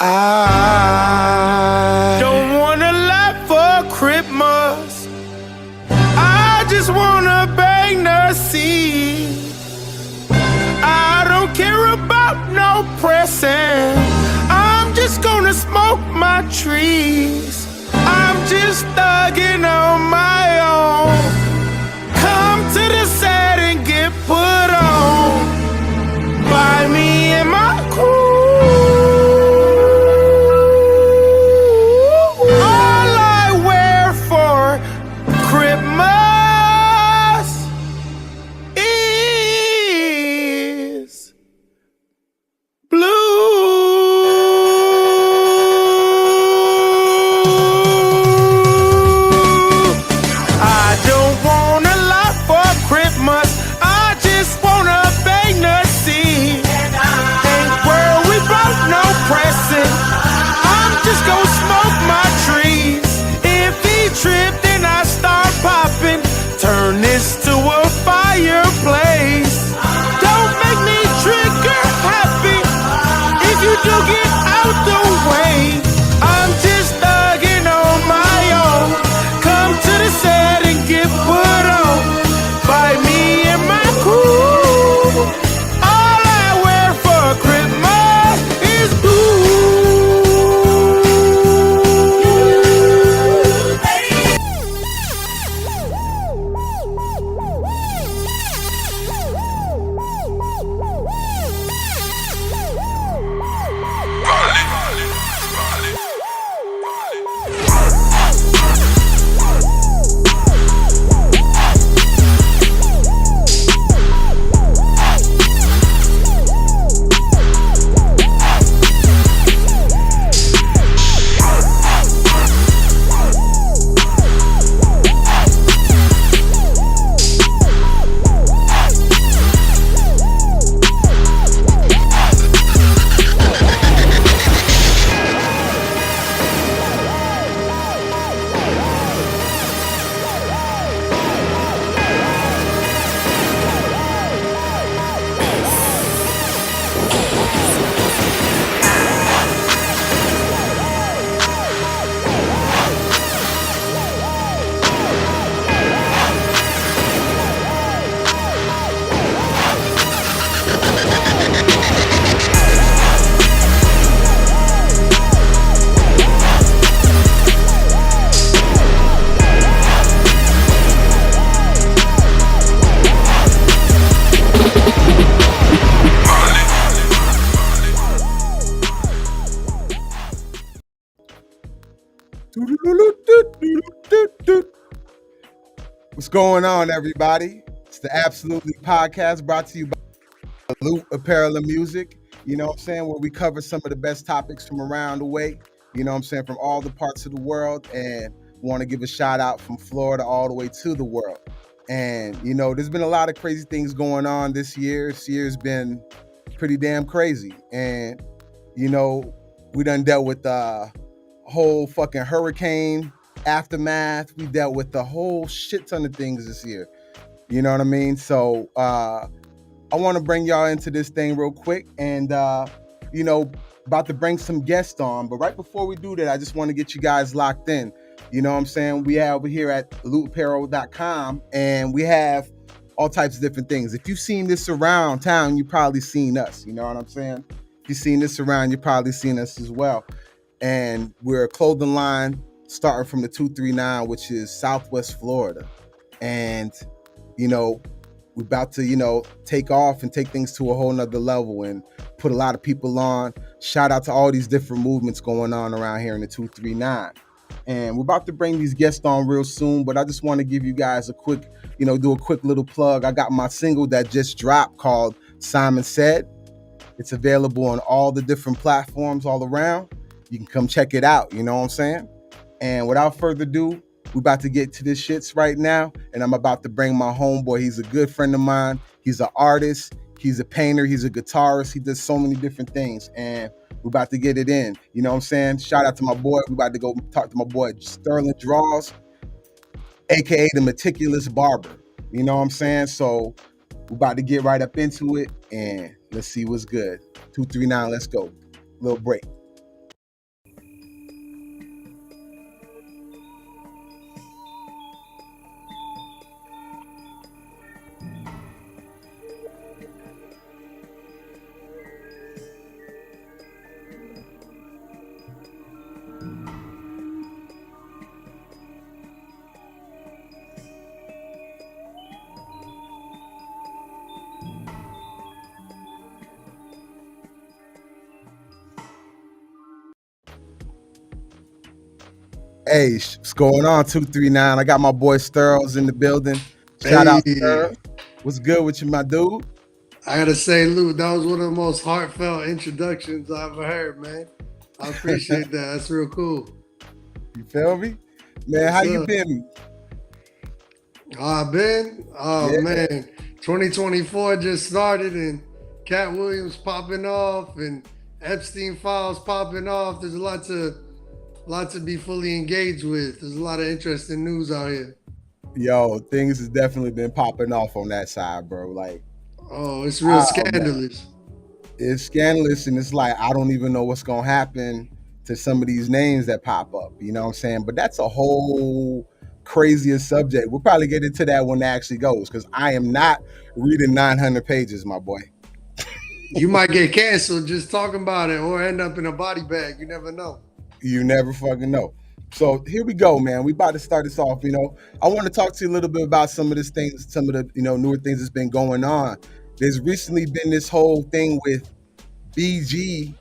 I don't wanna laugh for Christmas. I just wanna bang the sea. I don't care about no pressing. I'm just gonna smoke my trees. I'm just thugging on my own. Come to the set and get put on by me and my crew. All I wear for Christmas is blue. I don't wanna lie for Christmas. I just wanna bang the sea. Ain't worried about no pressing. I'm just gonna smoke my trees. If he tripped and I start popping, turn this to a fireplace. Don't make me trigger happy. If you do, get out the way. I'm just thugging on my own. Come to the set and get put on by me and my crew. All I wear for Christmas is blue. What's going on, everybody? It's the AbsoLOOTLY podcast brought to you by LOOT Apparel and Music. You know what I'm saying? Where we cover some of the best topics from around the way, you know what I'm saying, from all the parts of the world. And want to give a shout out from Florida all the way to the world. And, you know, there's been a lot of crazy things going on this year. This year's been pretty damn crazy. And, you know, we done dealt with the whole fucking hurricane aftermath. We dealt with the whole shit ton of things this year. You know what I mean? So I want to bring y'all into this thing real quick and, you know, about to bring some guests on. But right before we do that, I just want to get you guys locked in. You know what I'm saying? We have over here at LootApparel.com, and we have all types of different things. If you've seen this around town, you've probably seen us. You know what I'm saying? If you've seen this around, you've probably seen us as well. And we're a clothing line starting from the 239, which is Southwest Florida. And, you know, we're about to, you know, take off and take things to a whole nother level and put a lot of people on. Shout out to all these different movements going on around here in the 239. And we're about to bring these guests on real soon, but I just want to give you guys a quick, you know, do a quick little plug. I got my single that just dropped called Simon Said. It's available on all the different platforms all around. You can come check it out, you know what I'm saying? And without further ado, we're about to get to this shits right now, and I'm about to bring my homeboy. He's a good friend of mine. He's an artist. He's a painter. He's a guitarist. He does so many different things, and we're about to get it in. You know what I'm saying? Shout out to my boy. We're about to go talk to my boy Sterling Draws, aka the Meticulous Barber. You know what I'm saying? So we're about to get right up into it, and let's see what's good. 239, let's go. Little break. Hey, what's going on? 239. I got my boy Sterls in the building. Shout out Hey, Sterls. What's good with you, my dude? I gotta say, Lou, that was one of the most heartfelt introductions I ever heard, man. I appreciate that. That's real cool. You feel me? Man, Yes, how you sir. been? I've been, oh Yeah, man, 2024 just started and Cat Williams popping off and Epstein files popping off. There's a lot to be fully engaged with. There's a lot of interesting news out here. yo, things has definitely been popping off on that side, bro. Like, Oh, it's real oh man, scandalous. it's scandalous, and it's like I don't even know what's gonna happen to some of these names that pop up. You know what I'm saying? But that's a whole crazier subject. We'll probably get into that when it actually goes, because I am not reading 900 pages, my boy. You might get canceled just talking about it or end up in a body bag. You never know. You never fucking know. So here we go, man. We about to start this off. I want to talk to you a little bit about some of this things, some of the newer things that's been going on. There's recently been this whole thing with BG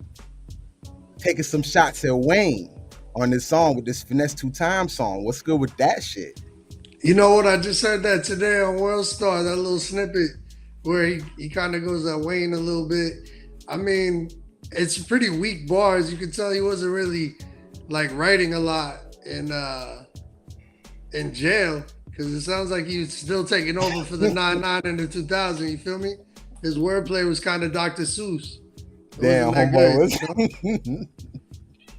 taking some shots at Wayne on this song with this Finesse Two Times song. What's good with that shit? You know what? I just heard that today on World Star, that little snippet where he kind of goes at Wayne a little bit. I mean, it's pretty weak bars. You can tell he wasn't really like writing a lot in jail because it sounds like he was still taking over for the 99 and the 2000. You feel me? His wordplay was kind of Dr. Seuss. It Damn, wasn't that homo. good.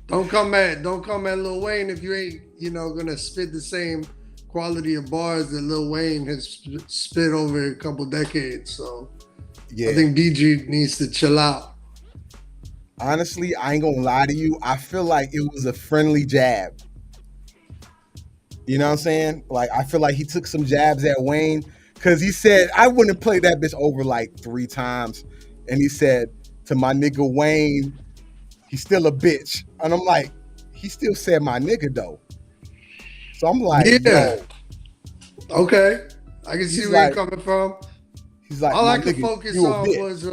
Don't come at Lil Wayne if you ain't gonna spit the same quality of bars that Lil Wayne has spit over a couple decades. So Yeah. I think BG needs to chill out. Honestly, I ain't gonna lie to you. I feel like it was a friendly jab. You know what I'm saying? Like, I feel like he took some jabs at Wayne because he said, I wouldn't play that bitch over like 3 times. And he said to my nigga Wayne, he's still a bitch. And I'm like, he still said my nigga though. So I'm like, Yeah. yo, Okay. I can see he's where like, you're coming from. he's like, All my I could nigga, focus you a on bitch. was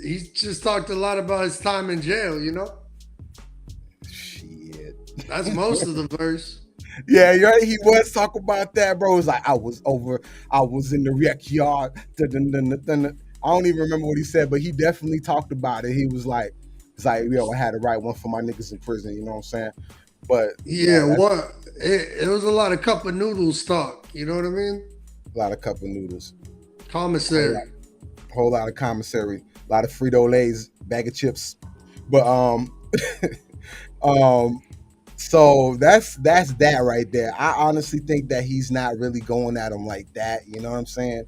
he just talked a lot about his time in jail. Shit. That's most of the verse. Yeah, you're right. He was talking about that, bro. It was like, I was in the rec yard. I don't even remember what he said, but he definitely talked about it. He was like, it's like, yo, I had to write one for my niggas in prison, you know what I'm saying? But Yeah, what it was a lot of cup of noodles talk, you know what I mean? a lot of cup of noodles, Commissary. whole lot of commissary, a lot of Frito Lay's, bag of chips. But um, so that's that right there. I honestly think that he's not really going at him like that. You know what I'm saying?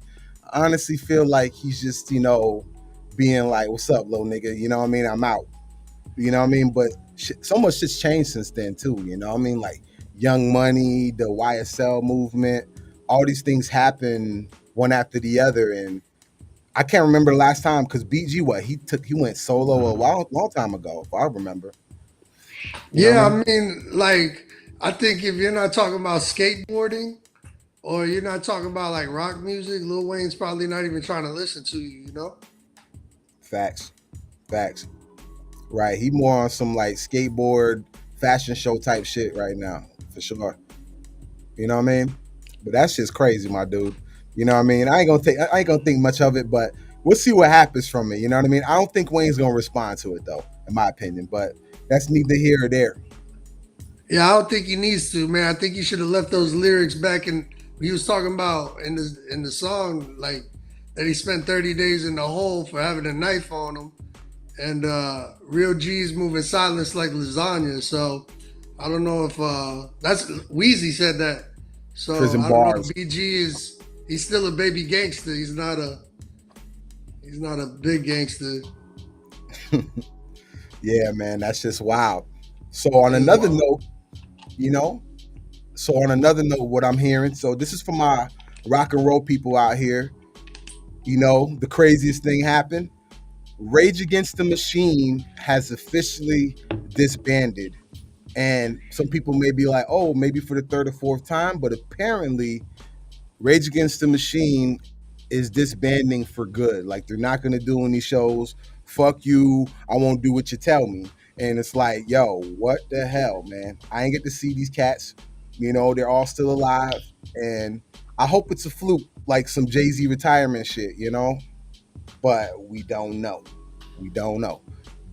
I honestly feel like he's just, being like, "What's up, little nigga?" You know what I mean? I'm out. You know what I mean? But so much shit's changed since then too. You know what I mean? Like Young Money, the YSL movement, all these things happen one after the other, and I can't remember the last time because BG he went solo a long time ago, if I remember. You know what I Yeah, mean? I mean, like, I think if you're not talking about skateboarding or you're not talking about like rock music, Lil Wayne's probably not even trying to listen to you. Facts, facts. Right, he more on some like skateboard fashion show type shit right now, for sure. You know what I mean? But that shit's crazy, my dude. You know what I mean? I ain't gonna think much of it, but we'll see what happens from it. You know what I mean? I don't think Wayne's gonna respond to it though, in my opinion. But that's neither here or there. Yeah, I don't think he needs to, man. I think he should have left those lyrics back in he was talking about in the song, like that he spent 30 days in the hole for having a knife on him. And real G's moving silence like lasagna. So I don't know if that's Weezy said that. So Prison I don't know if bars. BG he's still a baby gangster. He's not a big gangster. Yeah, man, that's just wild. So on It's another wild. note, you know, what I'm hearing. So this is for my rock and roll people out here. The craziest thing happened. Rage Against the Machine has officially disbanded. And some people may be like, oh, maybe for the third or fourth time, but apparently Rage Against the Machine is disbanding for good. Like they're not gonna do any shows. Fuck you. I won't do what you tell me. And it's like, yo, what the hell, man? I ain't get to see these cats. You know, they're all still alive. And I hope it's a fluke, like some Jay-Z retirement shit, you know? But we don't know. We don't know.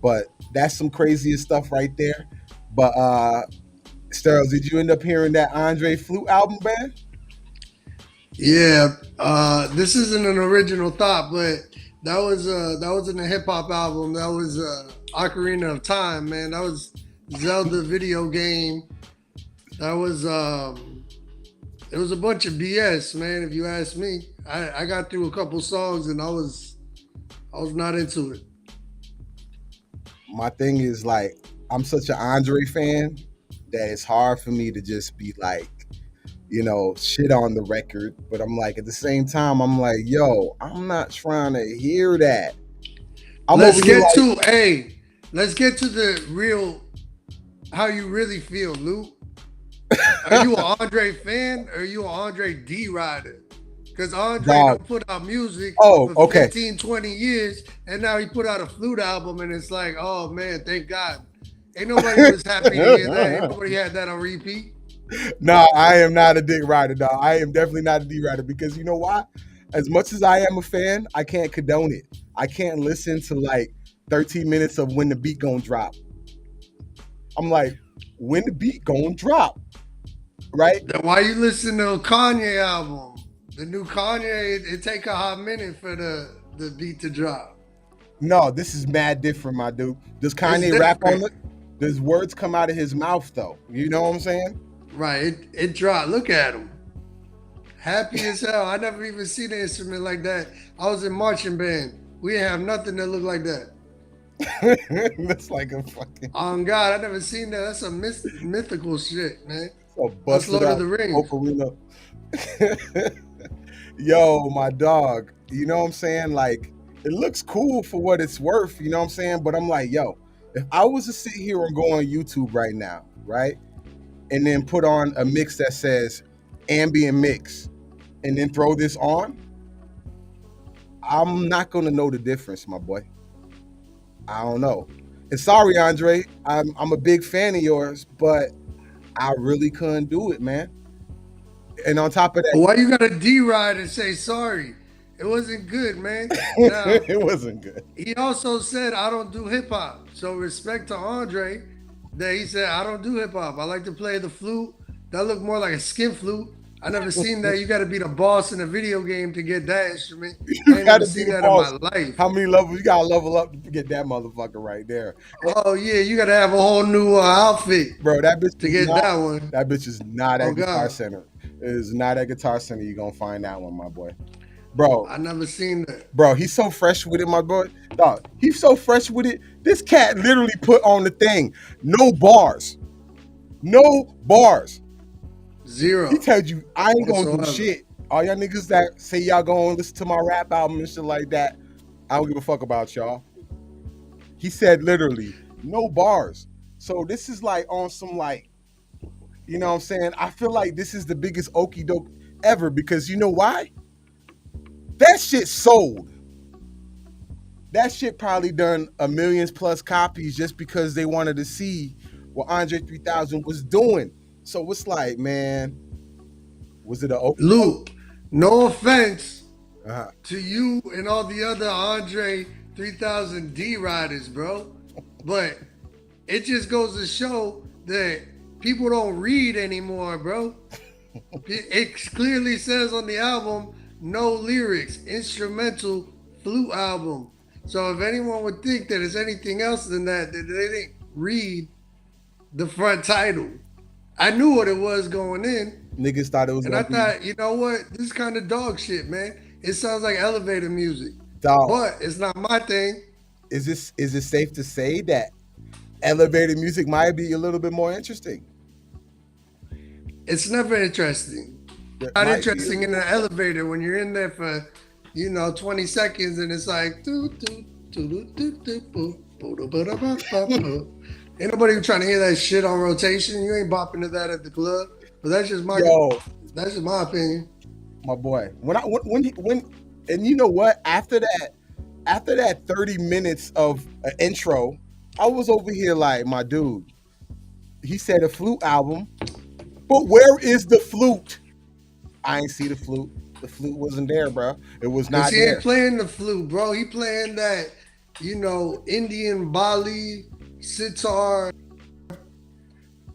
But that's some craziest stuff right there. But Sterls, did you end up hearing that Andre Flute album, man? Yeah, this isn't an original thought, but that was in a hip hop album. That was Ocarina of Time, man. That was Zelda video game. That was it was a bunch of BS, man. If you ask me, I got through a couple songs and I was not into it. My thing is like, I'm such an Andre fan that it's hard for me to just be like, you know, shit on the record. But I'm like, at the same time, I'm like, yo, I'm not trying to hear that. Let's get to the real, how you really feel, Lou. Are you an Andre fan or are you an Andre D rider? Because Andre don't put out music for 15, 20 years, and now he put out a Flute album, and it's like, oh man, thank God. Ain't nobody was happy to hear that. Ain't nobody had that on repeat. No, I am not a D rider, dog. I am definitely not a D rider because you know why? As much as I am a fan, I can't condone it. I can't listen to like 13 minutes of when the beat gonna drop. I'm like, when the beat gonna drop? Right? Then why you listen to a Kanye album? The new Kanye, it take a hot minute for the beat to drop. No, this is mad different, my dude. Does Kanye rap on it? Does words come out of his mouth though? You know what I'm saying? Right, it dropped. Look at him. Happy as hell. I never even seen an instrument like that. I was in marching band. We didn't have nothing that looked like that. That's like a fucking... Oh God, I never seen that. That's some mythical shit, man. That's Lord of the Rings. Yo, my dog. You know what I'm saying? Like, it looks cool for what it's worth, you know what I'm saying? But I'm like, yo, if I was to sit here and go on YouTube right now, right? And then put on a mix that says ambient mix and then throw this on, I'm not gonna know the difference, my boy. I don't know. And sorry, Andre, I'm a big fan of yours, but I really couldn't do it, man. And on top of that, why you gotta D-ride and say sorry? It wasn't good, man. Now, it wasn't good. He also said, I don't do hip hop. So respect to Andre that he said, I don't do hip hop. I like to play the flute. That looked more like a skin flute. I never seen that. You got to be the boss in a video game to get that instrument. I ain't never seen that boss in my life. How many levels? You got to level up to get that motherfucker right there. Oh, yeah. You got to have a whole new outfit. Bro, that bitch to get that one. That bitch is not at Guitar Center. It is not at Guitar Center. You're going to find that one, my boy. Bro, I never seen that. Bro, he's so fresh with it, my boy. Dog, he's so fresh with it. This cat literally put on the thing. No bars. No bars. Zero. He tells you, I ain't gonna do shit. All y'all niggas that say y'all gonna listen to my rap album and shit like that, I don't give a fuck about y'all. He said literally, no bars. So this is like on some like, you know what I'm saying? I feel like this is the biggest okie doke ever because you know why? That shit sold. That shit probably done a millions plus copies just because they wanted to see what Andre 3000 was doing. So it's like, man, was it an open Luke? No offense to you and all the other Andre 3000 D riders, bro, but it just goes to show that people don't read anymore, bro. It clearly says on the album, no lyrics, instrumental flute album. So if anyone would think that it's anything else than that, they didn't read the front title. I knew what it was going in. Niggas thought it was. And I thought, you know what? This is kind of dog shit, man. It sounds like elevator music. Dog. But it's not my thing. Is it safe to say that elevator music might be a little bit more interesting? It's never interesting. Not interesting in an elevator when you're in there for, 20 seconds and it's like ain't nobody trying to hear that shit on rotation. You ain't bopping to that at the club. But that's just my opinion. My boy. When and you know what? After that 30 minutes of an intro I was over here like, my dude, he said a Flute album, but where is the flute? I ain't see the flute. The flute wasn't there, bro. It was Cause not he ain't there. playing the flute, bro. He playing that, Indian Bali sitar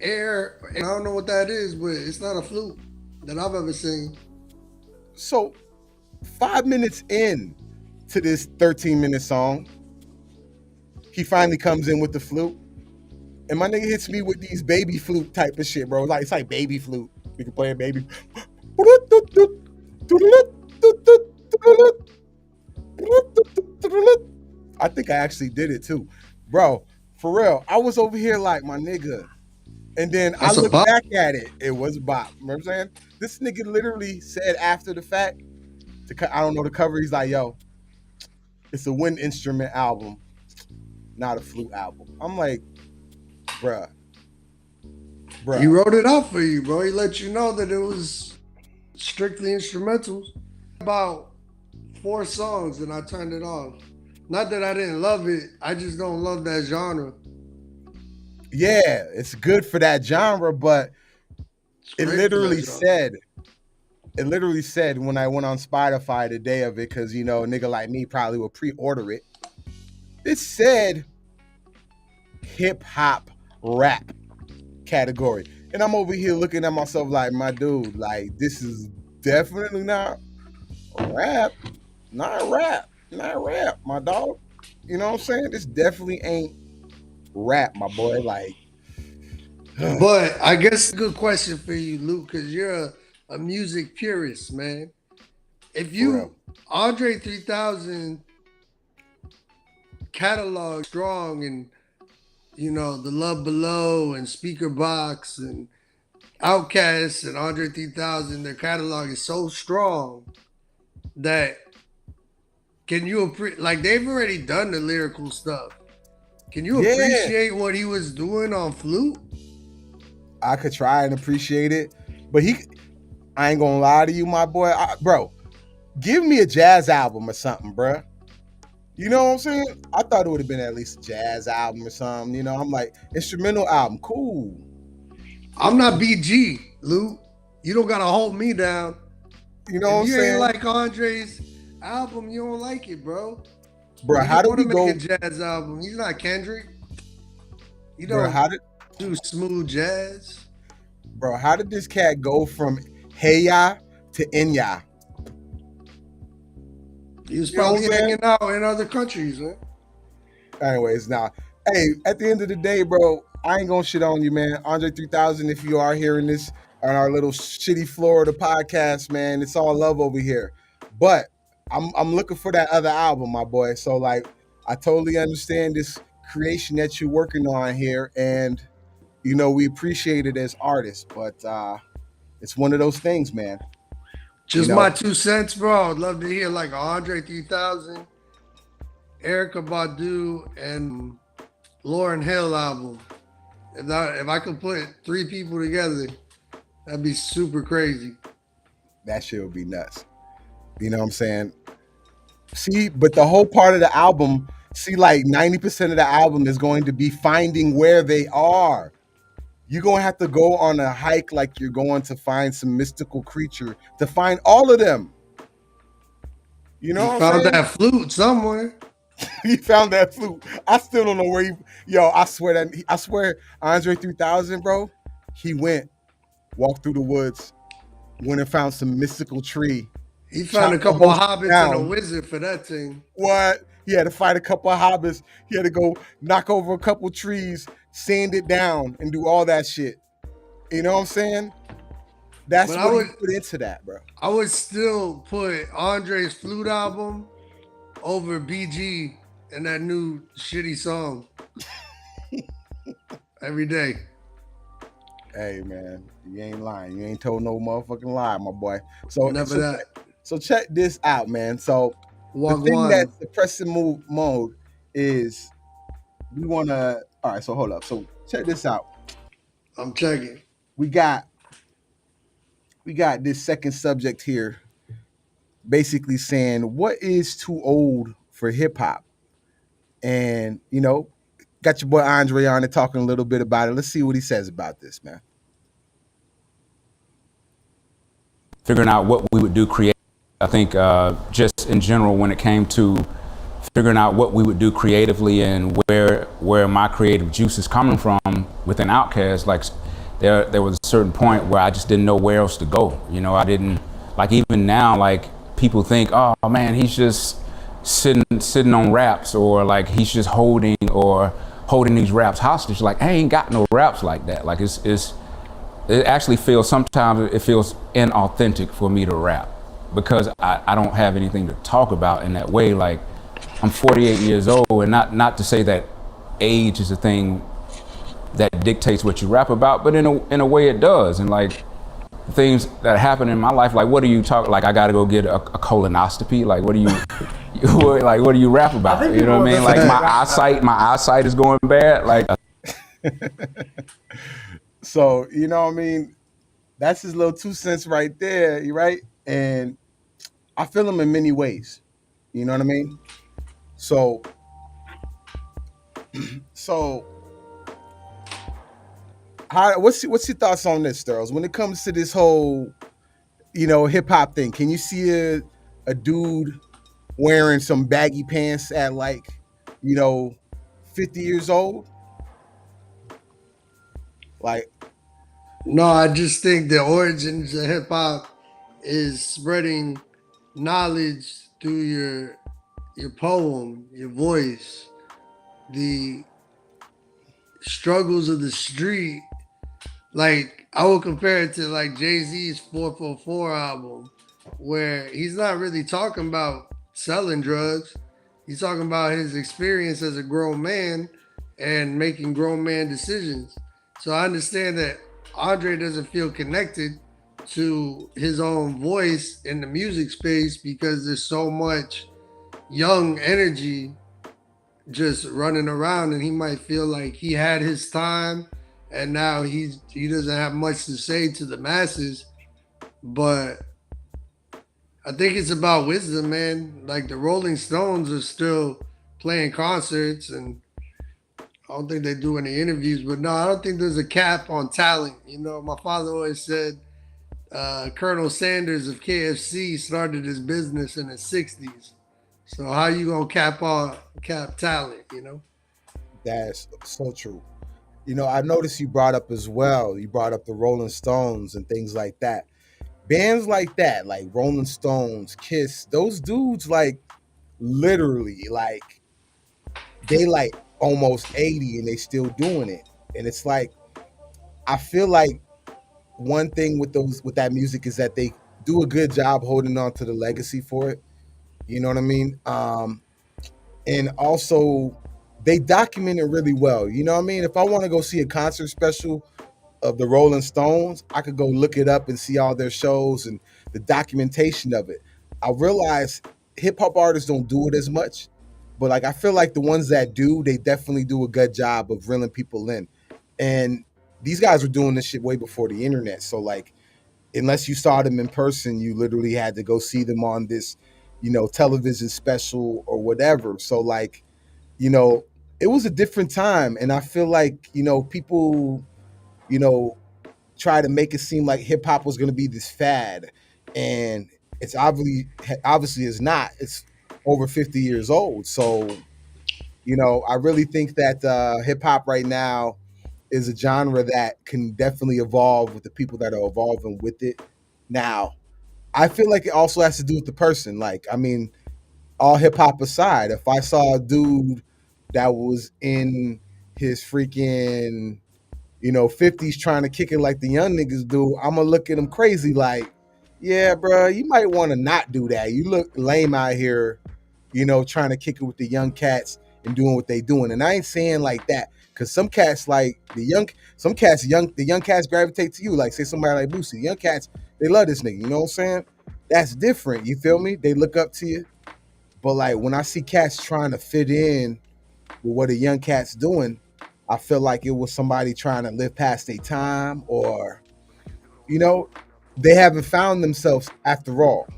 air. And I don't know what that is, but it's not a flute that I've ever seen. So 5 minutes in to this 13-minute song, he finally comes in with the flute. And my nigga hits me with these baby flute type of shit, bro. Like, it's like baby flute. You can play a baby. I think I actually did it too. Bro, for real. I was over here like, my nigga. And then I That's a looked bop. back at it. It was a bop. Remember what I'm saying? This nigga literally said after the fact, I don't know the cover. He's like, yo, it's a wind instrument album, not a flute album. I'm like, bruh. He wrote it out for you, bro. He let you know that it was strictly instrumentals. About 4 songs and I turned it off. Not that I didn't love it, I just don't love that genre. Yeah, it's good for that genre, but It's it great for that literally genre. said, it literally said when I went on Spotify the day of it, because, a nigga like me probably would pre-order it. It said hip hop rap category. And I'm over here looking at myself like, my dude, like, this is definitely not rap. Not rap, my dog. You know what I'm saying? This definitely ain't rap, my boy. Like, But I guess a good question for you, Luke, because you're a music purist, man. If for real. you Andre 3000 catalog strong and the Love Below and Speaker Box and Outkast and Andre 3000, their catalog is so strong that can you like they've already done the lyrical stuff. Can you Yeah, appreciate what he was doing on Flute? I could try and appreciate it, but I ain't gonna lie to you, my boy. Bro, give me a jazz album or something, bro. You know what I'm saying? I thought it would have been at least a jazz album or something. I'm like, instrumental album, cool. I'm not BG, Luke. You don't gotta hold me down. You know what If I'm you ain't saying? like Andre's album, you don't like it, bro. Bro, He how didn't did want to we make a go? jazz album. He's not Kendrick. He Bro, don't do smooth jazz. how did this cat go from Hey Ya to Enya? He was You know what I'm probably saying? hanging out in other countries, man. Anyways, now, hey, at the end of the day, bro, I ain't gonna shit on you, man. Andre 3000, if you are hearing this on our little shitty Florida podcast, man, it's all love over here. But I'm looking for that other album, my boy. So like, I totally understand this creation that you're working on here, and we appreciate it as artists, but it's one of those things, man. You Just my know, 2 cents, bro. I'd love to hear like a Andre 3000, Erica Badu, and Lauryn Hill album. If I could put 3 people together, that'd be super crazy. that shit would be nuts. You know what I'm saying? See, but the whole part of the album, see, like 90% of the album is going to be finding where they are. You're going to have to go on a hike like you're going to find some mystical creature to find all of them. You know He what I'm found saying? that flute somewhere. He found that flute. I still don't know where I swear Andre 3000, bro, he walked through the woods, went and found some mystical tree, He found a chopped the couple whole of shit hobbits and a down. wizard for that thing. What? He had to fight a couple of hobbits. He had to go knock over a couple trees, sand it down, and do all that shit. You know what I'm saying? That's But what he put into that, bro. I would still put Andre's Flute album over BG and that new shitty song every day. Hey man, you ain't lying. You ain't told no motherfucking lie, my boy. So Never that. so check this out, man. So the thing Wagwan. that's suppressing mode is we wanna. All right, so hold up. So check this out. I'm checking. We got this second subject here, basically saying what is too old for hip hop, and Got your boy Andre on it talking a little bit about it. Let's see what he says about this, man. Figuring out what we would do creatively. I think just in general, when it came to figuring out what we would do creatively and where my creative juice is coming from within Outkast, like there was a certain point where I just didn't know where else to go. You know, I didn't, like, even now, like, people think, oh man, he's just sitting on raps, or like he's just holding these raps hostage. Like, I ain't got no raps like that. Like, it actually feels, sometimes it feels inauthentic for me to rap, because I don't have anything to talk about in that way. Like, I'm 48 years old, and not to say that age is a thing that dictates what you rap about, but in a way it does. And like, things that happen in my life, like, what do you talk, like, I gotta go get a colonoscopy, like, what do you like, what do you rap about? You know what I mean? Like, my eyesight is going bad, like. So, you know what I mean? That's his little 2 cents right there, right? And I feel him in many ways. You know what I mean? So what's your thoughts on this, Sterls? When it comes to this whole, hip hop thing, can you see a dude wearing some baggy pants at, like, 50 years old? Like, No, I just think the origins of hip hop is spreading knowledge through your poem, your voice, the struggles of the street. Like, I would compare it to like Jay-Z's 444 album, where he's not really talking about selling drugs. He's talking about his experience as a grown man and making grown man decisions. So I understand that Andre doesn't feel connected to his own voice in the music space because there's so much young energy just running around, and he might feel like he had his time and now he doesn't have much to say to the masses. But I think it's about wisdom, man. Like, the Rolling Stones are still playing concerts, and I don't think they do any interviews. But no, I don't think there's a cap on talent. You know, my father always said Colonel Sanders of KFC started his business in the 60s. So how you gonna cap talent, you know? that's so true. I noticed you brought up as well. You brought up the Rolling Stones and things like that. Bands like that, like Rolling Stones, Kiss, those dudes, like, literally, like, they like almost 80 and they still doing it. And it's like, I feel like one thing with that music is that they do a good job holding on to the legacy for it. You know what I mean? And also they document it really well. You know what I mean? If I want to go see a concert special of the Rolling Stones, I could go look it up and see all their shows and the documentation of it. I realize hip hop artists don't do it as much, but like, I feel like the ones that do, they definitely do a good job of reeling people in. And these guys were doing this shit way before the internet. So like, unless you saw them in person, you literally had to go see them on this, television special or whatever. So like, it was a different time. And I feel like, people, you know, try to make it seem like hip hop was going to be this fad, and it's obviously is not. It's over 50 years old. So, I really think that hip hop right now is a genre that can definitely evolve with the people that are evolving with it. Now, I feel like it also has to do with the person. Like, I mean, all hip hop aside, if I saw a dude that was in his freaking 50s trying to kick it like the young niggas do, I'm gonna look at him crazy like, yeah, bro, you might want to not do that. You look lame out here, trying to kick it with the young cats and doing what they doing. And I ain't saying like that, because some cats, like the young cats gravitate to you. Like, say somebody like Boosie, the young cats, they love this nigga. You know what I'm saying? That's different. You feel me? They look up to you. But like, when I see cats trying to fit in with what a young cat's doing, I feel like it was somebody trying to live past their time, or, they haven't found themselves after all.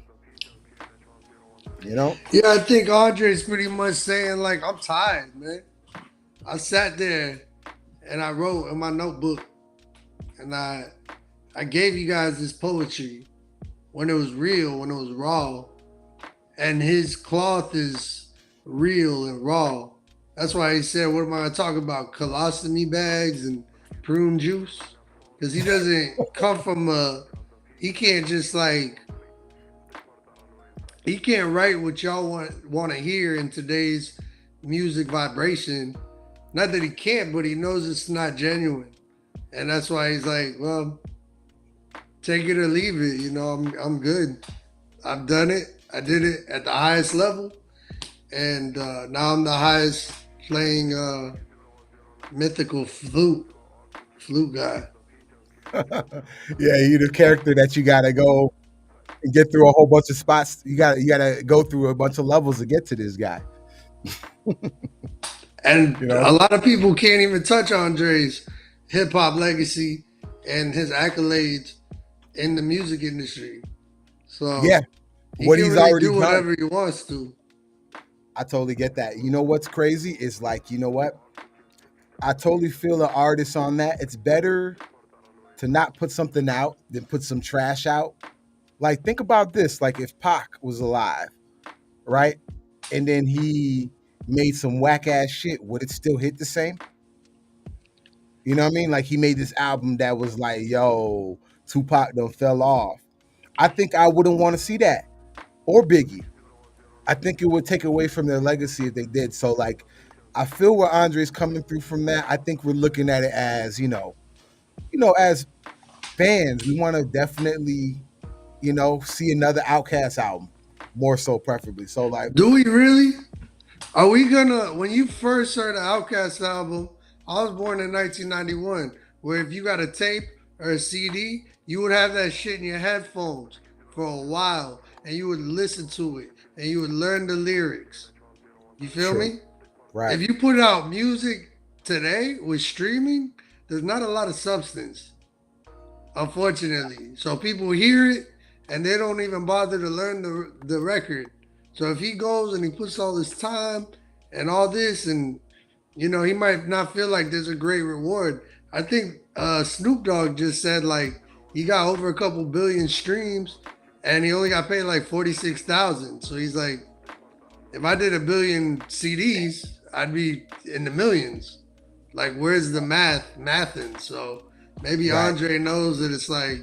Yeah, I think Andre's pretty much saying, like, I'm tired, man. I sat there and I wrote in my notebook, and I gave you guys this poetry when it was real, when it was raw, and his cloth is real and raw. That's why he said, "What am I going to talk about? Colostomy bags and prune juice?" Because he doesn't come from a. He can't just like. He can't write what y'all want to hear in today's music vibration. Not that he can't, but he knows it's not genuine, and that's why he's like, "Well, take it or leave it. You know, I'm good. I've done it. I did it at the highest level, and now I'm the highest playing mythical flute guy." Yeah, you the character that you gotta go and get through a whole bunch of spots. You gotta go through a bunch of levels to get to this guy. And You know? a lot of people can't even touch Andre's hip hop legacy and his accolades in the music industry. So Yeah. he What can he's really already do done. whatever he wants to. I totally get that. You know what's crazy is like, you know what? I totally feel the artist on that. It's better to not put something out than put some trash out. Like, think about this. Like, if Pac was alive, right? And then he made some whack ass shit, would it still hit the same? You know what I mean? Like, he made this album that was like, yo, Tupac done fell off. I think I wouldn't want to see that. Or Biggie. I think it would take away from their legacy if they did. So, like, I feel where Andre's coming through from that. I think we're looking at it as, as fans, we want to definitely, see another Outkast album, more so preferably. So, like, Do we really? Are we gonna? When you first heard the Outkast album, I was born in 1991. Where if you got a tape or a CD, you would have that shit in your headphones for a while, and you would listen to it, and you would learn the lyrics. You feel true, me? right, If you put out music today with streaming, there's not a lot of substance, unfortunately. So people hear it and they don't even bother to learn the record. So if he goes and he puts all this time and all this, and he might not feel like there's a great reward. I think Snoop Dogg just said like he got over a couple billion streams and he only got paid like 46,000. So he's like, if I did a billion CDs, I'd be in the millions. Like, where's the mathing? So maybe right, Andre knows that it's like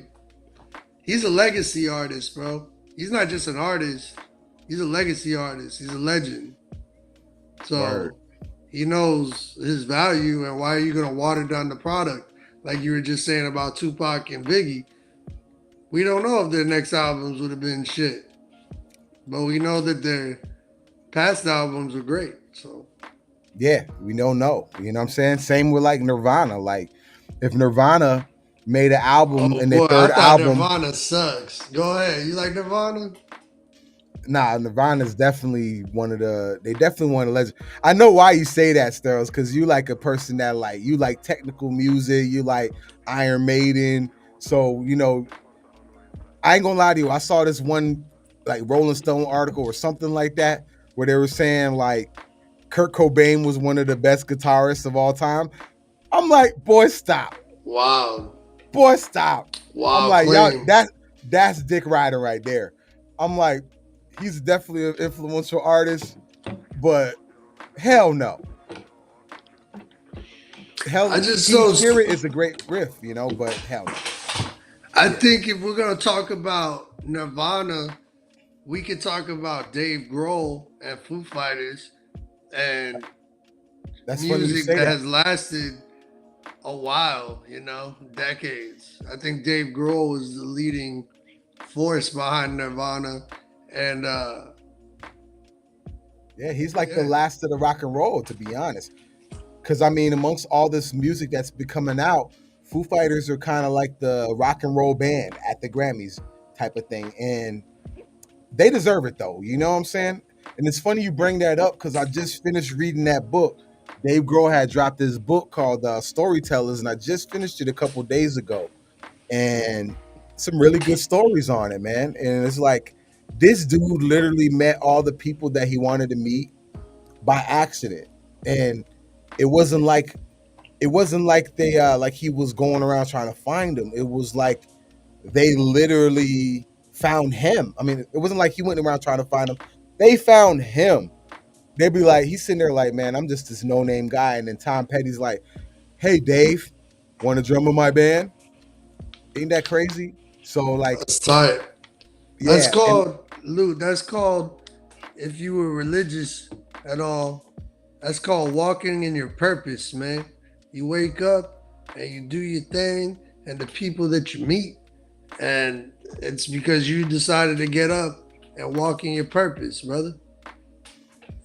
he's a legacy artist, bro. He's not just an artist; he's a legacy artist. He's a legend. word. So he knows his value, and why are you gonna water down the product? Like you were just saying about Tupac and Biggie. We don't know if their next albums would have been shit, but we know that their past albums are great. So Yeah, we don't know. You know what I'm saying? Same with like Nirvana. Like, if Nirvana made an album oh and their boy, I third thought album, Nirvana sucks. Go ahead. You like Nirvana? Nirvana's definitely they definitely one of the legends. I know why you say that, Sterls, because you like a person that like, you like technical music, you like Iron Maiden. So, I ain't gonna lie to you. I saw this one like Rolling Stone article or something like that where they were saying like Kurt Cobain was one of the best guitarists of all time. I'm like, boy, stop. Wow. Boy, stop. I'm Wow, like, y'all, claim. that's Dick Ryder right there. I'm like, he's definitely an influential artist, but hell no. Hell, I just Team so Spirit is a great riff, but hell no. I think if we're gonna talk about Nirvana, we could talk about Dave Grohl and Foo Fighters and That's funny you music say that that. has lasted a while, decades. I think Dave Grohl is the leading force behind Nirvana, and Yeah, he's like the yeah. last of the rock and roll, to be honest. Because I mean, amongst all this music that's been coming out, Foo Fighters are kind of like the rock and roll band at the Grammys type of thing, and they deserve it though. You know what I'm saying? And it's funny you bring that up because I just finished reading that book. Dave Grohl had dropped this book called Storytellers, and I just finished it a couple days ago, and some really good stories on it, man. And it's like this dude literally met all the people that he wanted to meet by accident, and it wasn't like they like he was going around trying to find him. It was like they literally found him. I mean, it wasn't like he went around trying to find him. They found him. They'd be like, he's sitting there like, man, I'm just this no-name guy. And then Tom Petty's like, hey, Dave, want to drum in my band? Ain't that crazy? So like, That's tight. yeah. That's called, Loot, that's called, if you were religious at all, that's called walking in your purpose, man. You wake up and you do your thing, and the people that you meet, and it's because you decided to get up and walk in your purpose, brother.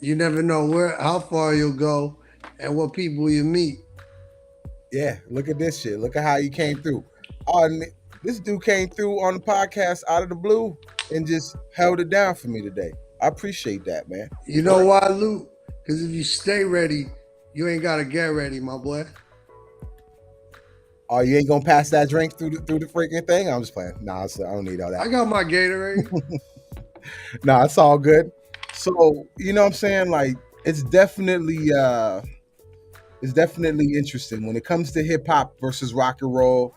You never know how far you'll go and what people you meet. Yeah, look at this shit. Look at how you came through. Oh, and this dude came through on the podcast out of the blue and just held it down for me today. I appreciate that, man. You know why, Luke? Because if you stay ready, you ain't gotta get ready, my boy. Oh, you ain't gonna pass that drink through the freaking thing? I'm just playing. Nah, I don't need all that. I got my Gatorade. Nah, it's all good. So, you know what I'm saying? Like, it's definitely interesting when it comes to hip hop versus rock and roll.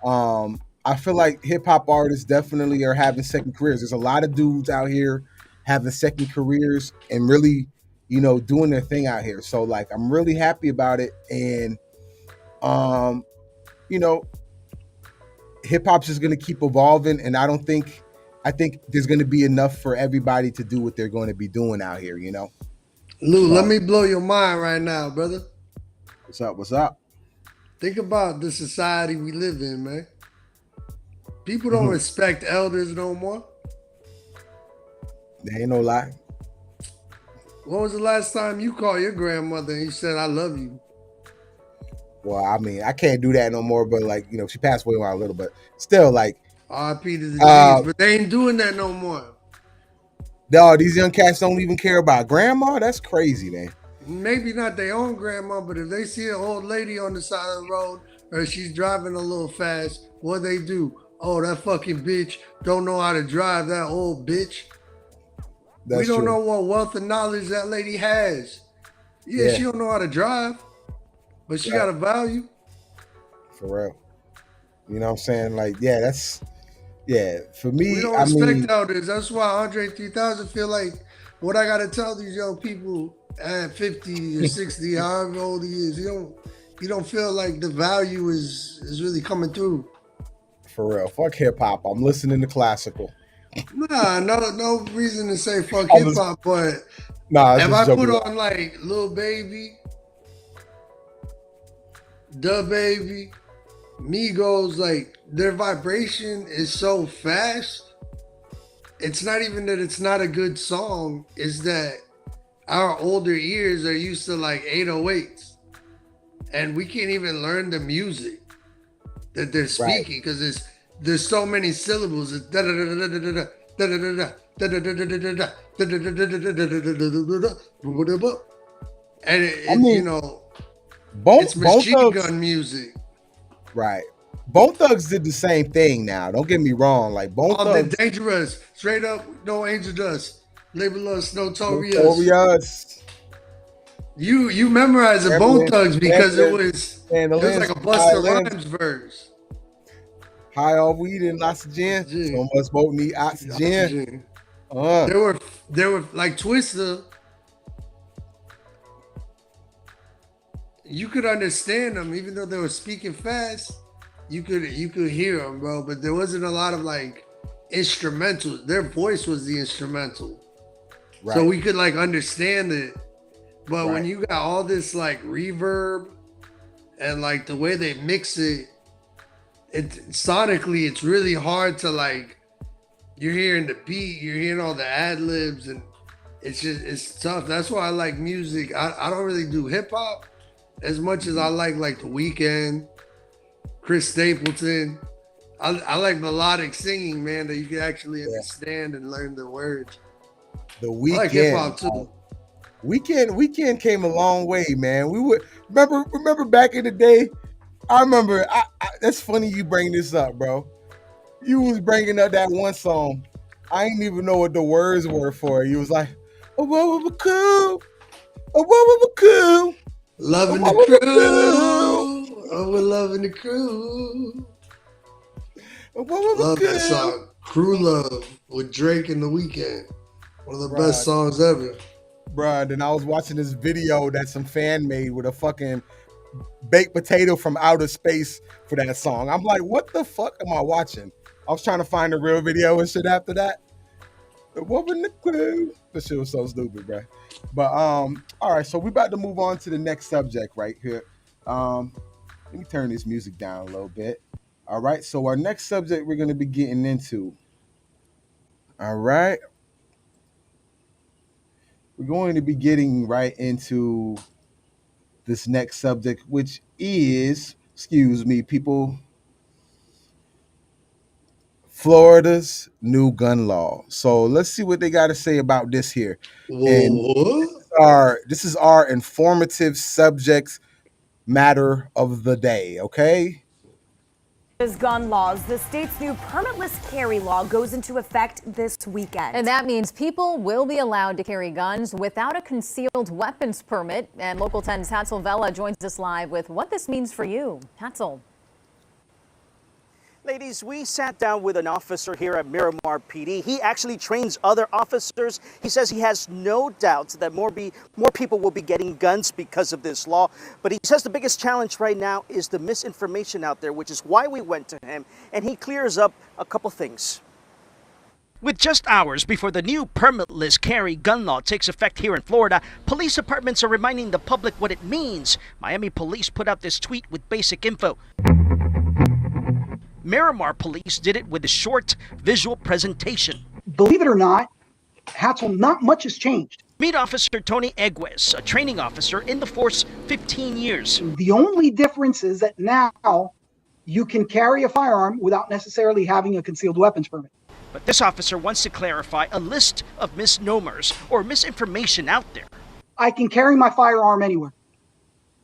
I feel like hip hop artists definitely are having second careers. There's a lot of dudes out here having second careers and really, you know, doing their thing out here. So like, I'm really happy about it. And, you know, hip hop's just going to keep evolving. And I think there's going to be enough for everybody to do what they're going to be doing out here, you know? Lou, let me blow your mind right now, brother. What's up? Think about the society we live in, man. People don't respect elders no more. There ain't no lie. When was the last time you called your grandmother and you said, I love you? Well, I mean, I can't do that no more, but like, you know, she passed away when I was little, but still like. R.I.P. to the G's, but they ain't doing that no more. No, these young cats don't even care about grandma. That's crazy, man. Maybe not their own grandma, but if they see an old lady on the side of the road or she's driving a little fast, what they do? Oh, that fucking bitch don't know how to drive, that old bitch. We don't know what wealth of knowledge that lady has. Yeah, she don't know how to drive, but she got a value. For real. You know what I'm saying? Like, for me, we don't respect elders. That's why Andre 3000 feel like what I got to tell these young people at 50 or 60, however old he is, you don't feel like the value is really coming through. For real. Fuck hip hop. I'm listening to classical. Nah, no reason to say fuck hip hop, but if I put on like Lil Baby, Da Baby, Migos, like their vibration is so fast. It's not even that it's not a good song, it's that our older ears are used to like 808s and we can't even learn the music that they're speaking because there's so many syllables. It's da da da da da da da da da da, and you know, it's machine gun music. Right. Bone Thugs did the same thing now. Don't get me wrong. Like Bone Thugs. Dangerous. Straight up, no angel dust. Label us Notorious. You memorize the Bone Thugs because it was like a Busta Rhymes verse. High off weed and lots of gin. So much both need oxygen. There were like Twista. You could understand them even though they were speaking fast. You could hear them, bro. But there wasn't a lot of like instrumentals. Their voice was the instrumental, so we could like understand it. But when you got all this like reverb and like the way they mix it, sonically it's really hard to like. You're hearing the beat, you're hearing all the ad libs, and it's tough. That's why I like music. I don't really do hip hop as much as I like The Weeknd, Chris Stapleton. I like melodic singing, man, that you can actually understand and learn the words. The Weeknd. I like hip hop too. Weeknd came a long way, man. We would remember back in the day. I remember. That's funny you bring this up, bro. You was bringing up that one song. I didn't even know what the words were for. You was like, "Oh, what cool, oh, what cool." Loving the crew. Oh, we're loving the crew. Love that song. Crew Love with Drake and The Weeknd. One of the best songs ever. Bruh, then I was watching this video that some fan made with a fucking baked potato from outer space for that song. I'm like, what the fuck am I watching? I was trying to find the real video and shit after that. The woman the clue. This shit was so stupid, bro. But all right, so we about to move on to the next subject right here. Let me turn this music down a little bit. All right, so our next subject we're gonna be getting into. All right. We're going to be getting right into this next subject, which is, excuse me, people, Florida's new gun law. So let's see what they got to say about this here. And this is our informative subject matter of the day, okay? Gun laws. The state's new permitless carry law goes into effect this weekend. And that means people will be allowed to carry guns without a concealed weapons permit. And Local 10's Hatzel Vela joins us live with what this means for you. Hatzel. Ladies, we sat down with an officer here at Miramar PD. He actually trains other officers. He says he has no doubts that more people will be getting guns because of this law. But he says the biggest challenge right now is the misinformation out there, which is why we went to him. And he clears up a couple things. With just hours before the new permitless carry gun law takes effect here in Florida, police departments are reminding the public what it means. Miami police put out this tweet with basic info. Miramar police did it with a short visual presentation. Believe it or not, Hatzel, not much has changed. Meet Officer Tony Egues, a training officer in the force 15 years. The only difference is that now you can carry a firearm without necessarily having a concealed weapons permit. But this officer wants to clarify a list of misnomers or misinformation out there. I can carry my firearm anywhere.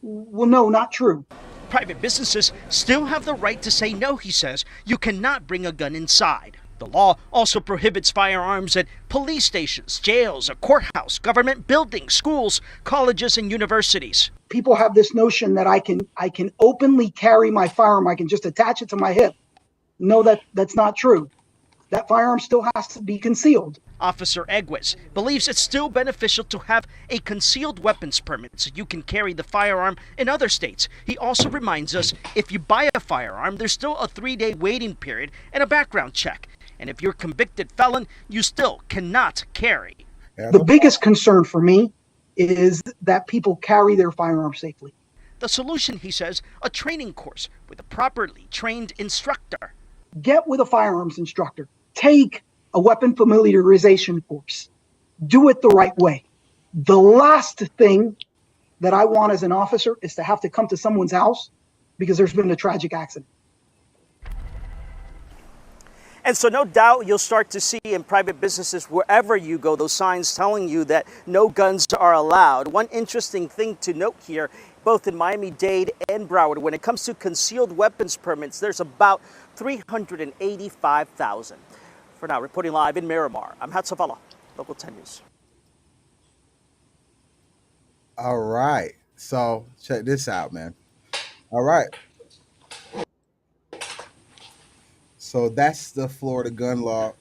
Well, no, not true. Private businesses still have the right to say no, he says. You cannot bring a gun inside. The law also prohibits firearms at police stations, jails, a courthouse, government buildings, schools, colleges, and universities. People have this notion that I can openly carry my firearm. I can just attach it to my hip. No, that's not true. That firearm still has to be concealed. Officer Egues believes it's still beneficial to have a concealed weapons permit so you can carry the firearm in other states. He also reminds us if you buy a firearm, there's still a 3-day waiting period and a background check. And if you're a convicted felon, you still cannot carry. The biggest concern for me is that people carry their firearms safely. The solution, he says, a training course with a properly trained instructor. Get with a firearms instructor. Take a weapon familiarization course. Do it the right way. The last thing that I want as an officer is to have to come to someone's house because there's been a tragic accident. And so no doubt you'll start to see in private businesses wherever you go those signs telling you that no guns are allowed. One interesting thing to note here, both in Miami-Dade and Broward, when it comes to concealed weapons permits, there's about 385,000. For now, reporting live in Miramar, I'm Hatzel Vela, Local 10 News. All right. So check this out, man. All right. So that's the Florida gun law.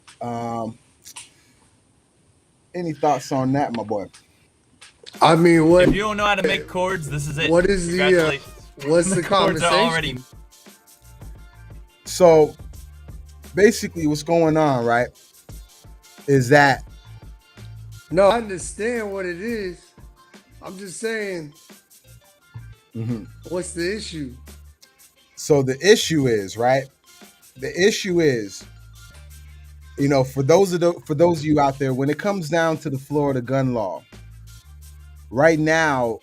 Any thoughts on that, my boy? I mean, what? If you don't know how to make chords, this is it. What is the? What's the chords conversation? are already. So basically, what's going on, right, is that. No, I understand what it is. I'm just saying. What's the issue? So the issue is, right? The issue is, you know, for those of you out there, when it comes down to the Florida gun law, right now,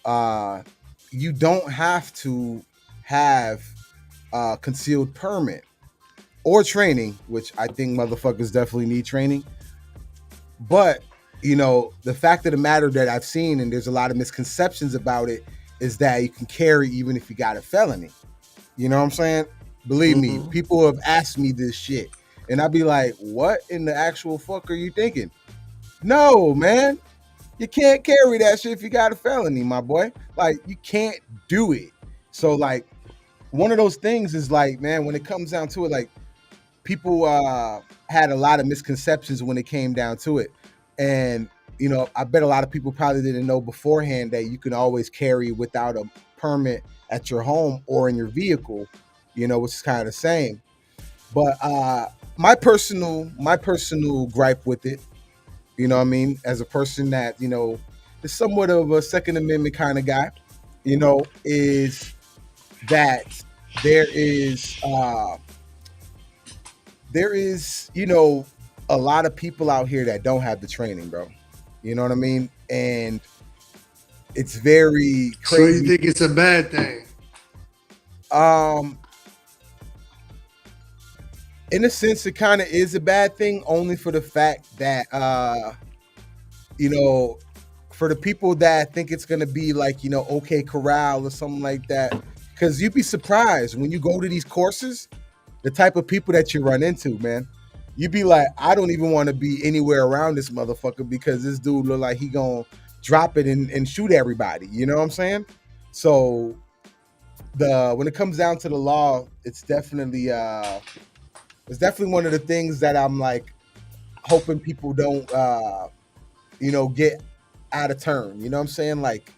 you don't have to have a concealed permit or training, which I think motherfuckers definitely need training. But, you know, the fact of the matter that I've seen, and there's a lot of misconceptions about it, is that you can carry even if you got a felony. You know what I'm saying? Believe me, people have asked me this shit. And I'd be like, what in the actual fuck are you thinking? No, man. You can't carry that shit if you got a felony, my boy. Like, you can't do it. So, like, one of those things is like, man, when it comes down to it, like, people had a lot of misconceptions when it came down to it. And, you know, I bet a lot of people probably didn't know beforehand that you can always carry without a permit at your home or in your vehicle, you know, which is kind of the same. But my personal gripe with it, you know what I mean, as a person that, you know, is somewhat of a Second Amendment kind of guy, you know, is that there is, you know, a lot of people out here that don't have the training, bro. You know what I mean? And it's very crazy. So you think it's a bad thing? In a sense, it kind of is a bad thing, only for the fact that, you know, for the people that think it's going to be like, you know, OK Corral or something like that, because you'd be surprised when you go to these courses, the type of people that you run into, man. You'd be like, I don't even want to be anywhere around this motherfucker because this dude look like he gonna drop it and shoot everybody. You know what I'm saying? So when it comes down to the law, it's definitely one of the things that I'm like hoping people don't you know, get out of turn. You know what I'm saying? Like,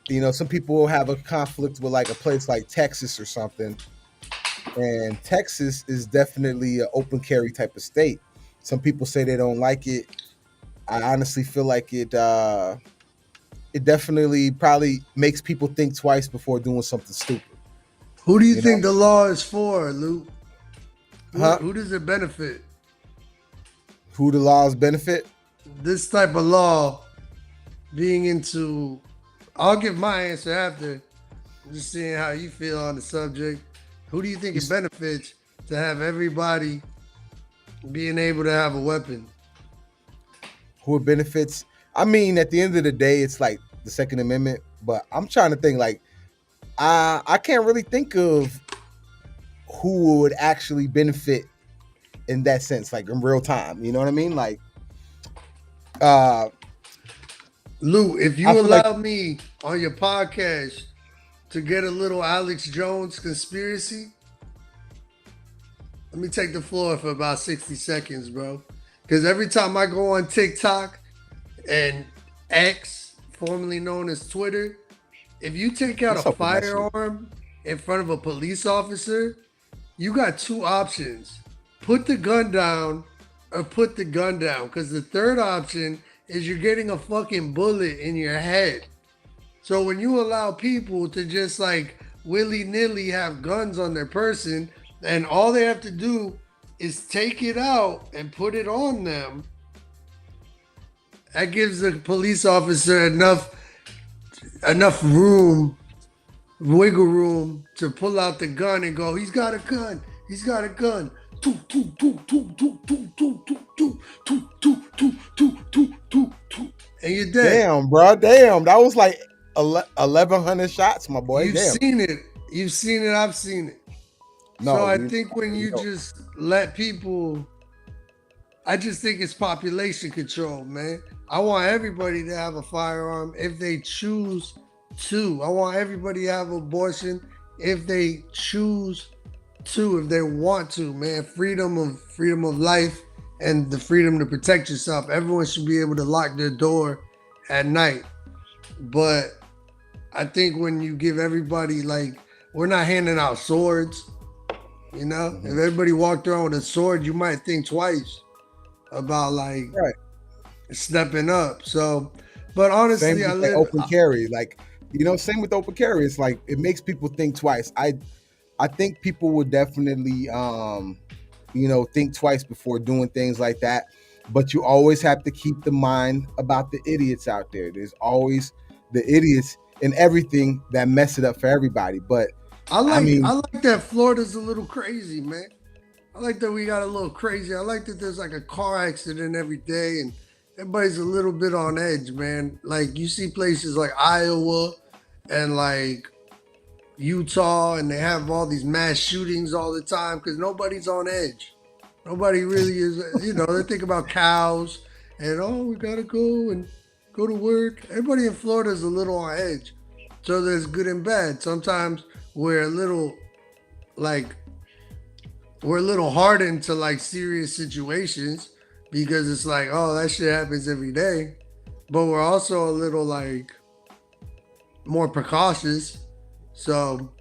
you know, some people will have a conflict with like a place like Texas or something. And Texas is definitely an open carry type of state. Some people say they don't like it. I honestly feel like it definitely probably makes people think twice before doing something stupid. Who do you think the law is for, Luke? Huh? Who does it benefit? Who the laws benefit? This type of law being into, I'll give my answer after. I'm just seeing how you feel on the subject. Who do you think it benefits to have everybody being able to have a weapon? Who it benefits? I mean, at the end of the day, it's like the Second Amendment, but I'm trying to think like, I can't really think of who would actually benefit in that sense, like in real time. You know what I mean? Like, Lou, if you allow me on your podcast to get a little Alex Jones conspiracy, let me take the floor for about 60 seconds, bro. Because every time I go on TikTok and X, formerly known as Twitter, if you take out a firearm in front of a police officer, you got two options. Put the gun down or put the gun down. Because the third option is you're getting a fucking bullet in your head. So when you allow people to just like willy-nilly have guns on their person and all they have to do is take it out and put it on them, that gives the police officer enough room, wiggle room to pull out the gun and go, he's got a gun, he's got a gun. And you're dead. Damn, bro. Damn. That was like 1,100 shots, my boy. You've seen it. You've seen it. I've seen it. No, so I think when you just let people, I just think it's population control, man. I want everybody to have a firearm if they choose to. I want everybody to have abortion if they choose to, if they want to, man. Freedom of life and the freedom to protect yourself. Everyone should be able to lock their door at night. But I think when you give everybody, like, we're not handing out swords, you know? Mm-hmm. If everybody walked around with a sword, you might think twice about like stepping up. So, but honestly, same with open carry, like, you know, same with open carry. It's like, it makes people think twice. I think people would definitely, you know, think twice before doing things like that. But you always have to keep the mind about the idiots out there. There's always the idiots in everything that mess it up for everybody. But I like that Florida's a little crazy, man. I like that we got a little crazy. I like that there's like a car accident every day and everybody's a little bit on edge, man. Like you see places like Iowa and like Utah, and they have all these mass shootings all the time because nobody's on edge. Nobody really is, you know, they think about cows and, oh, we gotta go and go to work. Everybody in Florida is a little on edge. So there's good and bad. Sometimes we're a little hardened to like serious situations because it's like, oh, that shit happens every day. But we're also a little like more precautious. So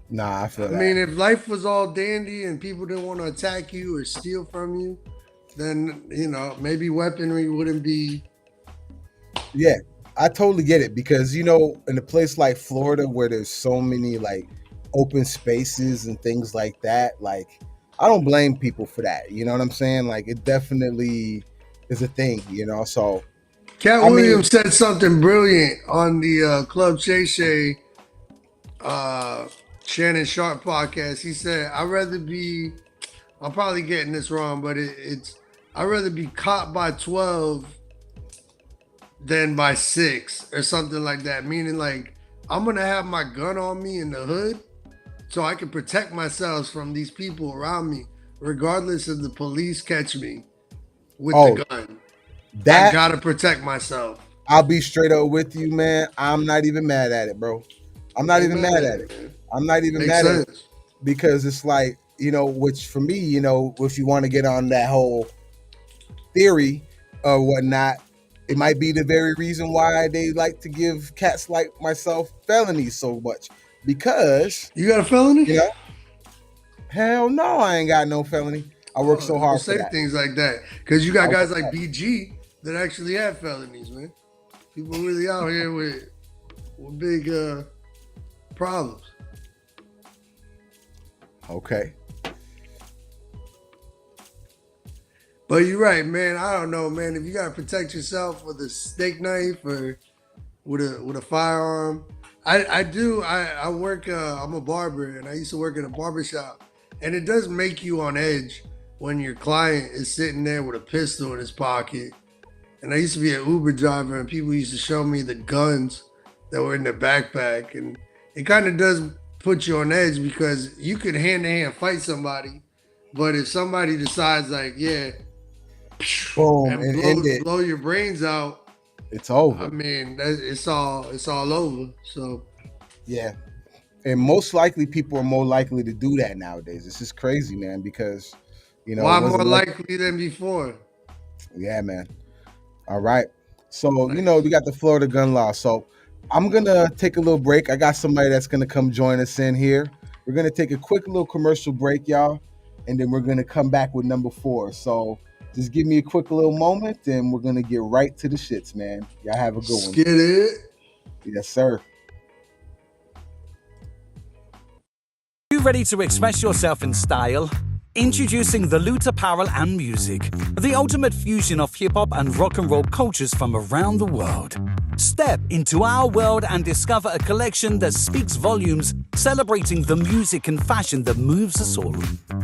Nah, I feel I that. mean, if life was all dandy and people didn't want to attack you or steal from you, then, you know, maybe weaponry wouldn't be. Yeah, I totally get it because, you know, in a place like Florida where there's so many like open spaces and things like that, like I don't blame people for that. You know what I'm saying? Like it definitely is a thing, you know? So Cat I mean, Williams said something brilliant on the Club Shay Shay Shannon Sharp podcast. He said, I'm probably getting this wrong, but I'd rather be caught by 12 than by 6 or something like that. Meaning like, I'm going to have my gun on me in the hood so I can protect myself from these people around me, regardless if the police catch me with the gun. I got to protect myself. I'll be straight up with you, man. I'm not even mad at it, bro. I'm not even mad at it. Man. I'm not even mad at it because it's like, you know, which for me, you know, if you want to get on that whole theory or whatnot, it might be the very reason why they like to give cats like myself felonies so much because you got a felony? You know, hell no, I ain't got no felony. I work so hard for say that. Things like that because you got guys like BG that actually have felonies, man. People really out here with big problems. Okay. But you're right, man. I don't know, man. If you gotta protect yourself with a steak knife or with a firearm, I work. I'm a barber, and I used to work in a barber shop, and it does make you on edge when your client is sitting there with a pistol in his pocket. And I used to be an Uber driver, and people used to show me the guns that were in their backpack, and it kind of does put you on edge because you could hand-to-hand fight somebody, but if somebody decides like, yeah, boom, and blow your brains out, it's over. I mean, it's all over. So yeah, and most likely people are more likely to do that nowadays. This is crazy, man, because you know, why more likely than before? Yeah, man. All right. So, you know, we got the Florida gun law. So I'm going to take a little break. I got somebody that's going to come join us in here. We're going to take a quick little commercial break, y'all. And then we're going to come back with number 4. So just give me a quick little moment and we're going to get right to the shits, man. Y'all have a good one. Get it? Yes, sir. You ready to express yourself in style? Introducing the LOOT Apparel and Music, the ultimate fusion of hip-hop and rock and roll cultures from around the world. Step into our world and discover a collection that speaks volumes, celebrating the music and fashion that moves us all.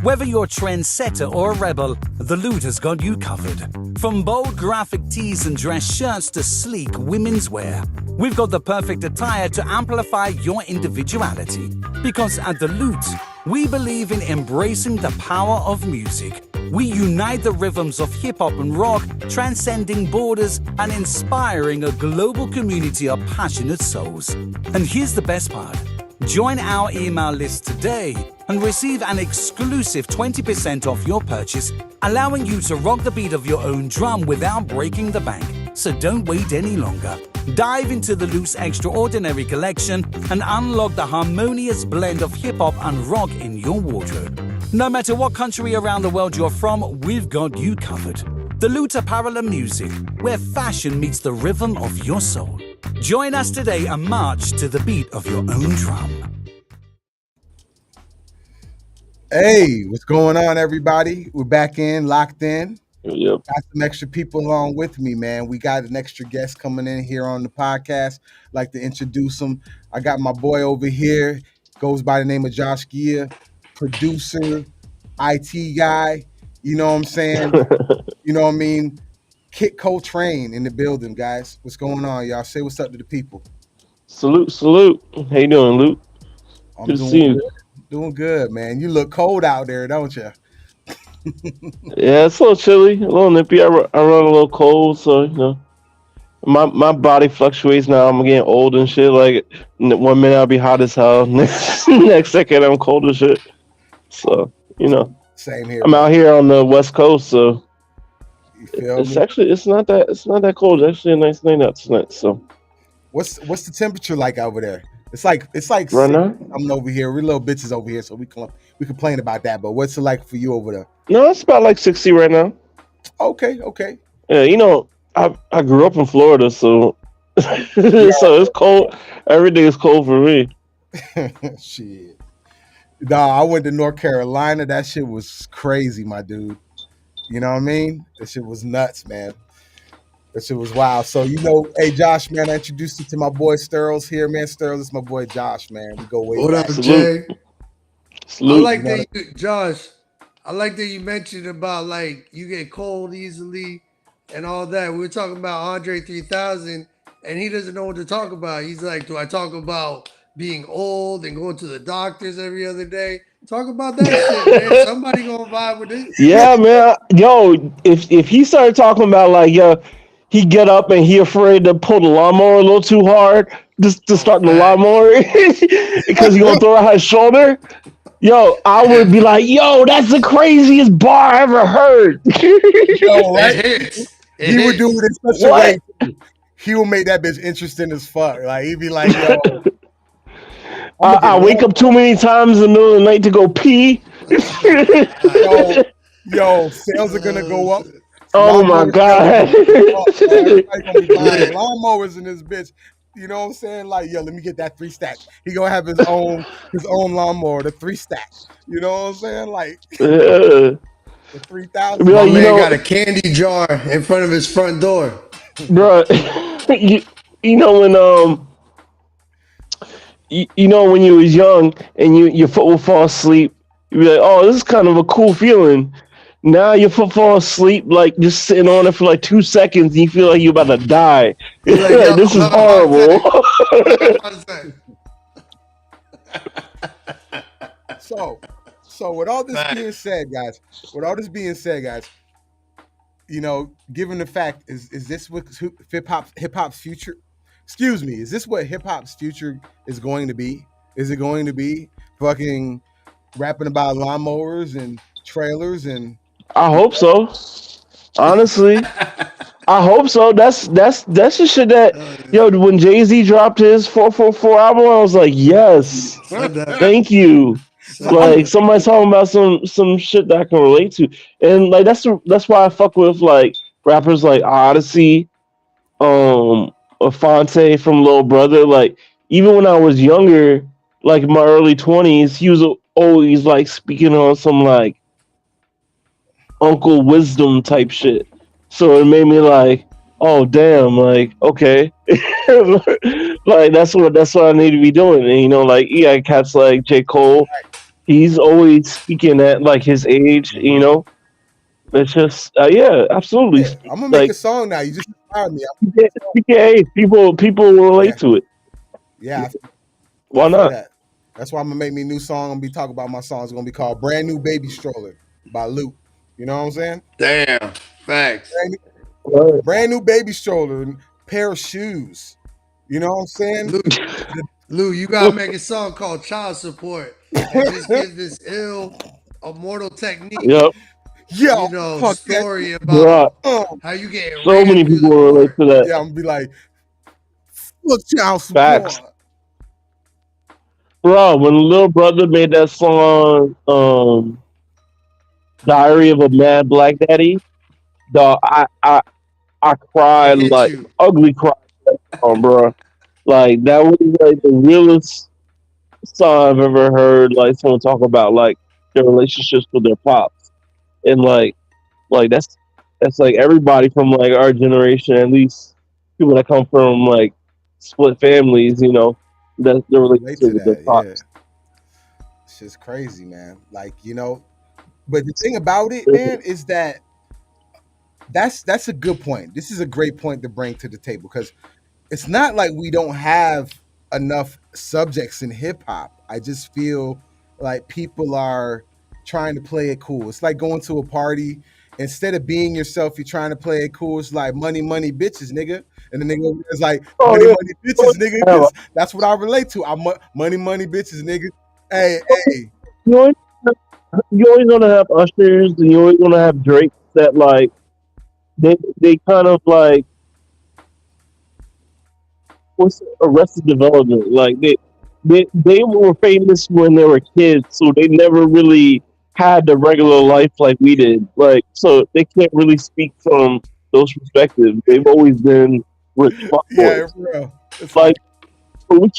Whether you're a trendsetter or a rebel, the LOOT has got you covered. From bold graphic tees and dress shirts to sleek women's wear, we've got the perfect attire to amplify your individuality. Because at the LOOT, we believe in embracing the power of music. We unite the rhythms of hip-hop and rock, transcending borders and inspiring a global community of passionate souls. And here's the best part. Join our email list today and receive an exclusive 20% off your purchase, allowing you to rock the beat of your own drum without breaking the bank. So don't wait any longer. Dive into the LOOT's extraordinary collection and unlock the harmonious blend of hip-hop and rock in your wardrobe. No matter what country around the world you're from, we've got you covered. The LOOT Apparel and Music, where fashion meets the rhythm of your soul. Join us today and march to the beat of your own drum. Hey, what's going on, everybody? We're back in, locked in. Yep. Got some extra people along with me, man. We got an extra guest coming in here on the podcast. Like to introduce him. I got my boy over here, goes by the name of Josh Gia, producer, IT guy. You know what I'm saying? You know what I mean? Kit Coltrane in the building, guys. What's going on, y'all? Say what's up to the people. Salute. How you doing, Luke? I'm Good to see you. Doing good, man. You look cold out there, don't you? Yeah, it's a little chilly, a little nippy. I run a little cold, so you know, my body fluctuates now. I'm getting old and shit. Like 1 minute I'll be hot as hell, next second I'm cold as shit. So Same here, I'm bro. out here on the West Coast, so You feel it's me? actually it's not that cold. It's actually a nice night out tonight. So What's the temperature like over there? It's like right 60 now, something over here. We're little bitches over here, so we complain about that. But what's it like for you over there? no, it's about like 60 right now. Okay, okay. Yeah, I grew up in Florida, so Yeah, so it's cold. Everything is cold for me. shit. Nah, I went to North Carolina. That shit was crazy, my dude. You know what I mean? That shit was nuts, man. That shit was wild. So hey Josh, man, I introduced you to my boy Sterls here, man. Sterls is my boy Josh, man. We go way What up, back. Salute, Jay? I salute. You like know that you, Josh. I like that you mentioned about like you get cold easily and all that. We were talking about Andre 3000, and he doesn't know what to talk about. He's like, "Do I talk about being old and going to the doctors every other day? Talk about that shit, man. Somebody gonna vibe with this." Yeah, man. Yo, if he started talking about like he get up and he afraid to pull the lawnmower a little too hard just to Oh, start the facts. lawnmower because he gonna throw out his shoulder. Yo, I would be like, yo, that's the craziest bar I ever heard. Yo, right? It hits. It He would do hits. it in such a way. What? He would make that bitch interesting as fuck. Like he'd be like, "Yo, I'm I, gonna get I wake warm." up too many times in the middle of the night to go pee. Yo, yo, sales are gonna go up. Oh my Lawnmower sales are god. gonna go up, bro. Everybody's gonna be buying lawnmowers in this bitch. You know what I'm saying? Like, yo, let me get that 3 stack. He gonna have his own lawnmower, the 3 stack. You know what I'm saying? Like Yeah. the Be 3000. My like, man got a candy jar in front of his front door. bro, you know when when you was young and your foot will fall asleep, you'd be like, oh, this is kind of a cool feeling. Now your foot falls asleep, like just sitting on it for like 2 seconds, and you feel like you're about to die. He's like, Like, "Yo, this I'm is having a heart horrible. attack. I'm having a heart attack." So with all this being Facts. said, guys, given the fact is this what hip hop's future? Excuse me, is this what hip hop's future is going to be? Is it going to be fucking rapping about lawnmowers and trailers and I hope so. Honestly, I hope so. That's the shit that when Jay-Z dropped his 444 album, I was like, yes, Said that. thank you. Said I'm Like that. somebody talking about some shit that I can relate to, and like that's why I fuck with like rappers like Odyssey, Afonte from Lil Brother. Like even when I was younger, like in my early 20s, he was always like speaking on some like uncle wisdom type shit. So it made me like, oh damn, like okay, like that's what I need to be doing. And like cats like J Cole, he's always speaking at like his age. It's just yeah, absolutely. yeah, I'm gonna make a Like song now. You just inspired me. speaking at age, people will Yeah, relate to it. yeah, I Why feel not? that. That's why I'm gonna make me a new song. I'm gonna be talking about my song. It's gonna be called "Brand New Baby Stroller" by Loot. You know what I'm saying? Damn. Facts. Brand new baby stroller and pair of shoes. You know what I'm saying? Lou, Lou, you gotta make a song called Child Support and just give this immortal technique, Yep, Yo, fuck that. story bruh. about Um, how you get So ran many through people the will relate court. to that. yeah, I'm gonna be like, look, child Facts. support. Bro, when Lil Brother made that song, Diary of a Mad Black Daddy, dog, I It cried hit like you. ugly cry, bro. Like that was like the realest song I've ever heard. Like someone talk about like their relationships with their pops, and like that's like everybody from like our generation, at least people that come from like split families, that's their Relate relationship to with their that, yeah. pops. It's just crazy, man. Like, but the thing about it, man, is that that's a good point. This is a great point to bring to the table because it's not like we don't have enough subjects in hip hop. I just feel like people are trying to play it cool. It's like going to a party instead of being yourself, you're trying to play it cool. It's like money, money, bitches, nigga. And the nigga is like Oh money, yeah. money, bitches, nigga, because that's what I relate to. I'm money, money, bitches, nigga. Hey, hey. You always, you always gonna have ushers, and you always gonna have Drake that like they kind of like what's Arrested Development. Like they were famous when they were kids, so they never really had the regular life like we did. Like so they can't really speak from those perspectives. They've always been rich Yeah, fuckboys. bro. It's Like like, but we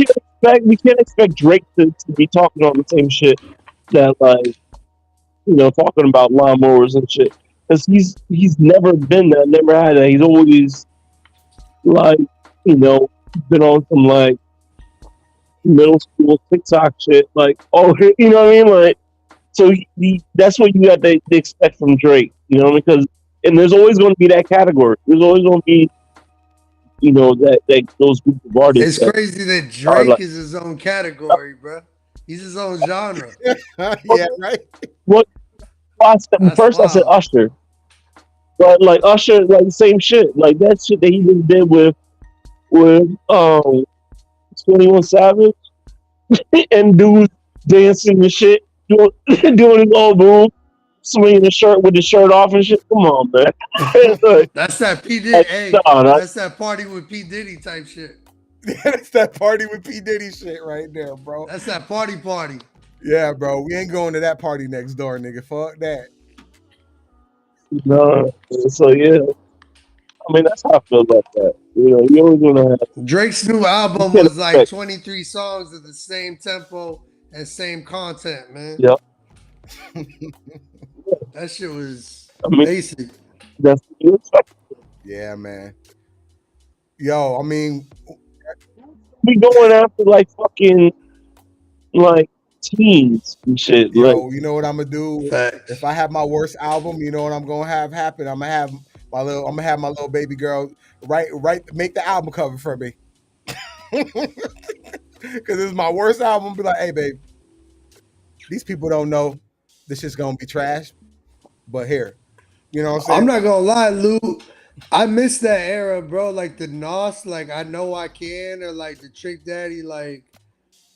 can't expect Drake to be talking on the same shit that like talking about lawnmowers and shit. Because he's never been that, never had that. He's always like, been on some like middle school TikTok shit. Like, oh, you know what I mean? Like, so that's what you have to expect from Drake, because and there's always going to be that category. There's always going to be, that those group of artists It's that crazy that are Drake like, is his own category, bro. He's his own genre. yeah, right. what? That's First, I said wild. Usher, but like Usher, like the same shit, like that shit that he just did with 21 Savage and dudes dancing and shit, doing doing his old move, swinging the shirt with the shirt off and shit. Come on, man. Like, That's that P Diddy. Hey, nah, that's that party with P Diddy type shit. That's that party with P. Diddy shit right there, bro. That's that party. Yeah, bro. We ain't going to that party next door, nigga. Fuck that. no. So yeah, I mean that's how I feel about that. You always gonna have. Drake's new You album can't was like expect. 23 songs of the same tempo and same content, man. Yep. That shit was I mean basic. that's what you expect. Yeah, man. Yo, I mean, Be going after like fucking like teens and shit. Like yo, you know what I'm gonna do? If Facts. I have my worst album, you know what I'm gonna have happen? I'm gonna have my little baby girl make the album cover for me. Cause it's my worst album. Be like, hey, babe, these people don't know this shit's gonna be trash, but here, you know what I'm I'm saying? not gonna lie, Lou. I miss that era, bro. Like the Nos, like I Know I Can, or like the Trick Daddy, like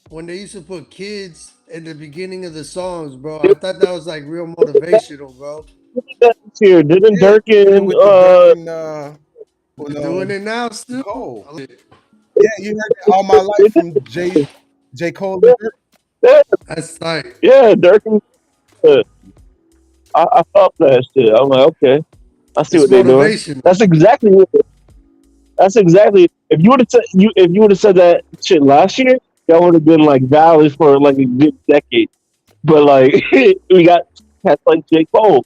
when they used to put kids in the beginning of the songs, bro. I thought that was like real motivational, bro. that's here. Didn't Yeah, Dirk did it and with the Dirk and They're when, doing it now still. Cole. I like it. Yeah, you heard that all my life from J Cole and Dirk. yeah, That's tight. yeah, Dirk and I felt that shit. I'm like, okay, I see It's what they're doing. motivation. That's exactly what. That's exactly. If you would have said that shit last year, that would have been like valid for like a good decade. But like we got cats like J Cole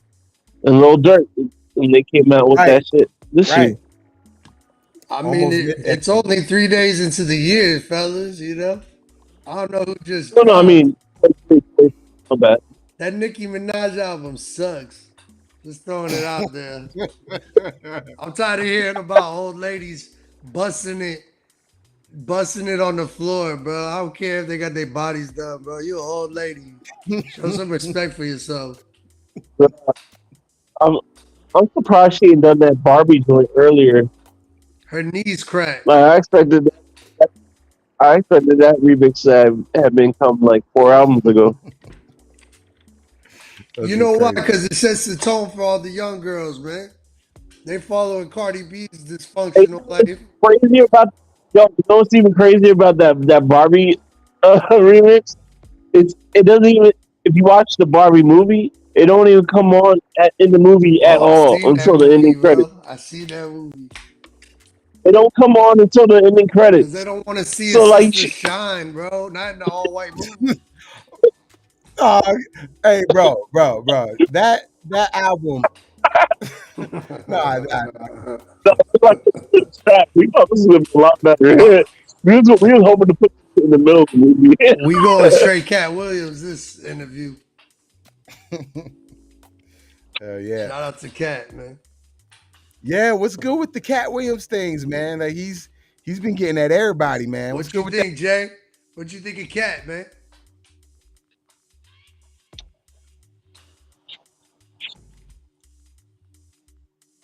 and Lil Durk, and they came out with Right, that shit this year. right. I mean, Almost it's mid-decade. only 3 days into the year, fellas. I don't know who just No, I dropped. mean, my bad. That Nicki Minaj album sucks. Just throwing it out there. I'm tired of hearing about old ladies busting it on the floor, bro. I don't care if they got their bodies done, bro. You an old lady. Show some respect for yourself. I'm I'm surprised she ain't done that Barbie joint earlier. Her knees cracked. Like I expected that remix to have been come like 4 albums ago. That's You just know why? crazy. Because it sets the tone for all the young girls, man. They following Cardi B's Hey, dysfunctional life. crazy about what's even crazier about that Barbie remix? It doesn't even if you watch the Barbie movie, it don't even come on in the movie at Oh, I all seen that until the movie, ending credits. bro. I seen that movie. It don't come on until the ending Because they credits. don't want to see So his like, sister shine, bro. Not in the all white movie. Uh, hey, bro. That album. Nah. like we thought this was gonna be a lot better. We was hoping to put it in the middle of the movie. We going straight Cat Williams this interview. Yeah. Shout out to Cat, man. Yeah, what's good with the Cat Williams things, man? Like he's been getting at everybody, man. What's What you good with that? think, Jay? What you think of Cat, man?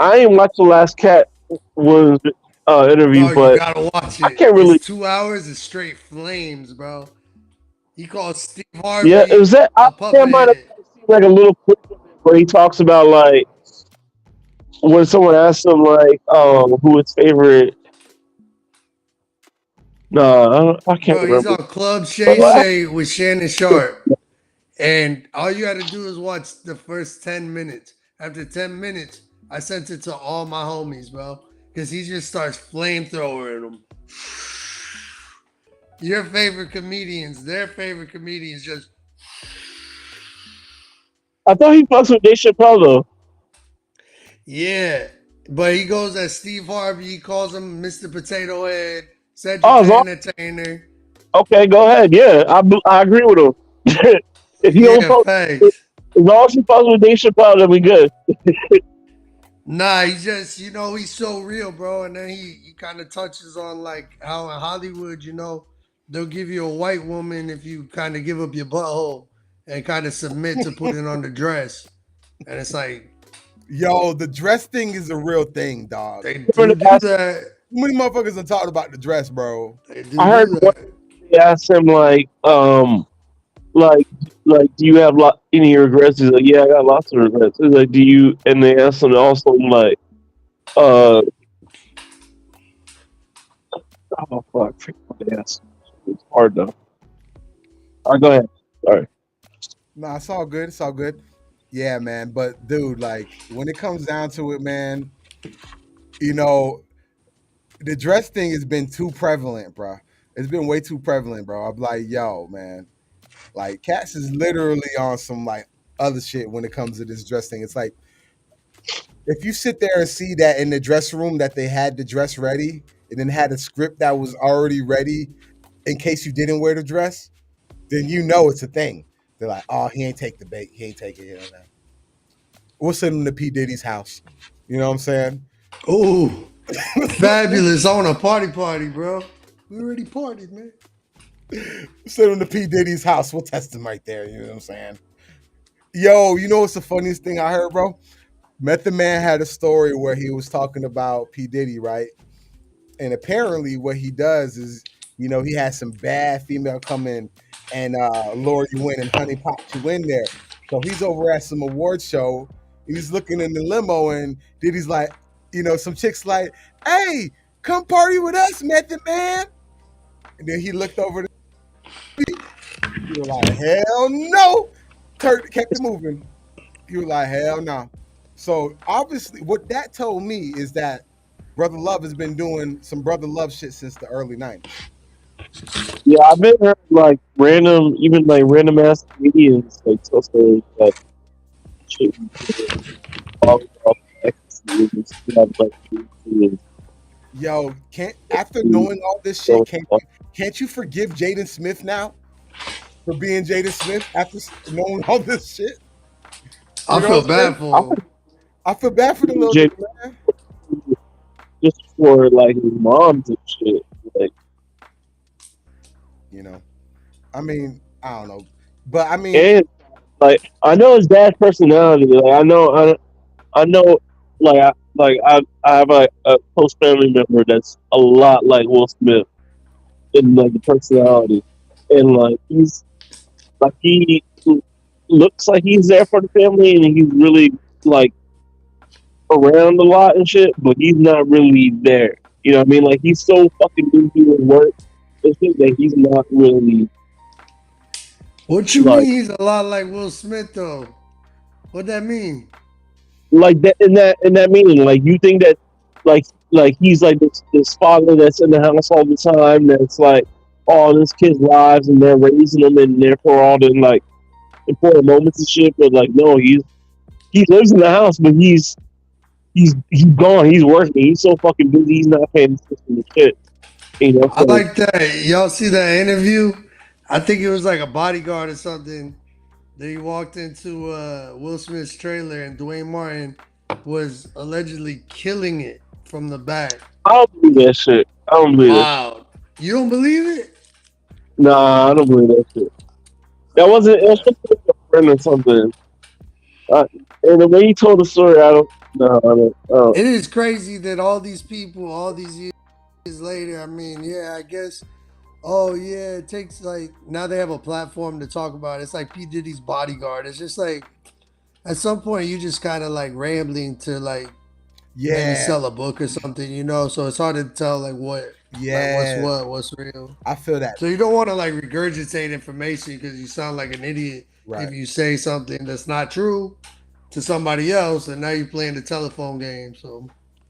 I ain't watched the last Cat was interview, Dog, you but gotta watch I it. can't really. It's 2 hours of straight flames, bro. He called Steve Yeah, it Harvey was that. I a think I puppet might have head. seen like a little clip of it where he talks about like when someone asks him like, who his favorite. No, I can't Bro, he's remember. on Club But Shay like, Shay with Shannon Sharp. And all you gotta do is watch the first 10 minutes. After 10 minutes, I sent it to all my homies, bro. Because he just starts flamethrowering them. Your favorite comedians, their favorite comedians, just I thought he fucks with Dave Chappelle though. yeah. But he goes as Steve Harvey. He calls him Mr. Potato Head, Cedric Oh, the as long, Entertainer. okay, go ahead. Yeah, I agree with him. If he don't Yeah, fuck, as thanks. long as he fucks with Dave Chappelle, then we good. Nah, he just, he's so real, bro. And then he kind of touches on like how in Hollywood, they'll give you a white woman if you kind of give up your butthole and kind of submit to putting on the dress. And it's like, Yo, the dress thing is a real thing, dog. they do that. How many motherfuckers are talking about the dress, bro? They I heard do one that. they asked him like do you have any regrets? He's like, yeah, I got lots of regrets. He's like, do you? And they asked him also like, oh fuck, yes, it's hard though. All right, go ahead. Sorry. Nah, it's all good. It's all good. Yeah, man. But dude, like when it comes down to it, man, the dress thing has been too prevalent, bro. It's been way too prevalent, bro. I'm like, yo, man. Like Cass is literally on some like other shit when it comes to this dress thing. It's like if you sit there and see that in the dress room that they had the dress ready and then had a script that was already ready in case you didn't wear the dress, then you know it's a thing. They're like, oh, he ain't take the bait. He ain't take it. We'll send him to P. Diddy's house. You know what I'm saying? Ooh, fabulous on a party, bro. We already partied, man. Send him to P. Diddy's house. We'll test him right there. You know what I'm saying? Yo, you know what's the funniest thing I heard, bro? Method Man had a story where he was talking about P. Diddy, right? And apparently what he does is, he has some bad female come in and lure you in and honey pot you in there. So he's over at some award show. He's looking in the limo and Diddy's like, some chicks like, hey, come party with us, Method Man. And then he looked over he was like, hell no. Kept it moving. He was like, hell no. So obviously what that told me is that Brother Love has been doing some Brother Love shit since the early 90s. Yeah, I've been heard like random ass comedians like tell stories that shit. Yo, after knowing all this shit, can't you forgive Jaden Smith now for being Jaden Smith after knowing all this shit? I feel bad for him. I feel bad for the little dude, man. Just for like his moms and shit. Like, I mean, I don't know, but I mean, and like I know his dad's personality. Like I know, like I have a close family member that's a lot like Will Smith in like the personality, and like he looks like he's there for the family, and he's really like around a lot and shit, but he's not really there. You know what I mean? Like he's so fucking busy with work and shit that he's not really. What you mean he's a lot like Will Smith though? What that mean? Like that in that meaning, like you think that like he's like this father that's in the house all the time, that's like all his kids' lives and they're raising them and therefore all the like important moments and shit, but like no, he lives in the house but he's gone, he's working, he's so fucking busy, he's not paying attention to shit. I like that. Y'all see that interview? I think it was like a bodyguard or something. That he walked into Will Smith's trailer and Dwayne Martin was allegedly killing it from the back. I don't believe that shit. I don't believe Wow. You don't believe it? Nah, I don't believe that shit. It was a friend or something. And the way he told the story, I don't. No, I don't. It is crazy that all these people, all these years later, I mean, yeah, I guess. Oh yeah, it takes like now they have a platform to talk about it. It's like P Diddy's bodyguard. It's just like at some point you just kind of like rambling to like maybe Yeah, sell a book or something, you know. So it's hard to tell like what's yeah. what's real. I feel that. So you don't want to like regurgitate information because you sound like an idiot Right. if you say something that's not true to somebody else, and now you're playing the telephone game. So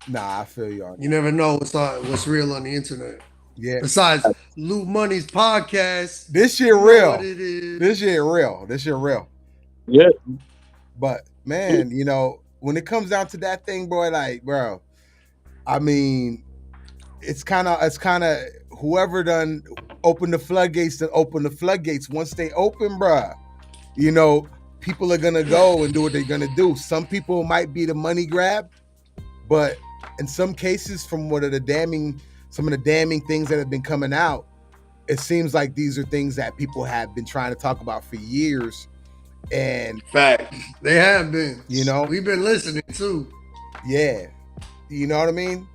Nah, I feel you on you that. never know what's real on the internet. Yeah. Besides Loot Money's podcast, This shit you know real. what it is. This shit real. This shit real. Yeah. But man, you know, when it comes down to that thing, bro, like, bro, I mean, it's kind of whoever done open the floodgates to open the floodgates. Once they open, bruh, you know, people are gonna go and do what they're gonna do. Some people might be the money grab, but in some cases, from some of the damning things that have been coming out, it seems like these are things that people have been trying to talk about for years. And fact, they have been. You know, we've been listening too. Yeah, you know what I mean.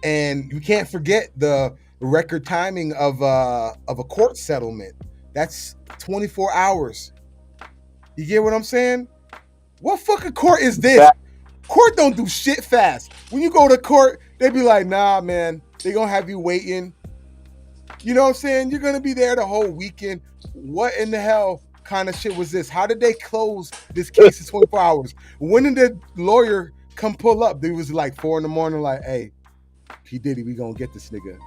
And you can't forget the record timing of a court settlement. That's 24 hours. You get what I'm saying? What fucking court is this? Court don't do shit fast. When you go to court, they be like, nah, man, they gonna have you waiting. You know what I'm saying? You're gonna be there the whole weekend. What in the hell kind of shit was this? How did they close this case in 24 hours? When did the lawyer come pull up? It was like 4 a.m, like, hey, P. Diddy, we gonna get this nigga.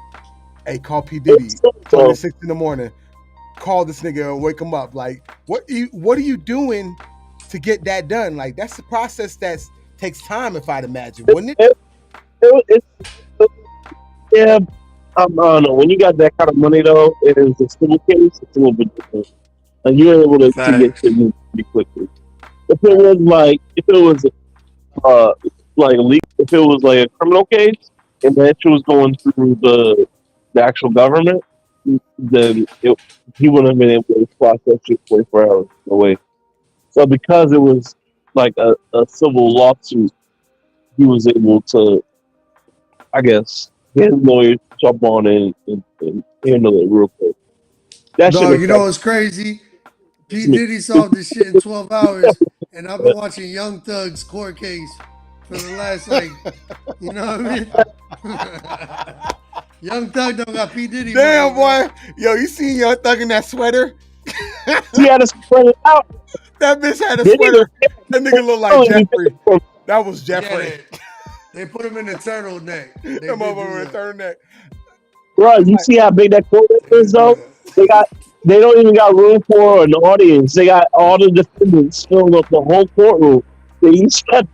Hey, call P. Diddy. 6 a.m. Call this nigga and wake him up. Like, what are you doing to get that done? Like, that's the process that takes time, if I'd imagine, wouldn't it? Yeah, I don't know. When you got that kind of money, though, it is a civil case. It's a little bit different. Like, you're able to get shit moved pretty quickly. If it was like if it was like a criminal case and that shit was going through the actual government, then he wouldn't have been able to process shit 24 hours away. So because it was like a civil lawsuit, he was able to, I guess, get lawyers to jump on it and handle it real quick. Dog, you know what's crazy? P. Diddy solved this shit in 12 hours, and I've been watching Young Thug's court case for the last, like, you know what I mean? Young Thug don't got P. Diddy. Damn, boy. Yo, you seen Young Thug in that sweater? He had a sweater out. That bitch had a sweater. That nigga look like Jeffrey. That was Jeffrey. Yeah, they put him in a turtleneck. That motherfucker in a turtleneck. Bro, you see how big that court is, though? They don't even got room for an audience. They got all the defendants filled up the whole courtroom. They each got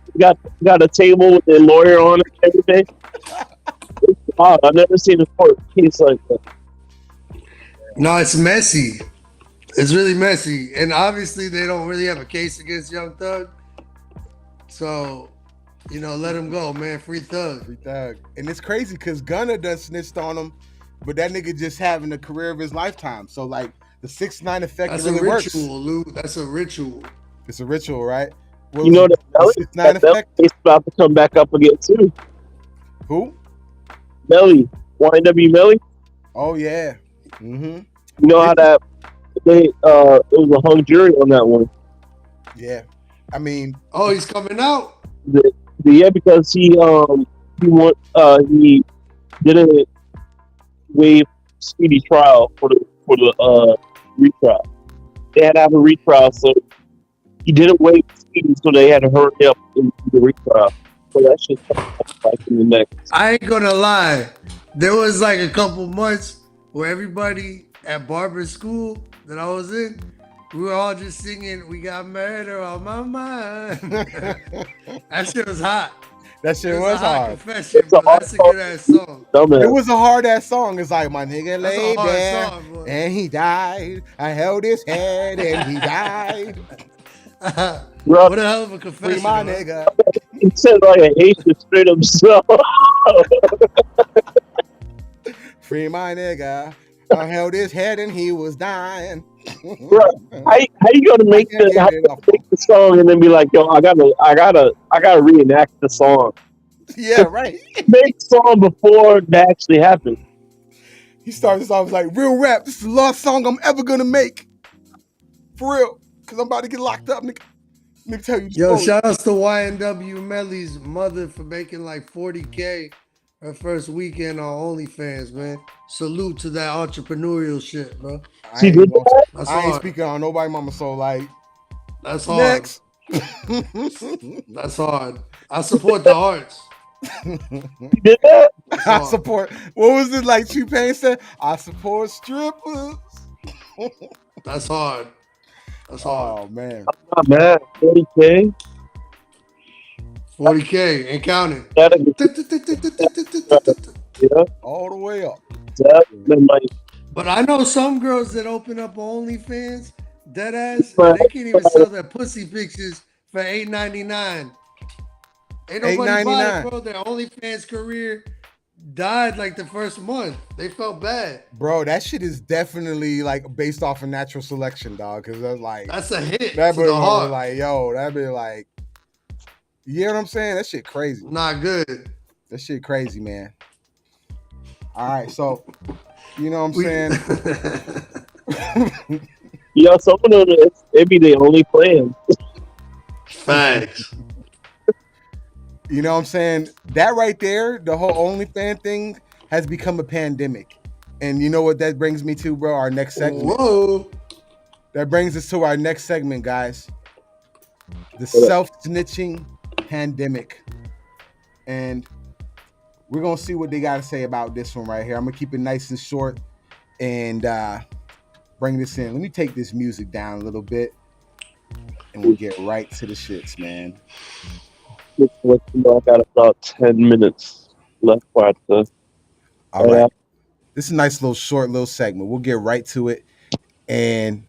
a table with their lawyer on it and everything. Wow, I've never seen a court case like that. No, it's messy. It's really messy. And obviously they don't really have a case against Young Thug. So, you know, let him go, man. Free Thug. Free Thug. And it's crazy because Gunna done snitched on him, but that nigga just having the career of his lifetime. So, like, the 6ix9ine effect really works. That's a ritual, Lou. That's a ritual. It's a ritual, right? What You know was that Melly? the 6ix9ine effect? It's about to come back up again, too. Who? Melly. YNW Melly. Oh, yeah. Mm-hmm. You know how that it was a hung jury on that one. Yeah. I mean, oh, he's coming out. Yeah, because he didn't waive speedy trial for the retrial. They had to have a retrial, so he didn't waive speedy, so they had to hurry up into the retrial. So that shit like in the next. I ain't gonna lie. There was like a couple months where everybody at barber school that I was in, we were all just singing, "We got murder on my mind." That shit was hot. That shit was hard. Confession, bro. That's a good ass song. It was a hard ass song. It's like, my nigga That's laid a hard there song, and he died. I held his head and he died. What a hell of a confession. Free my nigga. He said like a Haitian straight himself. Free my nigga. I held his head and he was dying. Bro, how you gonna I make can't the get how it you off. gonna make the song and then be like, yo, I gotta reenact the song. Yeah, right. Make the song before that actually happened. He started this off like, real rap, this is the last song I'm ever gonna make. For real. Cause I'm about to get locked up, nigga. Let me tell you the Yo, story. shout outs to YNW Melly's mother for making like 40K her first weekend on OnlyFans, man. Salute to that entrepreneurial shit, bro. I ain't, did that? That's I ain't hard. speaking on nobody mama, so like, That's hard. next. That's hard. I support the arts. You did that? I support, what was it like T-Pain said? I support strippers. That's hard. That's hard. Oh, man. Oh, man, 40K? 40K and counting. Yeah. All the way up. That might. But I know some girls that open up OnlyFans, dead ass, and they can't even sell their pussy pictures for $8.99. Ain't nobody buy it, bro. Their OnlyFans career died like the first month. They felt bad. Bro, that shit is definitely like based off of natural selection, dog. Cause that's like, that's a hit. That to the heart. like, yo, that be like, you know what I'm saying? That shit crazy. Not good. That shit crazy, man. All right, so you know what I'm saying? Yo, some of them, it be the only plan. Facts. You know what I'm saying? That right there, the whole OnlyFans thing has become a pandemic. And you know what that brings me to, bro? Our next segment. Whoa. That brings us to our next segment, guys. The self-snitching pandemic. And we're going to see what they got to say about this one right here. I'm going to keep it nice and short and bring this in. Let me take this music down a little bit and we'll get right to the shits, man. I got about 10 minutes left for the. All right. This is a nice little short little segment. We'll get right to it. And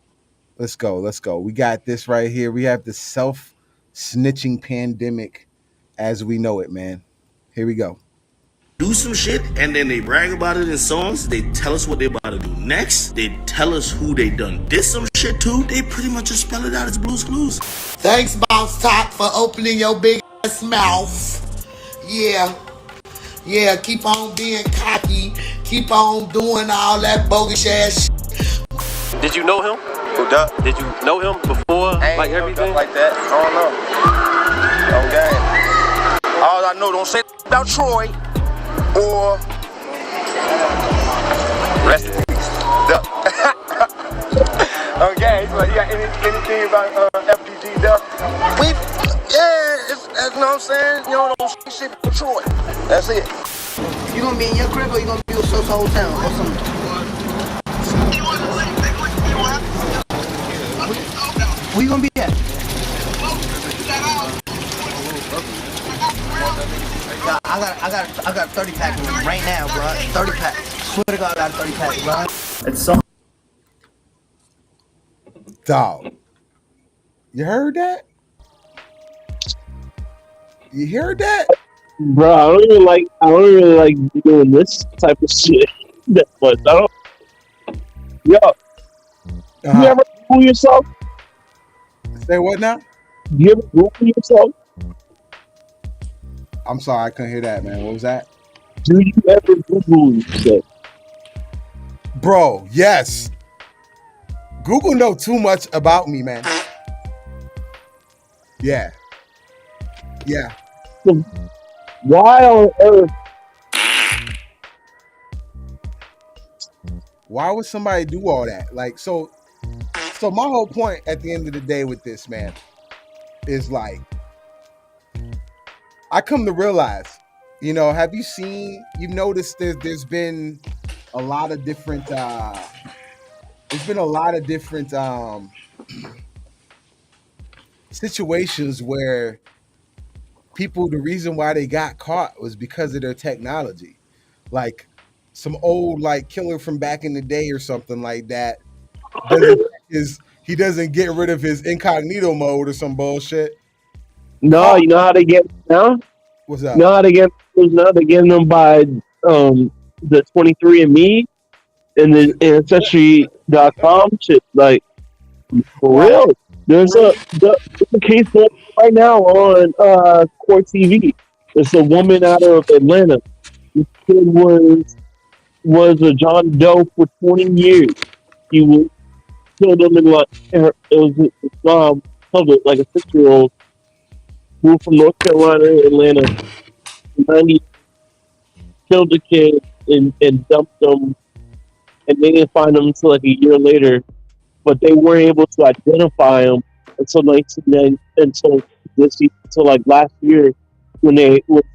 let's go. Let's go. We got this right here. We have the self-snitching pandemic as we know it, man. Here we go. Do some shit and then they brag about it in songs. They tell us what they about to do next. They tell us who they done did some shit to. They pretty much just spell it out as Blue's Clues. Thanks, Bounce Top, for opening your big ass mouth. Yeah, keep on being cocky. Keep on doing all that bogus ass shit. Did you know him? Who that? Did you know him before, like everything? Like that? I don't know. Okay. All I know, don't say about Troy or rest in peace. Okay, so you got anything about FDG Duck? That's what I'm saying. You know, don't shit for Troy. That's it. You gonna be in your crib or you gonna be with Sosa Hotel or something? Where you gonna be at? I got a 30 pack right now, bro. 30 pack. Swear to God, I got a 30 pack, bro. It's so. Dog. You heard that? You heard that? Bro, I don't really like doing this type of shit that much. I don't. Yo, you ever Google yourself? Say what now? You ever Google yourself? I'm sorry, I couldn't hear that, man. What was that? Do you ever Google yourself? Bro, yes. Google know too much about me, man. Yeah. Why on earth? Why would somebody do all that? Like, so my whole point at the end of the day with this, man, is like, I come to realize, you know, you've noticed there's been a lot of different, situations where the reason why they got caught was because of their technology. Like some old like killer from back in the day or something like that. He doesn't get rid of his incognito mode or some bullshit. No, you know how they get now? What's up? You know how they get now? They're getting them by the 23andMe. and then ancestry.com shit. Like for Well, real. There's a case going on right now on Court TV. It's a woman out of Atlanta. This kid was a John Doe for 20 years. He was killed him in like it was his mom killed it like a 6 year old moved from North Carolina to Atlanta. 90 killed the kid and dumped him, and they didn't find him until like a year later. But they weren't able to identify him until 1990 until like last year when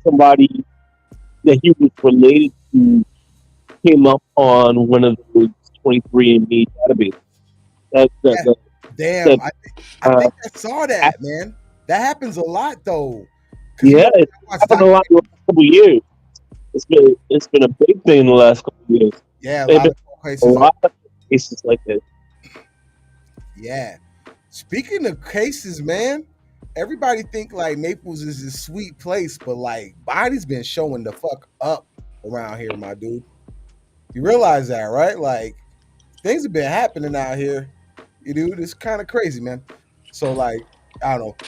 somebody that he was related to came up on one of those 23andMe databases. Damn, I Uh, think I saw that, man. That happens a lot though. yeah, it's happened a lot in the last couple of years. It's been a big thing in the last couple of years. Yeah, a There've lot been of cases. a lot of cases like this. Yeah. Speaking of cases, man, everybody think like Naples is a sweet place, but like body's been showing the fuck up around here, my dude. You realize that, right? Like things have been happening out here. You dude, it's kind of crazy, man. So like, I don't know.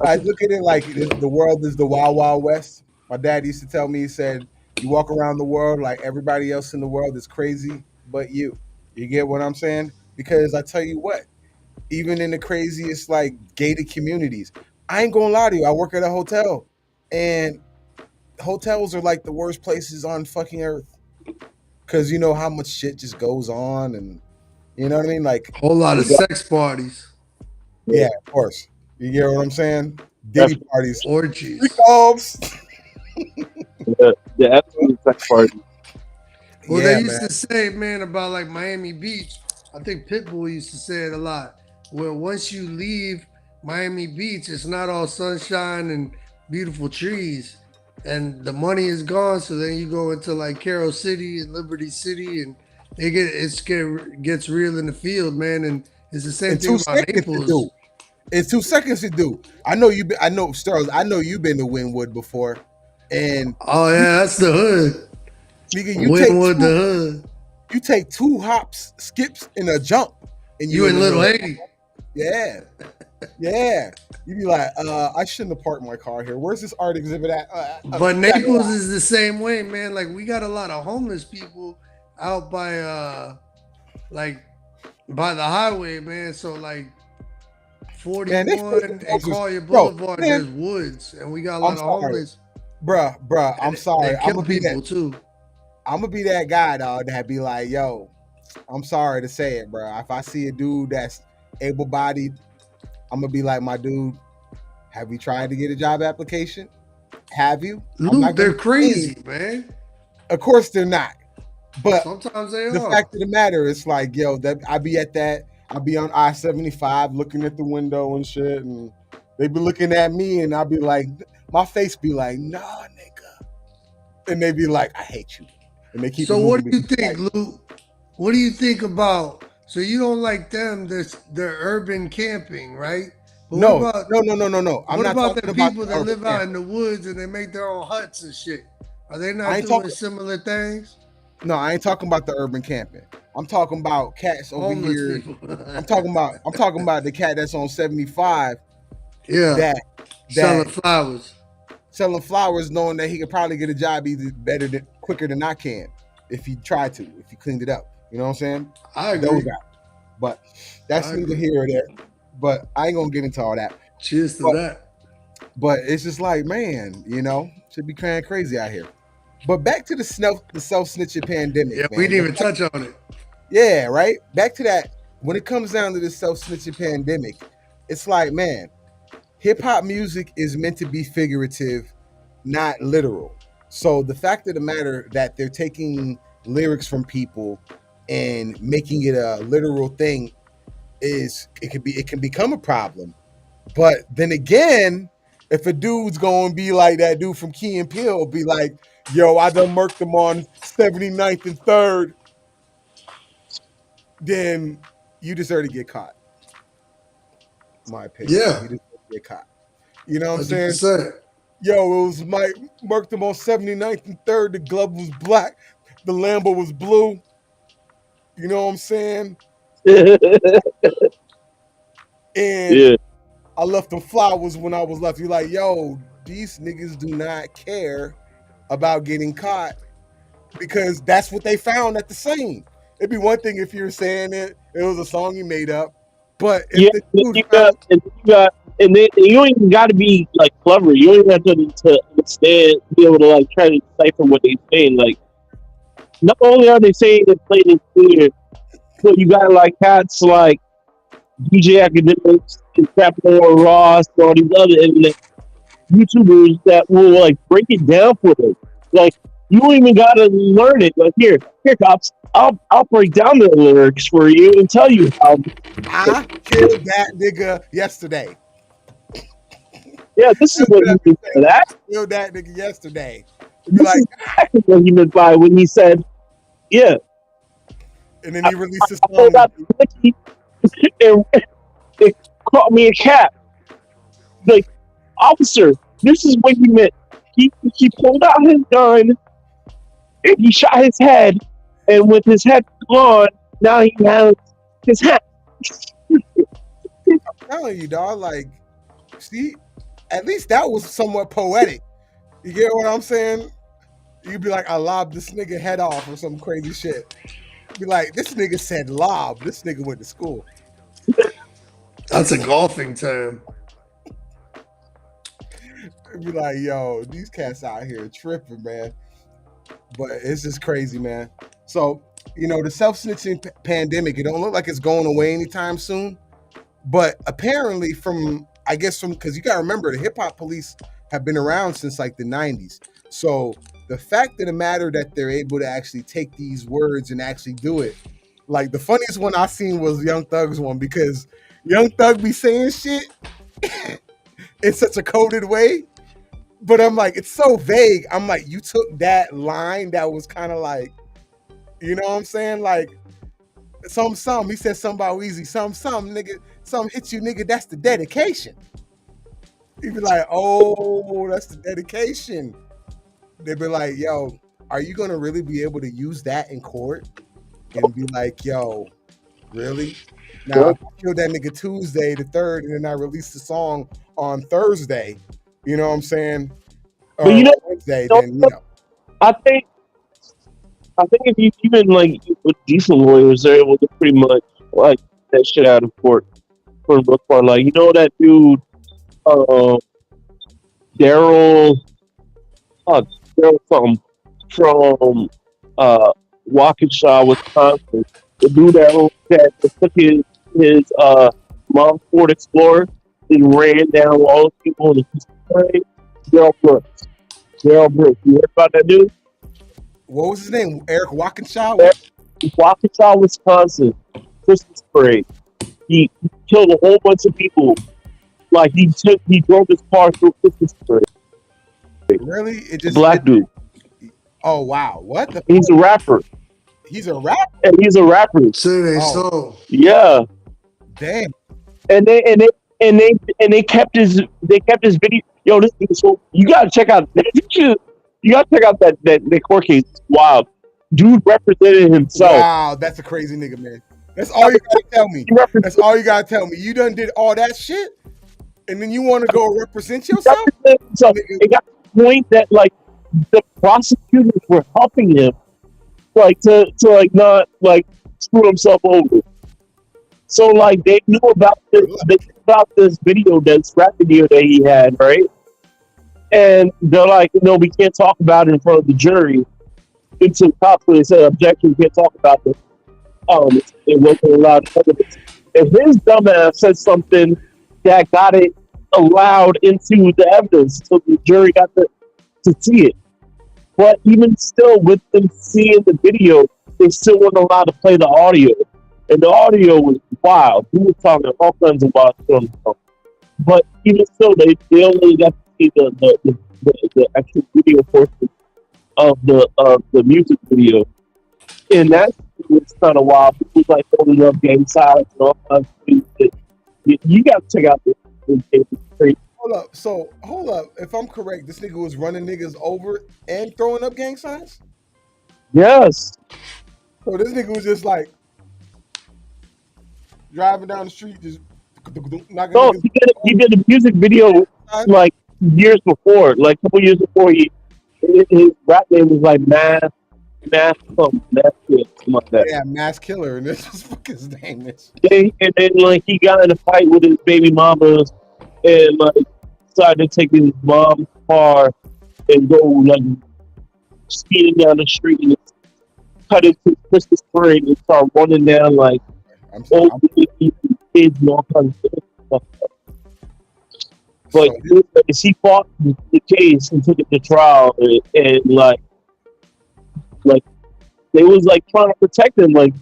I look at it like the world is the wild, wild west. My dad used to tell me, he said, you walk around the world like everybody else in the world is crazy, but you. You get what I'm saying? Because I tell you what, even in the craziest like gated communities, I ain't gonna lie to you. I work at a hotel, and hotels are like the worst places on fucking earth because you know how much shit just goes on, and you know what I mean. Like Whole lot of sex parties. yeah, of course. You get what I'm saying? Diddy parties, orgies, freak offs. The absolute sex party. Well, Yeah, they used man. to say, man, about like Miami Beach. I think Pitbull used to say it a lot. Where once you leave Miami Beach, it's not all sunshine and beautiful trees, and the money is gone. So then you go into like Carroll City and Liberty City, and gets real in the field, man. And it's the same In thing 2 about seconds to Naples. do. It's 2 seconds to do. I know you. I know Sterling. I know you've been to Wynwood before, and Oh yeah, that's the hood. nigga, Wynwood, the hood. you take 2 hops, skips, and a jump, and You in in the Little hood. Haiti. Yeah, yeah. You be like, I shouldn't have parked my car here. Where's this art exhibit at? But Naples is the same way, man. Like we got a lot of homeless people out by like by the highway, man. So like 41 and Collier Boulevard, there's woods, and we got a lot I'm of sorry, homeless. bruh. I'm sorry. They kill people too. I'm gonna be that guy, dog, that be like, yo, I'm sorry to say it, bro. If I see a dude that's able-bodied, I'm gonna be like, my dude, have you tried to get a job application? Have you? I'm not They're gonna crazy, man. Of course they're not. But sometimes they the are. fact of the matter is like, yo, that I be at that, I be on I-75 looking at the window and shit, and they be looking at me, and I'll be like, my face be like, nah, nigga. And they be like, I hate you. And they keep it So what moving. do you think, Lou? What do you think about? So you don't like them? They're urban camping, right? But No. what about I'm what not about the talking about people the that urban live out in camping. the woods and they make their own huts and shit? Are they I not ain't doing talking. similar things? No, I ain't talking about the urban camping. I'm talking about cats over Homeless here. people. I'm talking about the cat that's on 75. Yeah. That Selling flowers. Selling flowers, knowing that he could probably get a job quicker than I can if he tried to, if he cleaned it up. You know what I'm saying? I agree. Those guys. But that's neither here or there. But I ain't gonna get into all that. Cheers to that. But it's just like, man, you know, should be kind of crazy out here. But back to the self-snitching pandemic, Yeah, man. we didn't even touch on it. Yeah, right? Back to that. When it comes down to the self-snitching pandemic, it's like, man, hip-hop music is meant to be figurative, not literal. So the fact of the matter that they're taking lyrics from people and making it a literal thing it can become a problem. But then again, if a dude's gonna be like that dude from Key and Peele, be like, yo, I done murked them on 79th and 3rd, then you deserve to get caught. My opinion. Yeah. You deserve to get caught. You know what I'm saying? 100%. Yo, it was Mike murked him on 79th and 3rd. The glove was black. The Lambo was blue. You know what I'm saying? Yeah. And I left them flowers when I was left. You like, yo, these niggas do not care about getting caught because that's what they found at the scene. It'd be one thing if you're saying it was a song you made up, but if Yeah, the and dude found, and you don't even got to be like clever. You don't even have to understand, be able to like try to decipher what they're saying. Like, not only are they saying it plain and clear, but you got like cats like DJ Academics and Capital Ross and all these other internet YouTubers that will like break it down for them. Like, you don't even gotta learn it. Like, here, cops, I'll break down the lyrics for you and tell you how. I killed that nigga yesterday. Yeah, this is That's what what I he be meant by saying. that. I killed that nigga yesterday. Be This like, is exactly what he meant by when he said, "Yeah." and then he released this I pulled song. out the blicky and it caught me a cat. Like, officer, this is what he meant. He pulled out his gun and he shot his head, and with his head gone, now he has his hat. I'm telling you, dog. Like, see, at least that was somewhat poetic. You get what I'm saying? You'd be like, I lobbed this nigga head off or some crazy shit. Be like, this nigga said lob. This nigga went to school. That's a golfing term. Be like, yo, these cats out here tripping, man. But it's just crazy, man. So, you know, the self-snitching pandemic, it don't look like it's going away anytime soon. But apparently because you got to remember, the hip-hop police have been around since like the 90s. So the fact of the matter that they're able to actually take these words and actually do it, like the funniest one I seen was Young Thug's one, because Young Thug be saying shit in such a coded way. But I'm like, it's so vague. I'm like, you took that line that was kind of like, you know what I'm saying? Like, some, he said something about Weezy, some, nigga, some hit you, nigga, that's the dedication. He'd be like, oh, that's the dedication. They'd be like, yo, are you going to really be able to use that in court? And be like, yo, really? Now, if I killed that nigga Tuesday the 3rd, and then I released the song on Thursday, you know what I'm saying? But you know, Wednesday, then, you know. I think if you even like with decent lawyers, they're able to pretty much like that shit out of court for the most part. Like, you know that dude, Daryl something from Waukesha, Wisconsin. The dude that took his mom's Ford Explorer and ran down all the people in the plane. Daryl Brooks. You heard about that dude? What was his name? Eric Waukesha? Waukesha, Wisconsin. Christmas parade. He killed a whole bunch of people. Like, he drove his car through a Christmas parade. Really? Black dude. Oh wow! What? He's a rapper. He's a rapper. And he's a rapper. Yeah. Damn. And they kept his video. Yo, this is so. You gotta check out. You gotta check out that court case. Wow, dude represented himself. Wow, that's a crazy nigga, man. That's all you gotta tell me. That's all you gotta tell me. You done did all that shit, and then you want to go represent yourself? So it got to the point that like the prosecutors were helping him, like to like not like screw himself over. So like they knew about this video, this rap video that he had, right? And they're like, no, we can't talk about it in front of the jury. Until cops, when they said objection, we can't talk about this. It wasn't allowed evidence. If his dumbass said something that got it allowed into the evidence, so the jury got to see it. But even still, with them seeing the video, they still weren't allowed to play the audio. And the audio was wild. He was talking all kinds of wild stuff. But even still, they only got to see the actual video portion of the music video. And that was kind of wild. It was like holding up gang signs and all kinds of things. You got to check out this crazy. Hold up. If I'm correct, this nigga was running niggas over and throwing up gang signs? Yes. So this nigga was just like driving down the street, just knocking No, niggas. he did a music video like years before, like a couple years before. His rap name was like Mass Kid, something like that. Yeah, mass killer, and this is what his name is. And then like he got in a fight with his baby mama and like decided to take his mom's car and go like speeding down the street and cut into Christmas parade and start running down like old ladies and kids and all kinds of stuff. But he fought the case and took it to trial and like they was like trying to protect him, like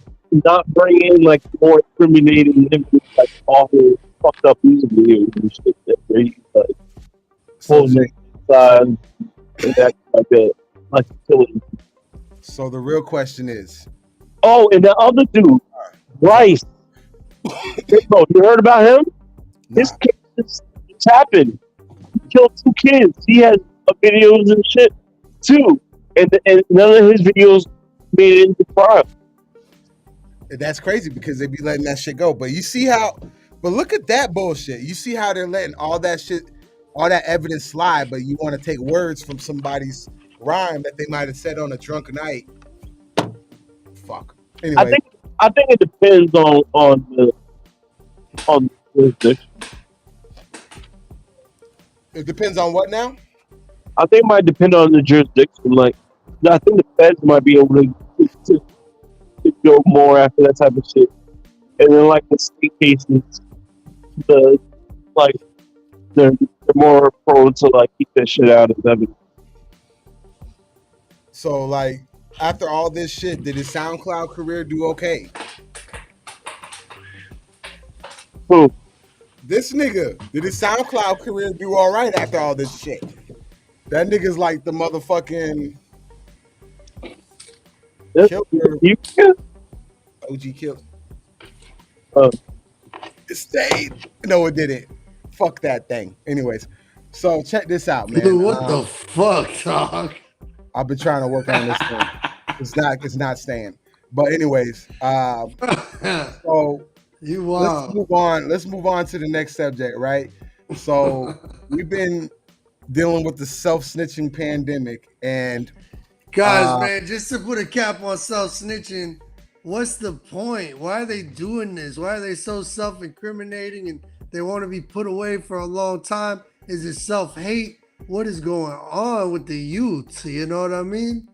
not bring in like more incriminating images, like all the fucked up music videos and shit that they like pulling their side and that like killing. So the real question is, oh, and the other dude, Bryce. Bro, you heard about him? His case just happened. He killed 2 kids. He has videos and shit too, and none of his videos made it into trial. that's crazy because they be letting that shit go. But you see how? But look at that bullshit. You see how they're letting all that shit, all that evidence slide, but you want to take words from somebody's rhyme that they might have said on a drunk night. Fuck. Anyway, I think it depends on the jurisdiction. It depends on what now? I think it might depend on the jurisdiction. Like, I think the feds might be able to go more after that type of shit. And then, like the state cases, they're more prone to like keep that shit out of evidence. So, like, after all this shit, did his SoundCloud career do okay? Who? This nigga. Did his SoundCloud career do all right after all this shit? That nigga's like the motherfucking killer. OG killer. It stayed. No, it didn't. Fuck that thing. Anyways, so check this out, man. Dude, what the fuck, dog? I've been trying to work on this thing. It's not staying. But anyways, so let's move on to the next subject, right? So we've been dealing with the self-snitching pandemic, and guys, man, just to put a cap on self-snitching, what's the point? Why are they doing this? Why are they so self-incriminating and they want to be put away for a long time? Is it self-hate? What is going on with the youth? You know what I mean?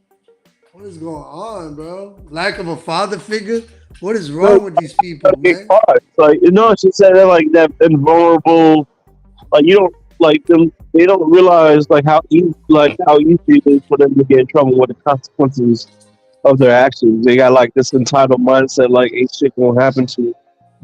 What is going on, bro? Lack of a father figure? What is wrong with these people, man? Like, you know, she said they're like that invulnerable. Like, you don't like them. They don't realize like how easy it is for them to get in trouble with the consequences of their actions. They got like this entitled mindset, like ain't shit gonna happen to you.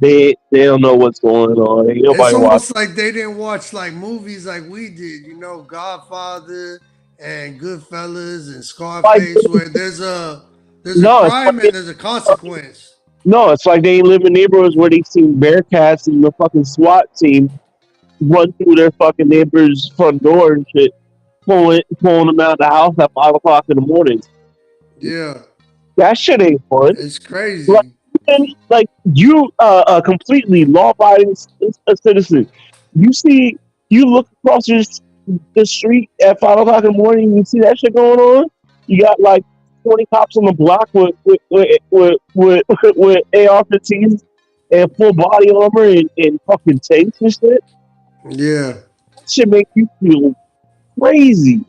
They don't know what's going on. Ain't nobody It's almost watching. like they didn't watch like movies like we did, you know, Godfather and Goodfellas and Scarface, where there's a crime and there's a consequence. No, it's like they live in neighborhoods where they seen Bearcats and the fucking SWAT team run through their fucking neighbor's front door and shit, pulling them out of the house at 5 o'clock in the morning. Yeah, that shit ain't fun. It's crazy. Like you, completely law-abiding citizen. You look across the street at 5 o'clock in the morning. You see that shit going on. You got like 20 cops on the block with AR-15s and full body armor and fucking tanks and shit. Yeah, that shit make you feel crazy.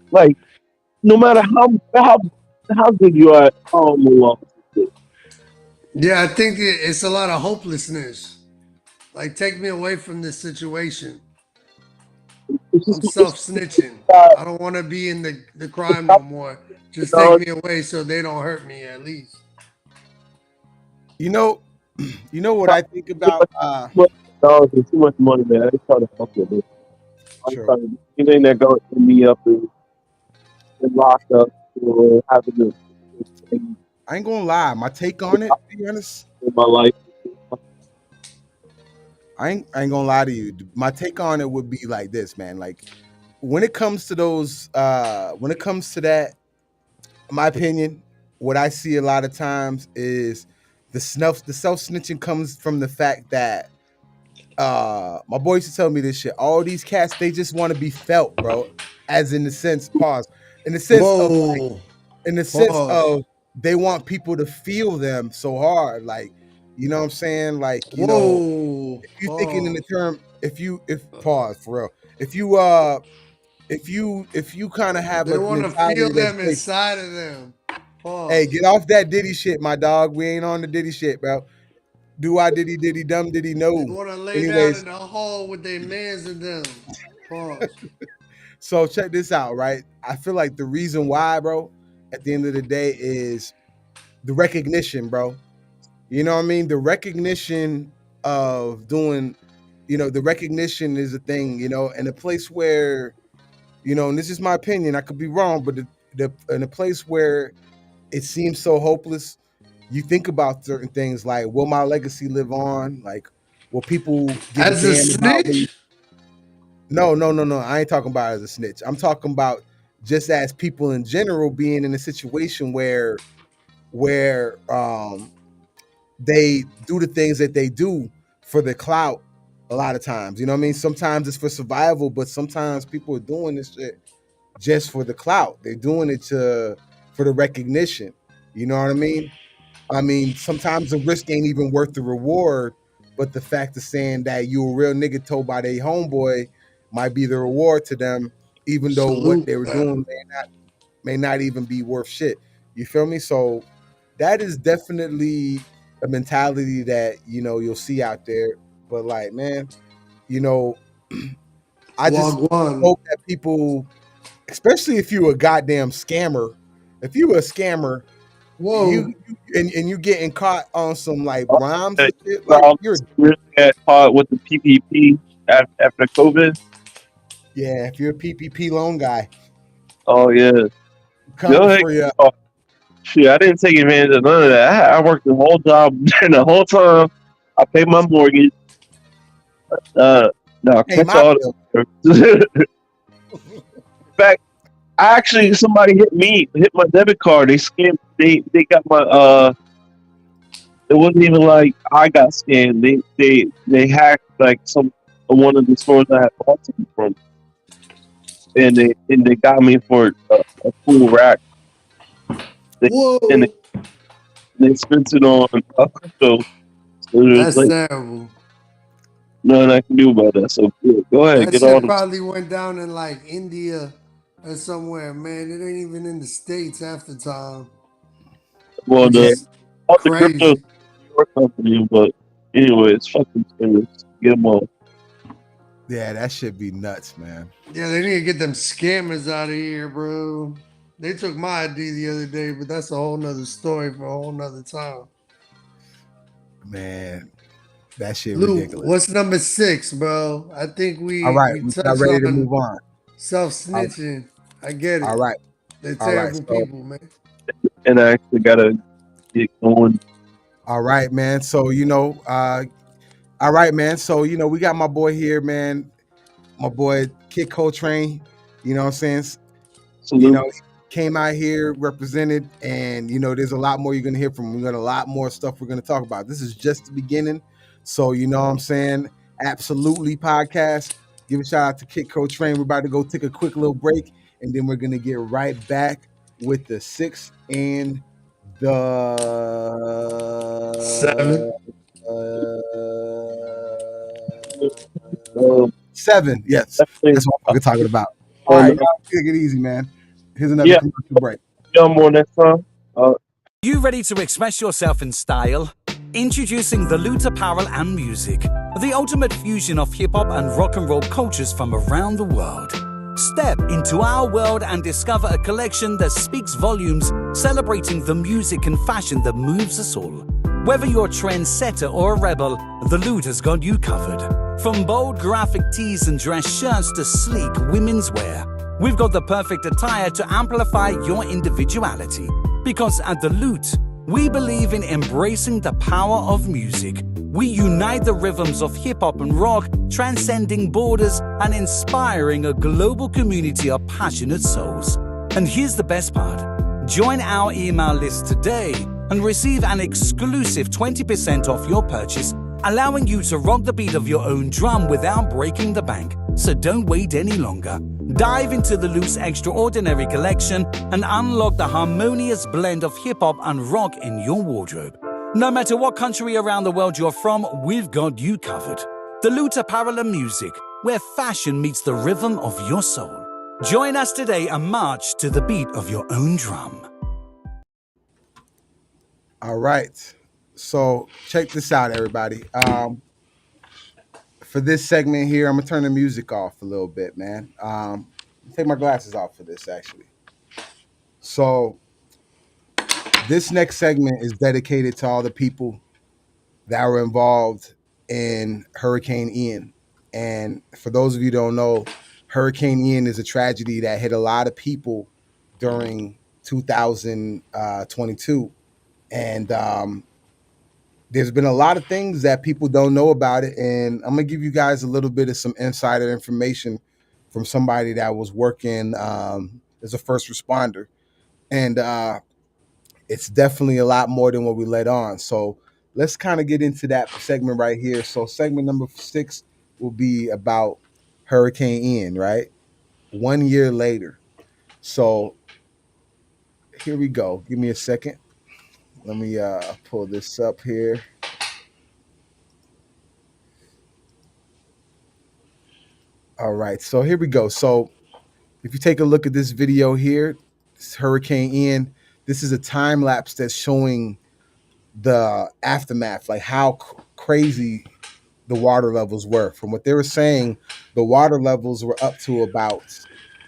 Like no matter how good you are, yeah, I think it's a lot of hopelessness. Like, take me away from this situation. I'm self-snitching. I don't want to be in the crime no more. Just take me away so they don't hurt me at least. You know what I think about? Too much money, man. I ain't trying to fuck with it. Anything that goes to me up and locked up or having to. I ain't gonna lie. My take on it, to be honest, in my life. I ain't gonna lie to you. My take on it would be like this, man. Like when it comes to those, when it comes to that, in my opinion, what I see a lot of times is the self-snitching comes from the fact that my boy used to tell me this shit. All these cats, they just want to be felt, bro. As in the sense, pause. In the sense of like, in the sense of they want people to feel them so hard. Like, you know what I'm saying? Like, you know, if you're thinking in the term, if pause for real. If you kind of have They a want to mentality feel that's them like, inside of them. Pause. hey, get off that Diddy shit, my dog. We ain't on the Diddy shit, bro. Do I Diddy Diddy dumb Diddy no? They want to lay down Anyways, in the hole with their mans and them. Pause. so check this out, right? I feel like the reason why, bro, at the end of the day is the recognition, bro. You know what I mean? The recognition of doing, you know, the recognition is a thing, you know, and a place where, you know, and this is my opinion, I could be wrong, but in a place where it seems so hopeless, you think about certain things like, will my legacy live on? Like, will people give As a a damn about me? snitch? No. I ain't talking about as a snitch. I'm talking about just as people in general being in a situation where they do the things that they do for the clout a lot of times. You know what I mean? Sometimes it's for survival, but sometimes people are doing this shit just for the clout. They're doing it for the recognition. You know what I mean? I mean, sometimes the risk ain't even worth the reward, but the fact of saying that you a real nigga told by their homeboy might be the reward to them, even though what they were doing may not even be worth shit. You feel me? So that is definitely a mentality that, you know, you'll see out there. But like, man, you know, I just hope that people, especially if you a goddamn scammer, if you a scammer, you you getting caught on some like rhymes and shit, like you're got caught with the PPP after COVID. Yeah, if you're a PPP loan guy. Oh yeah. Coming for you. Shit, I didn't take advantage of none of that. I worked the whole job and the whole time. I paid my mortgage. No, catch all. In fact, somebody hit my debit card. They scammed. They got my. It wasn't even like I got scammed. They hacked like one of the stores I had bought something from, and they got me for a full rack. And they spent it on crypto. So That's like, terrible. nothing I can do about that. So yeah, go ahead, That get shit on. probably went down in like India or somewhere, man. It ain't even in the States half the time. Well, the crazy. crypto company, but anyway, it's fucking serious. Get them all. Yeah, that should be nuts, man. Yeah, they need to get them scammers out of here, bro. They took my ID the other day, but that's a whole nother story for a whole nother time. Man, that shit Luke, ridiculous. what's number 6, bro? I think we all right, we touched got ready to on move on. Self-snitching. I get it. All right. They're All right, terrible people, man. And I actually gotta get going. All right, man. So, you know, all right, man. So, you know, we got my boy here, man. My boy Kid Coltrane. You know what I'm saying? Salute. You know, he came out here, represented, and you know, there's a lot more you're gonna hear from him. We got a lot more stuff we're gonna talk about. This is just the beginning. So, you know what I'm saying? AbsoLOOTLY podcast. Give a shout out to Kid Coltrane. We're about to go take a quick little break, and then we're gonna get right back with the 6 and the 7. Yes, that's what I'm talking about. All right, y'all, take it easy, man. Here's another commercial break. More next time. You ready to express yourself in style? Introducing the LOOT Apparel and Music, the ultimate fusion of hip-hop and rock and roll cultures from around the world. Step into our world and discover a collection that speaks volumes, celebrating the music and fashion that moves us all. Whether you're a trendsetter or a rebel, the LOOT has got you covered. From bold graphic tees and dress shirts to sleek women's wear, we've got the perfect attire to amplify your individuality. Because at the LOOT, we believe in embracing the power of music. We unite the rhythms of hip-hop and rock, transcending borders and inspiring a global community of passionate souls. And here's the best part. Join our email list today and receive an exclusive 20% off your purchase, allowing you to rock the beat of your own drum without breaking the bank. So don't wait any longer. Dive into the Loot's extraordinary collection and unlock the harmonious blend of hip-hop and rock in your wardrobe. No matter what country around the world you're from, we've got you covered. The LOOT Apparel and Music, where fashion meets the rhythm of your soul. Join us today and march to the beat of your own drum. All right. So check this out, everybody. For this segment here, I'm gonna turn the music off a little bit, man. Take my glasses off for this, actually. So this next segment is dedicated to all the people that were involved in Hurricane Ian. And for those of you who don't know, Hurricane Ian is a tragedy that hit a lot of people during 2022. And there's been a lot of things that people don't know about it. And I'm going to give you guys a little bit of some insider information from somebody that was working as a first responder. And it's definitely a lot more than what we let on. So let's kind of get into that segment right here. So segment number 6 will be about Hurricane Ian, right? 1 year later. So here we go. Give me a second. Let me pull this up here. All right, so here we go. So if you take a look at this video here, this Hurricane Ian, this is a time lapse that's showing the aftermath, like how crazy the water levels were. From what they were saying, the water levels were up to about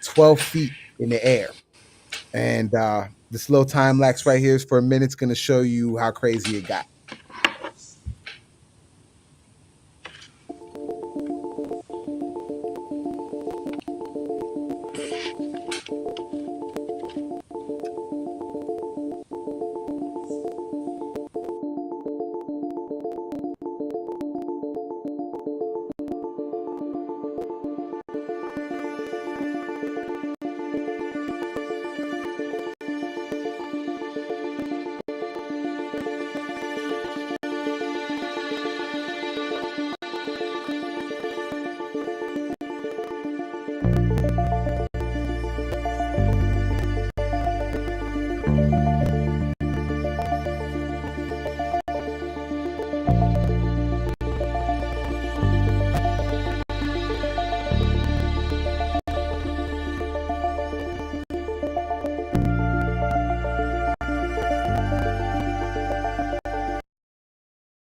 12 feet in the air. And this little time lapse right here is for a minute. It's going to show you how crazy it got.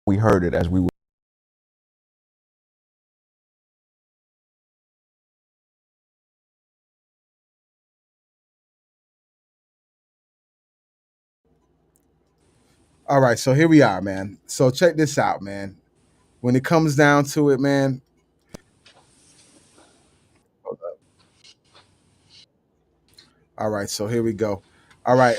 We heard it as we were. All right, so here we are, man. So check this out, man. When it comes down to it, man. Hold up. All right, so here we go. All right.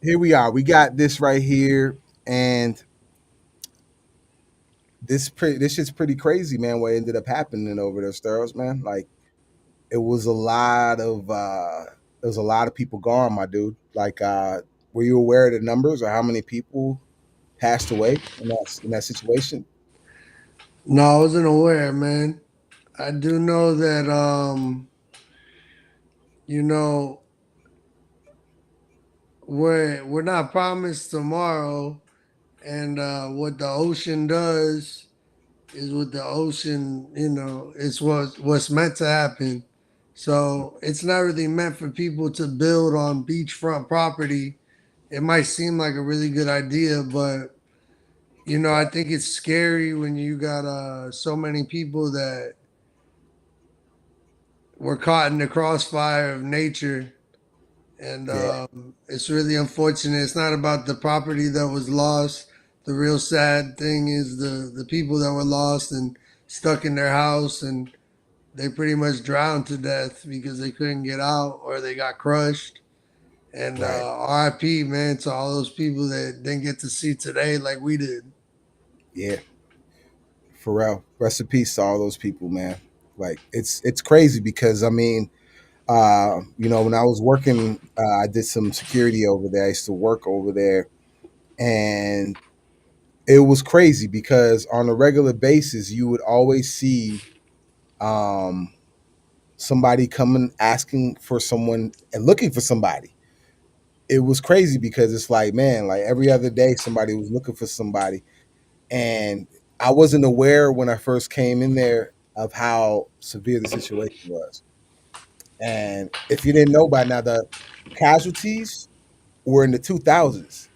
Here we are. We got this right here, and this shit's pretty crazy, man. What ended up happening over there, Sterls, man. Like it was a lot of people gone, my dude. Like were you aware of the numbers or how many people passed away in that situation? No, I wasn't aware, man. I do know that you know, we're not promised tomorrow, and what the ocean does is what the ocean, it's what's meant to happen. So it's not really meant for people to build on beachfront property. It might seem like a really good idea, but I think it's scary when you got so many people that were caught in the crossfire of nature. And Yeah. it's really unfortunate. It's not about the property that was lost. The real sad thing is the people that were lost and stuck in their house, and they pretty much drowned to death because they couldn't get out or they got crushed. And Right. RIP, man, to all those people that didn't get to see today like we did. Yeah. Pharrell. Rest in peace to all those people, man. Like it's crazy because I mean, When I was working, I did some security over there. I used to work over there, and it was crazy because on a regular basis, you would always see um, somebody coming asking for someone and looking for somebody. It was crazy because it's like, man, like every other day, somebody was looking for somebody, and I wasn't aware when I first came in there of how severe the situation was. And if you didn't know by now, the casualties were in the 2000s.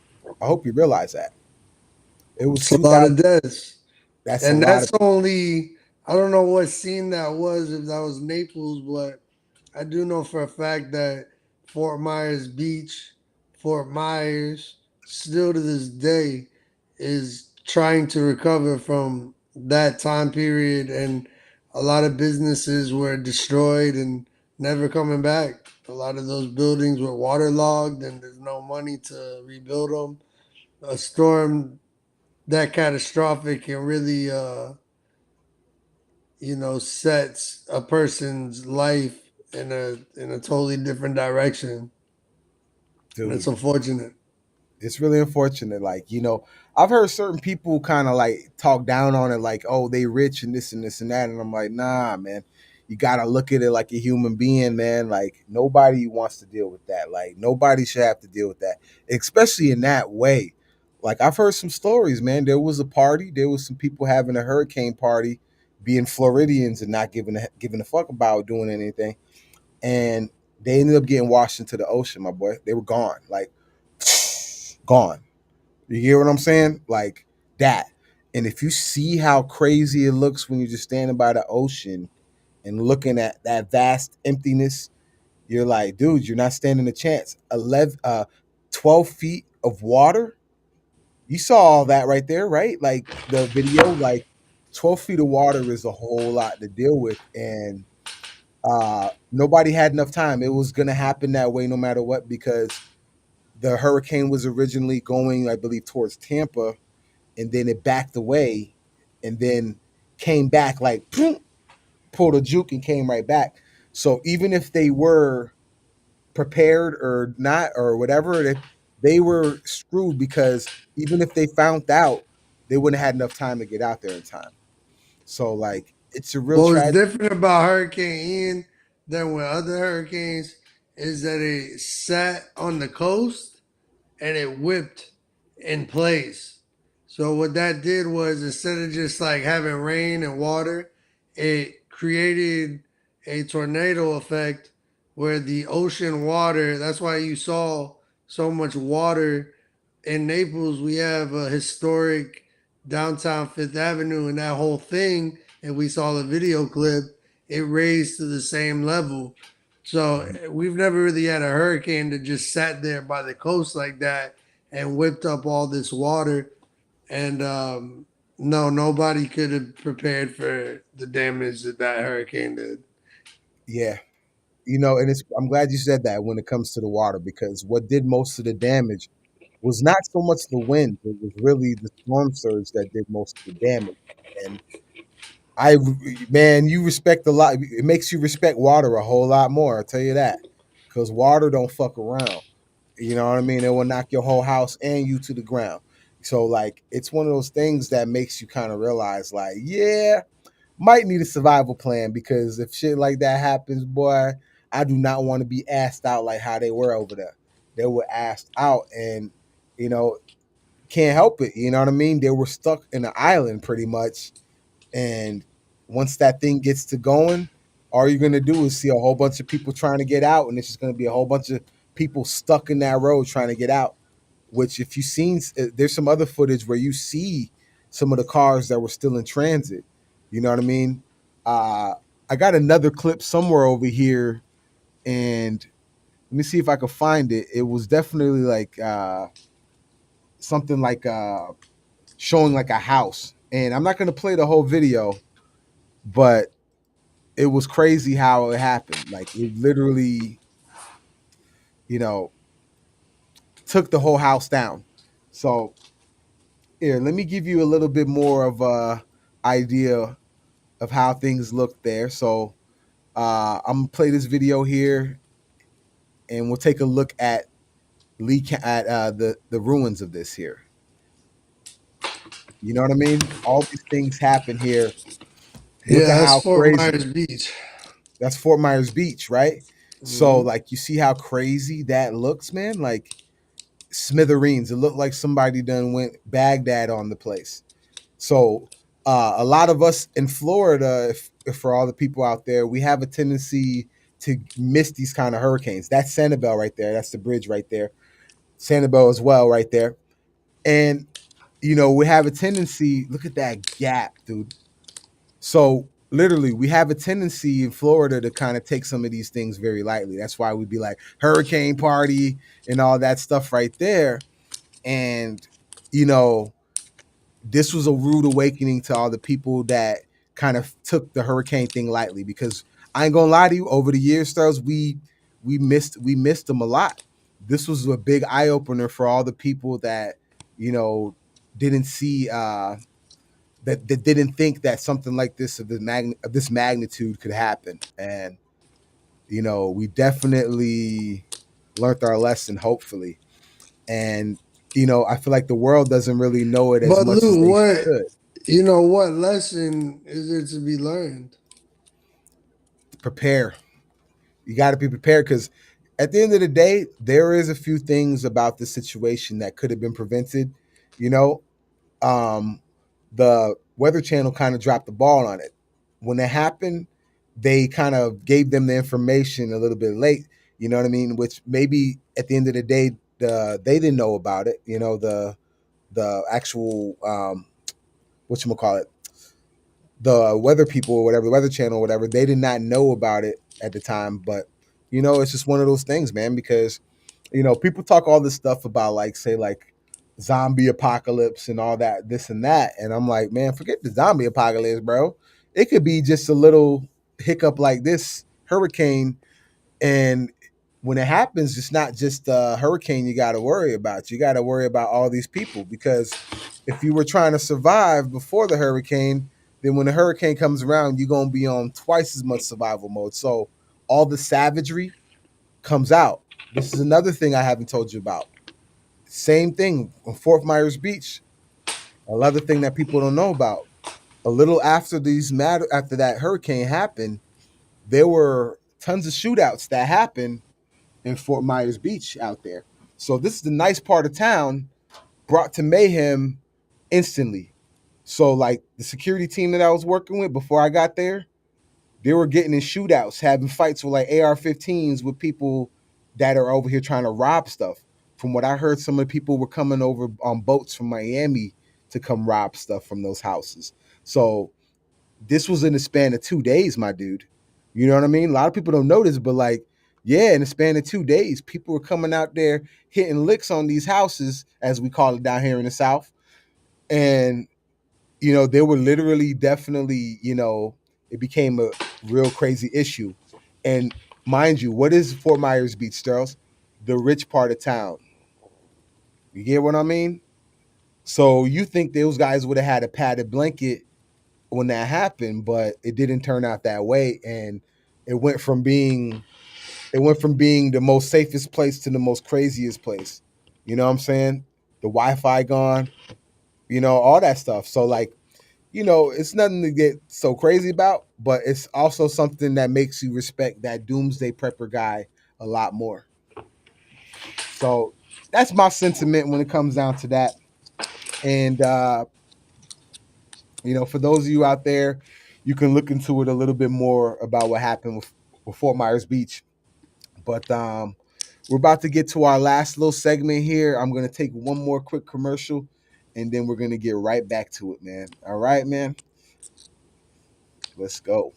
I hope you realize that. It was It's a lot 2000. of deaths. That's a And lot that's of. only, I don't know what scene that was, if that was Naples, but I do know for a fact that Fort Myers Beach, Fort Myers, still to this day, is trying to recover from that time period. And a lot of businesses were destroyed and never coming back. A lot of those buildings were waterlogged and there's no money to rebuild them. A storm that catastrophic can really sets a person's life in a totally different direction, and it's Dude, unfortunate. it's really unfortunate. Like, I've heard certain people kind of like talk down on it, like, oh, they rich and this and this and that. And I'm like, nah, man, you got to look at it like a human being, man. Like, nobody wants to deal with that. Like, nobody should have to deal with that, especially in that way. Like, I've heard some stories, man. There was a party, there was some people having a hurricane party, being Floridians and not giving a fuck about doing anything. And they ended up getting washed into the ocean, my boy. They were gone. Like, gone. You hear what I'm saying? Like that. And if you see how crazy it looks when you're just standing by the ocean and looking at that vast emptiness, you're like, dude, you're not standing a chance. 12 feet of water. You saw all that right there, right? Like the video, like 12 feet of water is a whole lot to deal with. And nobody had enough time. It was going to happen that way no matter what, because the hurricane was originally going, I believe, towards Tampa, and then it backed away and then came back like pulled a juke and came right back. So even if they were prepared or not or whatever, they were screwed, because even if they found out, they wouldn't have had enough time to get out there in time. So like it's a real What was tragedy. different about Hurricane Ian than with other hurricanes is that it sat on the coast and it whipped in place. So what that did was, instead of just like having rain and water, it created a tornado effect where the ocean water, that's why you saw so much water in Naples. We have a historic downtown Fifth Avenue and that whole thing, and we saw the video clip, it raised to the same level. So we've never really had a hurricane that just sat there by the coast like that and whipped up all this water. And no, nobody could have prepared for the damage that that hurricane did. Yeah. And I'm glad you said that when it comes to the water, because what did most of the damage was not so much the wind. It was really the storm surge that did most of the damage. And I, man, you respect a lot. It makes you respect water a whole lot more. I'll tell you that, because water don't fuck around. You know what I mean? It will knock your whole house and you to the ground. So like, it's one of those things that makes you kind of realize, like, yeah, might need a survival plan, because if shit like that happens, boy, I do not want to be asked out like how they were over there. They were asked out, and you know, can't help it. You know what I mean? They were stuck in an island pretty much, and once that thing gets to going, all you're gonna do is see a whole bunch of people trying to get out, and it's just gonna be a whole bunch of people stuck in that road trying to get out. Which, if you've seen, there's some other footage where you see some of the cars that were still in transit. You know what I mean? Uh, I got another clip somewhere over here, and let me see if I can find it. It was definitely like something like showing like a house, and I'm not gonna play the whole video, but it was crazy how it happened. Like it literally, you know, took the whole house down. So here, let me give you a little bit more of a idea of how things look there. So I'm gonna play this video here, and we'll take a look at the ruins of this here. You know what I mean? All these things happen here. Look Yeah, at that's how Fort crazy. Myers Beach. That's Fort Myers Beach, right? So, Mhm. like, you see how crazy that looks, man? Like smithereens. It looked like somebody done went Baghdad on the place. So, a lot of us in Florida, if for all the people out there, we have a tendency to miss these kind of hurricanes. That's Sanibel right there. That's the bridge right there. Sanibel as well, right there. And we have a tendency. Look at that gap, dude. So literally, we have a tendency in Florida to kind of take some of these things very lightly. That's why we'd be like hurricane party and all that stuff right there. And you know, this was a rude awakening to all the people that kind of took the hurricane thing lightly. Because I ain't gonna lie to you, over the years, stars, we missed them a lot. This was a big eye opener for all the people that you know didn't see that didn't think that something like this of this magnitude could happen. And we definitely learned our lesson, hopefully. And I feel like the world doesn't really know it as But much as Lou, they what should. what lesson is there to be learned? Prepare. You got to be prepared, because at the end of the day, there is a few things about the situation that could have been prevented. You know, um, the Weather Channel kind of dropped the ball on it. When it happened, they kind of gave them the information a little bit late. You know what I mean? Which maybe at the end of the day, they didn't know about it. The actual whatchamacallit, the weather people or whatever, the Weather Channel or whatever, they did not know about it at the time. But it's just one of those things, man, because people talk all this stuff about, like, say, like zombie apocalypse and all that, this and that. And I'm like, man, forget the zombie apocalypse, bro. It could be just a little hiccup like this hurricane. And when it happens, it's not just a hurricane you got to worry about. You got to worry about all these people, because if you were trying to survive before the hurricane, then when the hurricane comes around, you're going to be on twice as much survival mode. So all the savagery comes out. This is another thing I haven't told you about. Same thing on Fort Myers Beach. Another thing that people don't know about. A little after after that hurricane happened, there were tons of shootouts that happened in Fort Myers Beach out there. So this is the nice part of town brought to mayhem instantly. So, like, the security team that I was working with before I got there, they were getting in shootouts, having fights with like AR-15s with people that are over here trying to rob stuff. From what I heard, some of the people were coming over on boats from Miami to come rob stuff from those houses. So this was in the span of 2 days, my dude. You know what I mean? A lot of people don't notice, but like, yeah, in the span of 2 days, people were coming out there hitting licks on these houses, as we call it down here in the South. And they were literally, definitely, it became a real crazy issue. And mind you, what is Fort Myers Beach, Sterls? The rich part of town. You get what I mean? So you think those guys would have had a padded blanket when that happened, but it didn't turn out that way. And it went from being the most safest place to the most craziest place. You know what I'm saying? The Wi-Fi gone, all that stuff. So, like, it's nothing to get so crazy about, but it's also something that makes you respect that doomsday prepper guy a lot more. So that's my sentiment when it comes down to that. And for those of you out there, you can look into it a little bit more about what happened with Fort Myers Beach. But we're about to get to our last little segment here. I'm going to take one more quick commercial, and then we're going to get right back to it, man. All right, man. Let's go.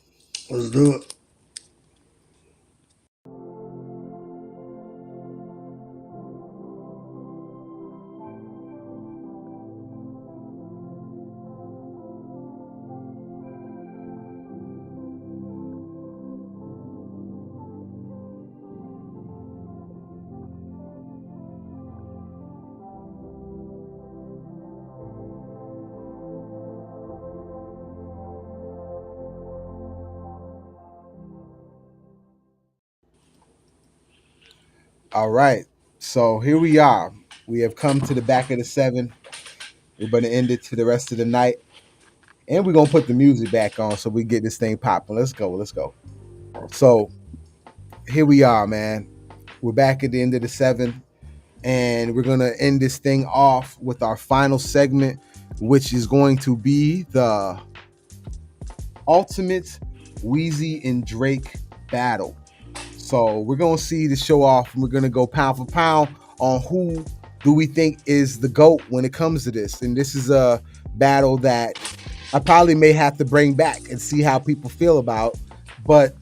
Let's do it. All right. So here we are. We have come to the back of the 7. We're going to end it to the rest of the night. And we're going to put the music back on so we get this thing popping. Let's go. Let's go. So here we are, man. We're back at the end of the 7. And we're going to end this thing off with our final segment, which is going to be the ultimate Weezy and Drake battle. So we're going to see the show off, and we're going to go pound for pound on who do we think is the GOAT when it comes to this. And this is a battle that I probably may have to bring back and see how people feel about. But,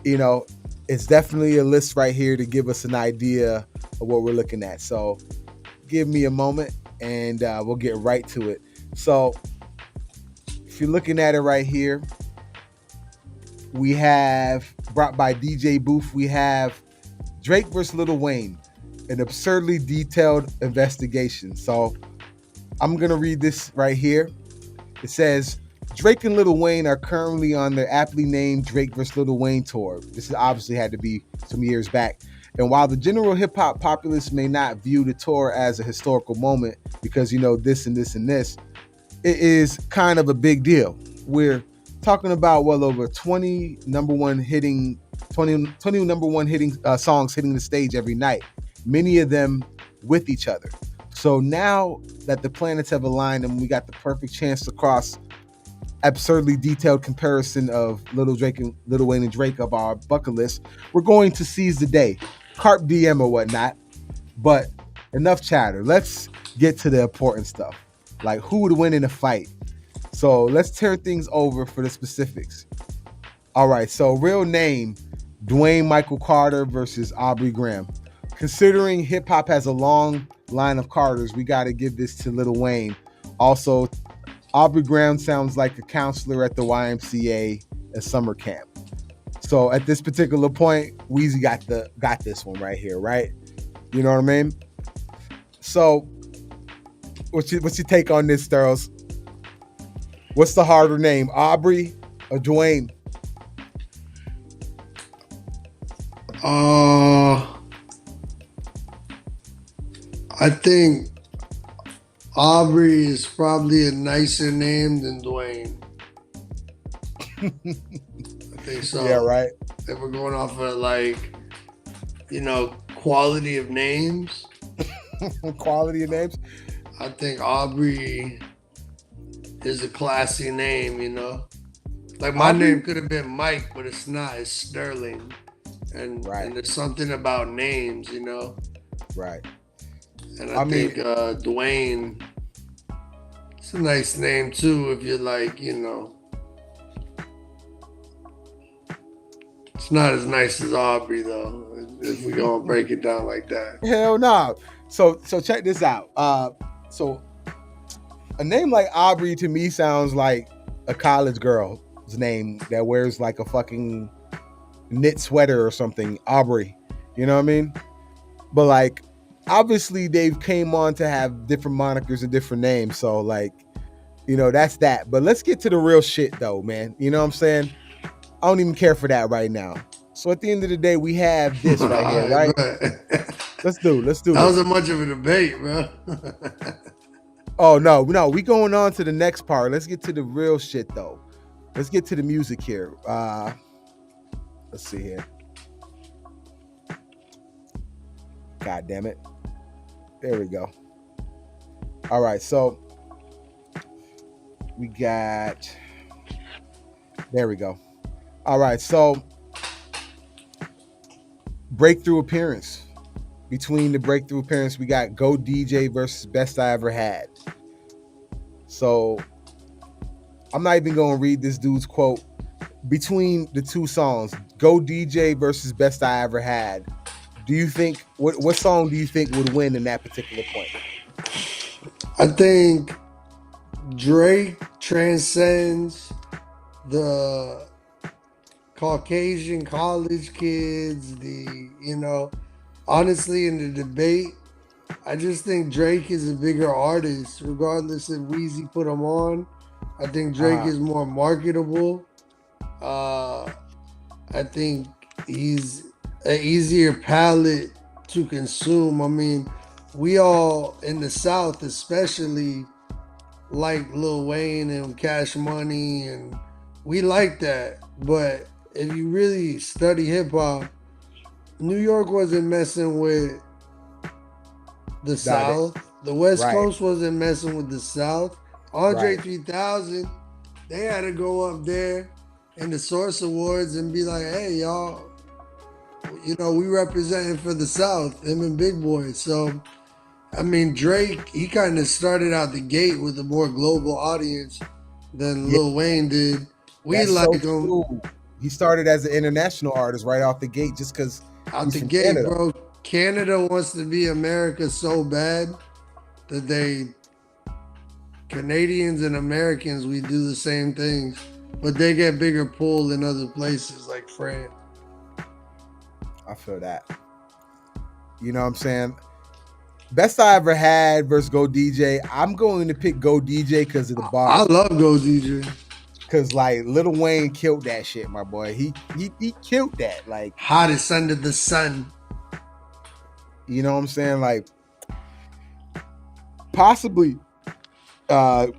you know, it's definitely a list right here to give us an idea of what we're looking at. So give me a moment and we'll get right to it. So if you're looking at it right here, we have, brought by DJ Booth, we have Drake versus Lil Wayne, an absurdly detailed investigation. So I'm going to read this right here. It says, Drake and Lil Wayne are currently on their aptly named Drake vs. Lil Wayne tour. This has obviously had to be some years back. And while the general hip-hop populace may not view the tour as a historical moment because, you know, this and this and this, it is kind of a big deal. We're talking about well over 20 number one hitting songs hitting the stage every night, many of them with each other. So now that the planets have aligned and we got the perfect chance to cross absurdly detailed comparison of Lil Wayne and Drake of our bucket list, we're going to seize the day, carpe diem or whatnot. But enough chatter. Let's get to the important stuff, like who would win in a fight. So let's turn things over for the specifics. All right, so real name, Dwayne Michael Carter versus Aubrey Graham. Considering hip hop has a long line of Carters, we got to give this to Lil Wayne. Also, Aubrey Graham sounds like a counselor at the YMCA at summer camp. So at this particular point, Weezy got this one right here, right? You know what I mean? So what's your take on this, Sterls? What's the harder name, Aubrey or Dwayne? I think Aubrey is probably a nicer name than Dwayne. I think so. Yeah, right. If we're going off of like, you know, quality of names. Quality of names? I think Aubrey is a classy name, you know. Like my name could have been Mike, but it's not. It's Sterling. And there's something about names, you know. Right. And I think Dwayne, it's a nice name too if you're like, you know. It's not as nice as Aubrey though, if we gonna break it down like that. Hell no. So check this out. So a name like Aubrey to me sounds like a college girl's name that wears like a fucking knit sweater or something. Aubrey. You know what I mean? But like, obviously they've came on to have different monikers and different names. So like, you know, that's that. But let's get to the real shit though, man. You know what I'm saying? I don't even care for that right now. So at the end of the day, we have this right here, right? Let's do That this. wasn't much of a debate, bro. Oh, no, we going on to the next part. Let's get to the real shit, though. Let's get to the music here. Let's see here. God damn it. There we go. All right, so we got... There we go. All right, so breakthrough appearance. Between the breakthrough appearance, we got Go DJ versus Best I Ever Had. So I'm not even going to read this dude's quote. Between the two songs, Go DJ versus Best I Ever Had, do you think, what song do you think would win in that particular point? I think Drake transcends the Caucasian college kids, honestly, in the debate, I just think Drake is a bigger artist, regardless if Weezy put him on. I think Drake is more marketable. I think he's an easier palette to consume. I mean, we all in the South, especially, like Lil Wayne and Cash Money, and we like that. But if you really study hip hop, New York wasn't messing with the South. The West Coast wasn't messing with the South. Andre 3000, they had to go up there in the Source Awards and be like, hey, y'all, you know, we representing for the South, him and Big Boy. So, I mean, Drake, he kind of started out the gate with a more global audience than Lil Wayne did. We like him. True. He started as an international artist right off the gate just because Out the gate, Canada. Bro. Canada wants to be America so bad that Canadians and Americans, we do the same things, but they get bigger pull in other places like France. I feel that. You know what I'm saying? Best I ever had versus Go DJ. I'm going to pick Go DJ because of the bar. I love Go DJ. Cause like Lil Wayne killed that shit, my boy. He killed that. Like hottest under the sun. You know what I'm saying? Like possibly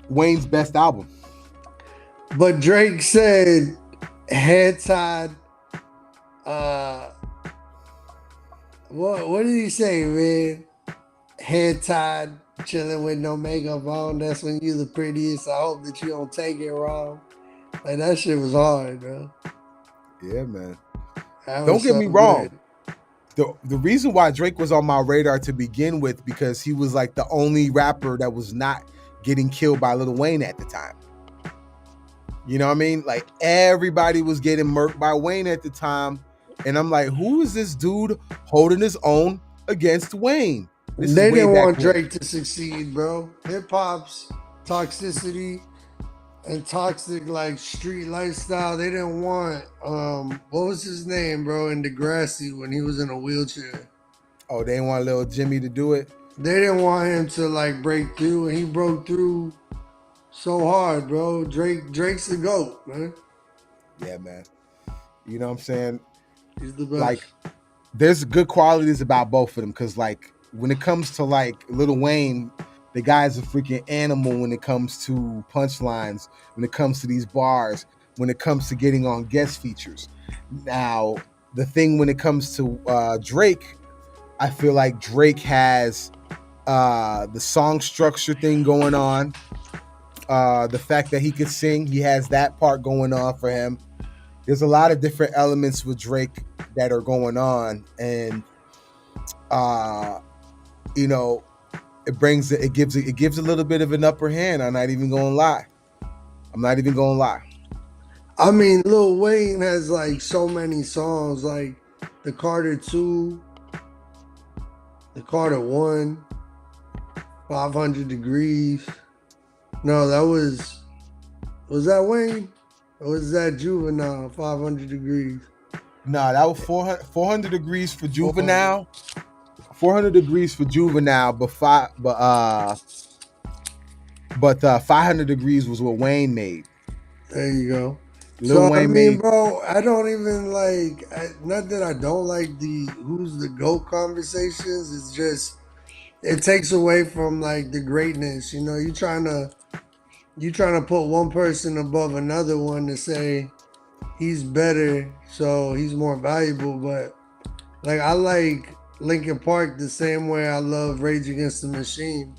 Wayne's best album. But Drake said head tied. What did he say, man? Head tied, chilling with no makeup on. That's when you the prettiest. I hope that you don't take it wrong. Like that shit was hard, bro. Yeah, man. Don't get me wrong. The reason why Drake was on my radar to begin with, because he was like the only rapper that was not getting killed by Lil Wayne at the time. You know what I mean? Like everybody was getting murked by Wayne at the time. And I'm like, who is this dude holding his own against Wayne? They didn't want Drake to succeed, bro. Hip hop's toxicity and toxic like street lifestyle. They didn't want what was his name, bro, in Degrassi when he was in a wheelchair. Oh, they didn't want little Jimmy to do it? They didn't want him to like break through, and he broke through so hard, bro. Drake's the GOAT, man. Yeah, man. You know what I'm saying? He's the best. Like, there's good qualities about both of them, because like when it comes to like Lil Wayne, the guy's a freaking animal when it comes to punchlines, when it comes to these bars, when it comes to getting on guest features. Now, the thing when it comes to Drake, I feel like Drake has the song structure thing going on. The fact that he could sing, he has that part going on for him. There's a lot of different elements with Drake that are going on, and you know, it gives a little bit of an upper hand. I'm not even gonna lie. I mean, Lil Wayne has like so many songs, like the Carter 2, the Carter 1, 500 Degrees. No, that was that Wayne? Or was that Juvenile, 500 Degrees? No, that was 400 Degrees for Juvenile. 400 Degrees for Juvenile, but 500 Degrees was what Wayne made. There you go. Lil Wayne made, bro, I don't even like, not that I don't like the who's the GOAT conversations. It's just, it takes away from like the greatness. You know, you trying to put one person above another one to say he's better, so he's more valuable. But like, I like Linkin Park the same way I love Rage Against the Machine.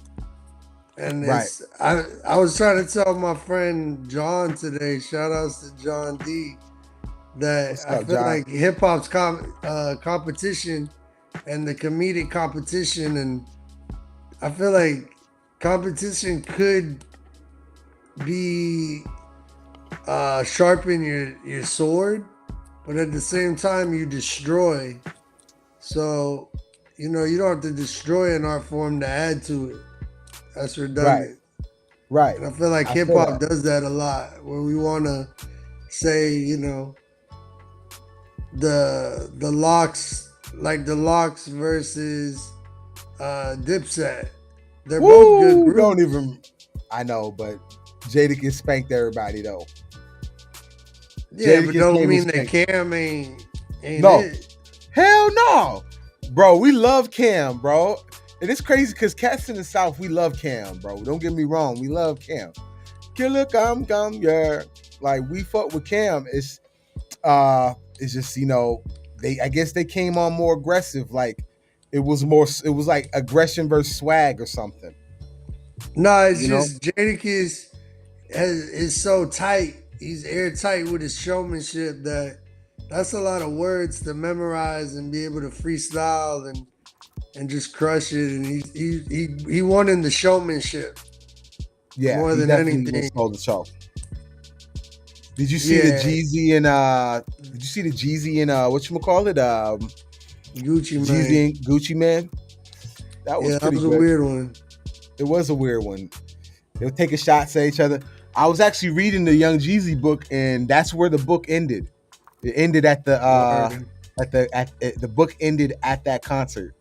And it's, I was trying to tell my friend John today, shout outs to John D, that I feel like hip hop's competition and the comedic competition, and I feel like competition could be sharpen your sword, but at the same time you destroy. So, you know, you don't have to destroy an art form to add to it. That's redundant. Right. And I feel like hip hop does that a lot, where we want to say, you know, the Locks, like the Locks versus Dipset. They're both good groups. Don't even. I know, but Jadakiss spanked everybody though. Yeah, but don't mean that Cam ain't no. it. Hell no. Bro, we love Cam, bro. And it's crazy because cats in the South, we love Cam, bro. Don't get me wrong, we love Cam. Killer come, yeah. Like we fuck with Cam. It's just, I guess they came on more aggressive. Like it was like aggression versus swag or something. No, it's just Jadakiss is so tight. He's airtight with his showmanship that's a lot of words to memorize and be able to freestyle and just crush it. And he won in the showmanship. Yeah, more than anything. Stole the show. Did you see the Jeezy and whatchamacallit? Gucci Mane. Jeezy and Gucci Mane? That was pretty good. A weird one. It was a weird one. They were taking shots at each other. I was actually reading the Young Jeezy book, and that's where the book ended. It ended at the book ended at that concert.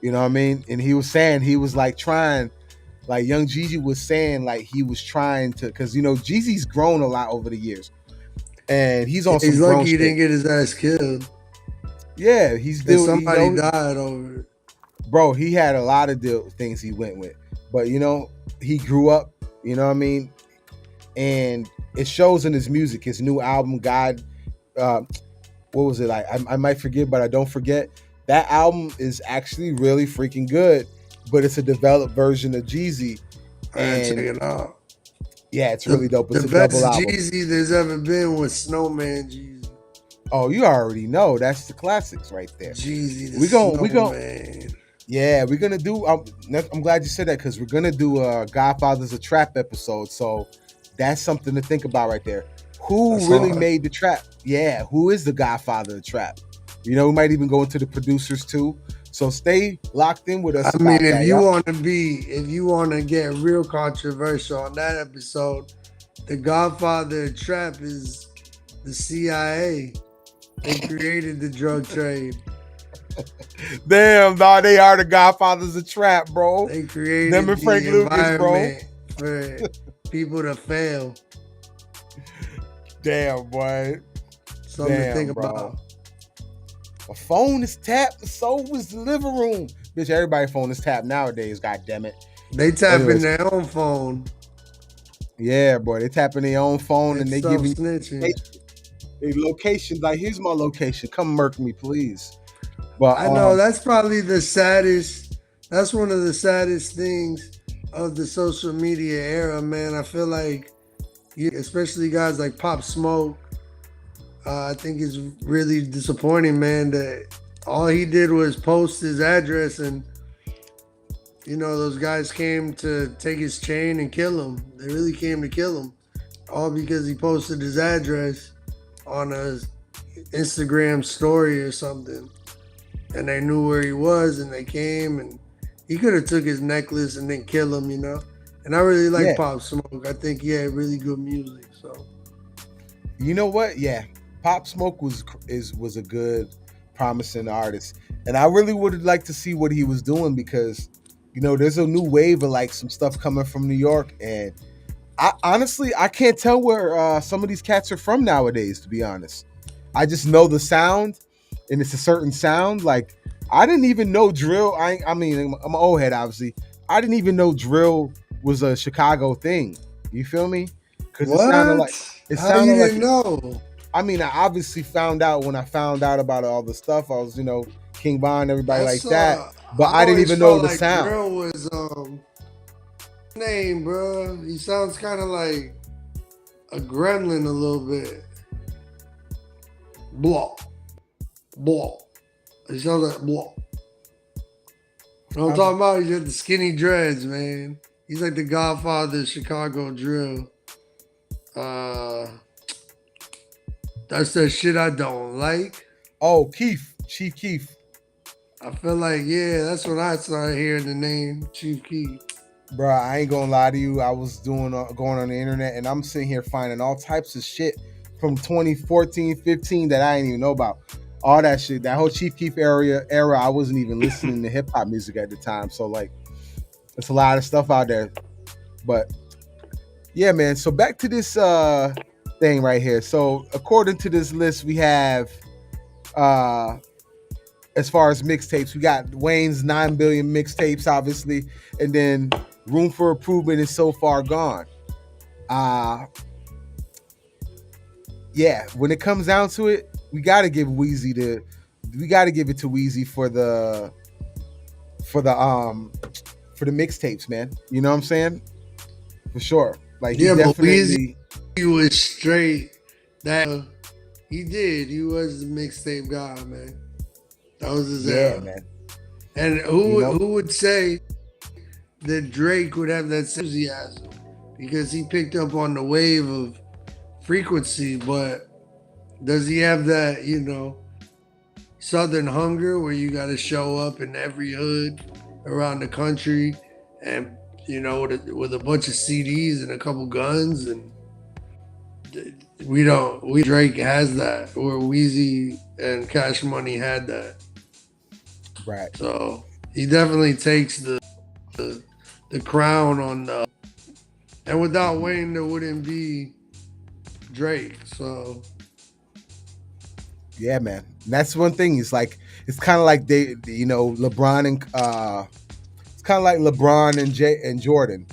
You know what I mean? And he was saying he was like trying, like Young Jeezy was saying, like he was trying to, because Jeezy's grown a lot over the years, and he's on. He's lucky he didn't get his ass killed. Yeah, he's still. Somebody died over it. Bro, he had a lot of things he went with, but he grew up. You know what I mean? And it shows in his music. His new album, God, what was it like? I might forget, but I don't forget. That album is actually really freaking good, but it's a developed version of Jeezy. And check it out. Yeah, it's really dope. It's the a best double album. Jeezy there's ever been was Snowman Jeezy. Oh, you already know. That's the classics right there. Jeezy, we go. Man. Yeah, we're gonna do. I'm glad you said that because we're gonna do a Godfather's a Trap episode. So that's something to think about right there. Who really made the trap? Yeah, who is the Godfather of the trap? We might even go into the producers too. So stay locked in with us. I mean, if you want to get real controversial on that episode, the Godfather of Trap is the CIA. They created the drug trade. Damn, dog, they are the Godfathers of Trap, bro. They created them and Frank Lucas, bro, for people to fail. Damn, boy. Something to think about. My phone is tapped, so was the living room. Bitch, everybody's phone is tapped nowadays, god damn it. They tap in their own phone. Yeah, boy, they tap in their own phone and they give you snitching. They locations. Like, here's my location. Come murk me, please. But I know that's probably the saddest. That's one of the saddest things of the social media era, man. I feel like, especially guys like Pop Smoke, I think it's really disappointing, man, that all he did was post his address and, those guys came to take his chain and kill him. They really came to kill him, all because he posted his address on a Instagram story or something. And they knew where he was and they came, and he could have took his necklace and then kill him, And I really like Pop Smoke. I think he had really good music. So, you know what? Yeah, Pop Smoke was a good, promising artist, and I really would like to see what he was doing because, there's a new wave of like some stuff coming from New York, and I honestly can't tell where some of these cats are from nowadays. To be honest, I just know the sound, and it's a certain sound. Like, I didn't even know drill. I mean, I'm an old head, obviously. I didn't even know drill was a Chicago thing. You feel me? Because it sounded like How you didn't know? I mean, I obviously found out when I found out about all the stuff. I was, King Von, everybody like that. But I didn't even know the sound. Drill was name, bro. He sounds kind of like a gremlin a little bit. Blah. He sounds like blah. You know what I'm talking about? He's got the skinny dreads, man. He's like the Godfather of Chicago drill. That's that shit I don't like. Oh, Chief Keef. I feel like, that's when I started hearing the name Chief Keef. Bro, I ain't gonna lie to you. I was going on the internet and I'm sitting here finding all types of shit from 2014, 15 that I didn't even know about. All that shit, that whole Chief Keef era, I wasn't even listening to hip hop music at the time. So like, there's a lot of stuff out there. But yeah, man. So back to this thing right here. So according to this list, we have as far as mixtapes. We got Wayne's 9 billion mixtapes, obviously, and then room for improvement is so far gone. Yeah, when it comes down to it, we got to give it to Weezy for the mixtapes, man. You know what I'm saying? For sure. Like he definitely he was straight. That he did. He was the mixtape guy, man. That was his era. Man. And who would say that Drake would have that enthusiasm because he picked up on the wave of frequency, but does he have that, Southern hunger where you got to show up in every hood around the country and, with a bunch of CDs and a couple guns? And Drake has that, or Weezy and Cash Money had that. Right. So he definitely takes the crown on the, and without Wayne there wouldn't be Drake. So yeah, man. And that's one thing. It's kind of like LeBron and it's kind of like LeBron and Jordan.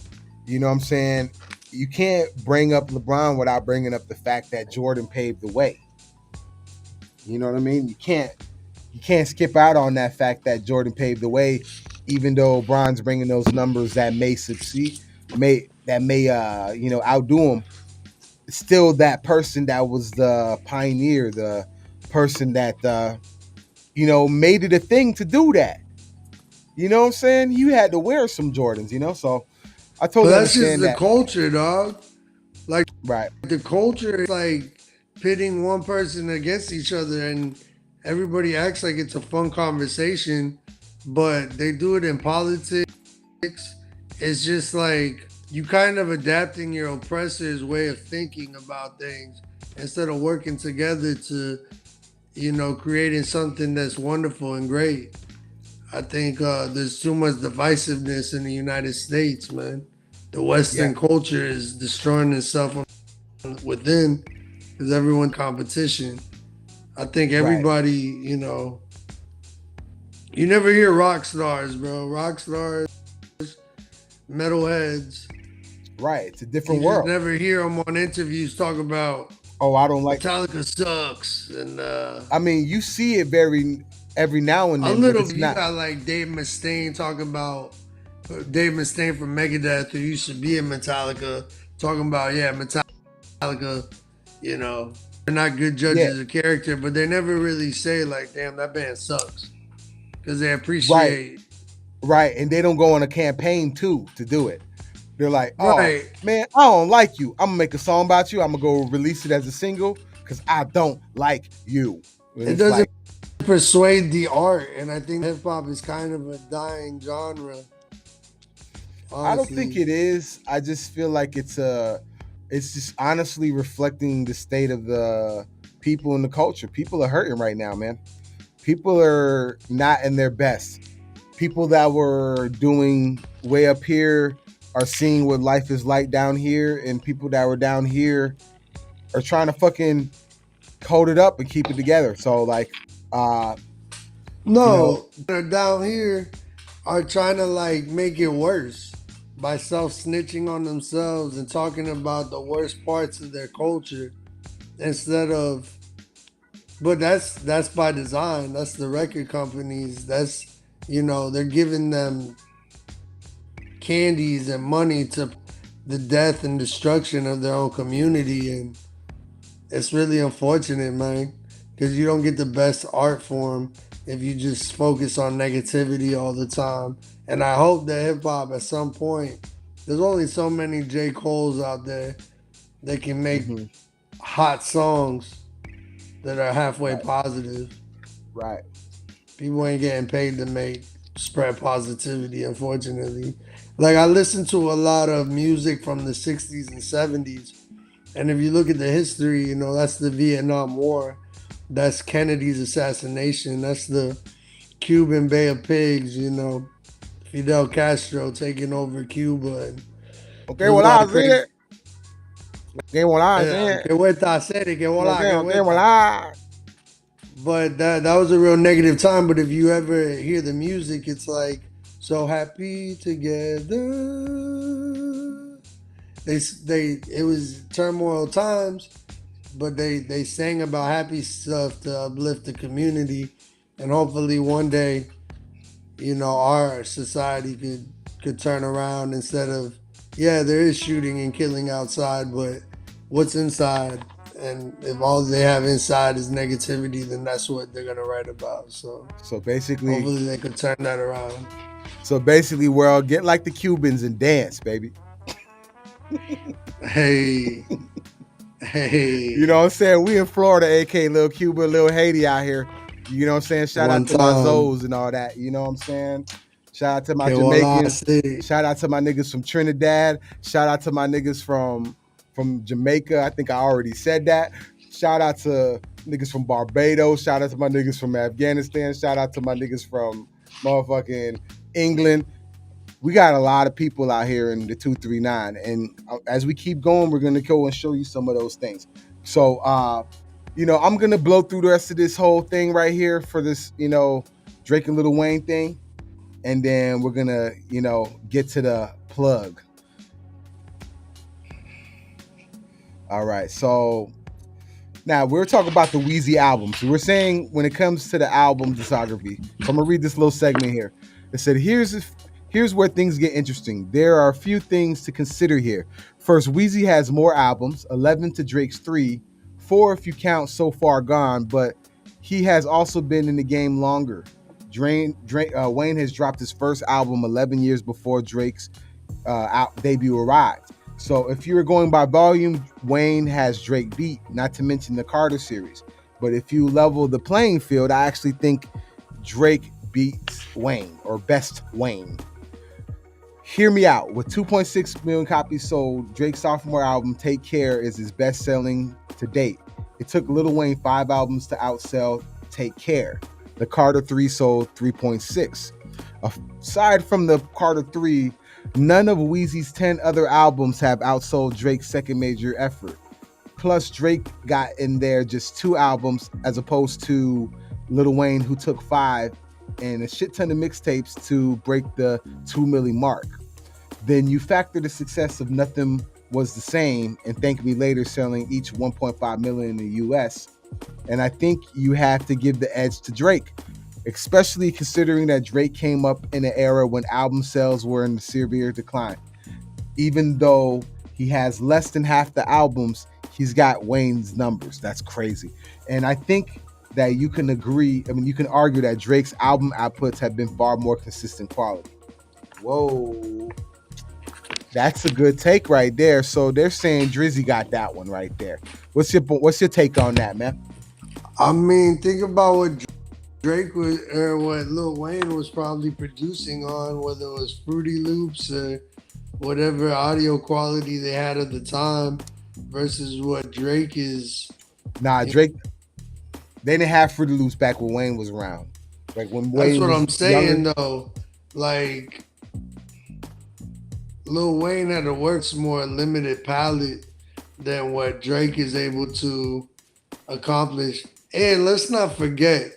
You know what I'm saying? You can't bring up LeBron without bringing up the fact that Jordan paved the way. You know what I mean? You can't skip out on that fact that Jordan paved the way, even though LeBron's bringing those numbers that may outdo him. Still, that person that was the pioneer, the person that made it a thing to do that. You know what I'm saying? You had to wear some Jordans, So I totally understand that. That's just the culture, dog. Like, right. The culture is like pitting one person against each other, and everybody acts like it's a fun conversation, but they do it in politics. It's just like you kind of adapting your oppressor's way of thinking about things instead of working together to, creating something that's wonderful and great. I think there's too much divisiveness in the United States, man. The Western culture is destroying itself within because everyone's competition. I think everybody, you never hear rock stars, bro. Rock stars, metalheads. Right, it's a different world. You never hear them on interviews talk about, I don't like Metallica sucks. And I mean, you see it every now and then. A little bit. You got like Dave Mustaine talking about Dave Mustaine from Megadeth, who used to be in Metallica, talking about Metallica. They're not good judges of character, but they never really say like, "Damn, that band sucks," because they appreciate. Right, and they don't go on a campaign to do it. They're like, "Oh man, I don't like you. I'm gonna make a song about you. I'm gonna go release it as a single because I don't like you." It doesn't persuade the art, and I think hip hop is kind of a dying genre. Honestly. I don't think it is. I just feel like it's just honestly reflecting the state of the people in the culture. People are hurting right now, man. People are not in their best. People that were doing way up here are seeing what life is like down here, and people that were down here are trying to fucking hold it up and keep it together. So like, down here are trying to like make it worse by self-snitching on themselves and talking about the worst parts of their culture instead of, but that's by design. That's the record companies. That's, they're giving them candies and money to the death and destruction of their own community. And it's really unfortunate, man, because you don't get the best art form if you just focus on negativity all the time. And I hope that hip hop at some point, there's only so many J. Coles out there that can make hot songs that are halfway positive. Right. People ain't getting paid to spread positivity, unfortunately. Like, I listen to a lot of music from the 60s and 70s. And if you look at the history, that's the Vietnam War. That's Kennedy's assassination. That's the Cuban Bay of Pigs, Fidel Castro taking over Cuba. Okay, well, I see it. Okay, well, I see it. Que vuelta a hacer, que volar. But that was a real negative time. But if you ever hear the music, it's like so happy together. It was turmoil times, but they sang about happy stuff to uplift the community, and hopefully one day, our society could turn around instead of, yeah, there is shooting and killing outside, but what's inside? And if all they have inside is negativity, then that's what they're gonna write about. So basically, hopefully they could turn that around. So basically, world, get like the Cubans and dance, baby. Hey. You know what I'm saying? We in Florida, aka Little Cuba, Little Haiti out here. You know what I'm saying? Shout out to my Zoes and all that. You know what I'm saying? Shout out to my Jamaicans. Shout out to my niggas from Trinidad. Shout out to my niggas from Jamaica. I think I already said that. Shout out to niggas from Barbados. Shout out to my niggas from Afghanistan. Shout out to my niggas from motherfucking England. We got a lot of people out here in the 239, and as we keep going, we're gonna go and show you some of those things. So, I'm gonna blow through the rest of this whole thing right here for this, Drake and Lil Wayne thing, and then we're gonna, get to the plug. All right, so now we're talking about the Weezy album. So we're saying when it comes to the album discography, so I'm gonna read this little segment here. It said, Here's where things get interesting. There are a few things to consider here. First, Weezy has more albums, 11 to Drake's 3, 4 if you count So Far Gone, but he has also been in the game longer. Wayne has dropped his first album 11 years before Drake's debut arrived. So if you're going by volume, Wayne has Drake beat, not to mention the Carter series. But if you level the playing field, I actually think Drake beats Wayne, or best Wayne. Hear me out. With 2.6 million copies sold, Drake's sophomore album, Take Care, is his best-selling to date. It took Lil Wayne 5 albums to outsell Take Care. The Carter 3 sold 3.6. Aside from the Carter 3, none of Weezy's 10 other albums have outsold Drake's second major effort. Plus, Drake got in there just 2 albums as opposed to Lil Wayne, who took 5 and a shit ton of mixtapes to break the 2 million mark. Then you factor the success of Nothing Was the Same and Thank Me Later selling each 1.5 million in the US. And I think you have to give the edge to Drake, especially considering that Drake came up in an era when album sales were in severe decline. Even though he has less than half the albums, he's got Wayne's numbers. That's crazy. And I think that you can argue that Drake's album outputs have been far more consistent quality. Whoa. That's a good take right there. So they're saying Drizzy got that one right there. What's your take on that, man? I mean, think about what Drake was, or what Lil Wayne was probably producing on, whether it was Fruity Loops or whatever audio quality they had at the time, versus what Drake is. Nah, Drake. They didn't have Fruity Loops back when Wayne was around. Like when Wayne. That's what I'm saying, younger. though. Like, Lil Wayne had a works more limited palette than what Drake is able to accomplish. And let's not forget,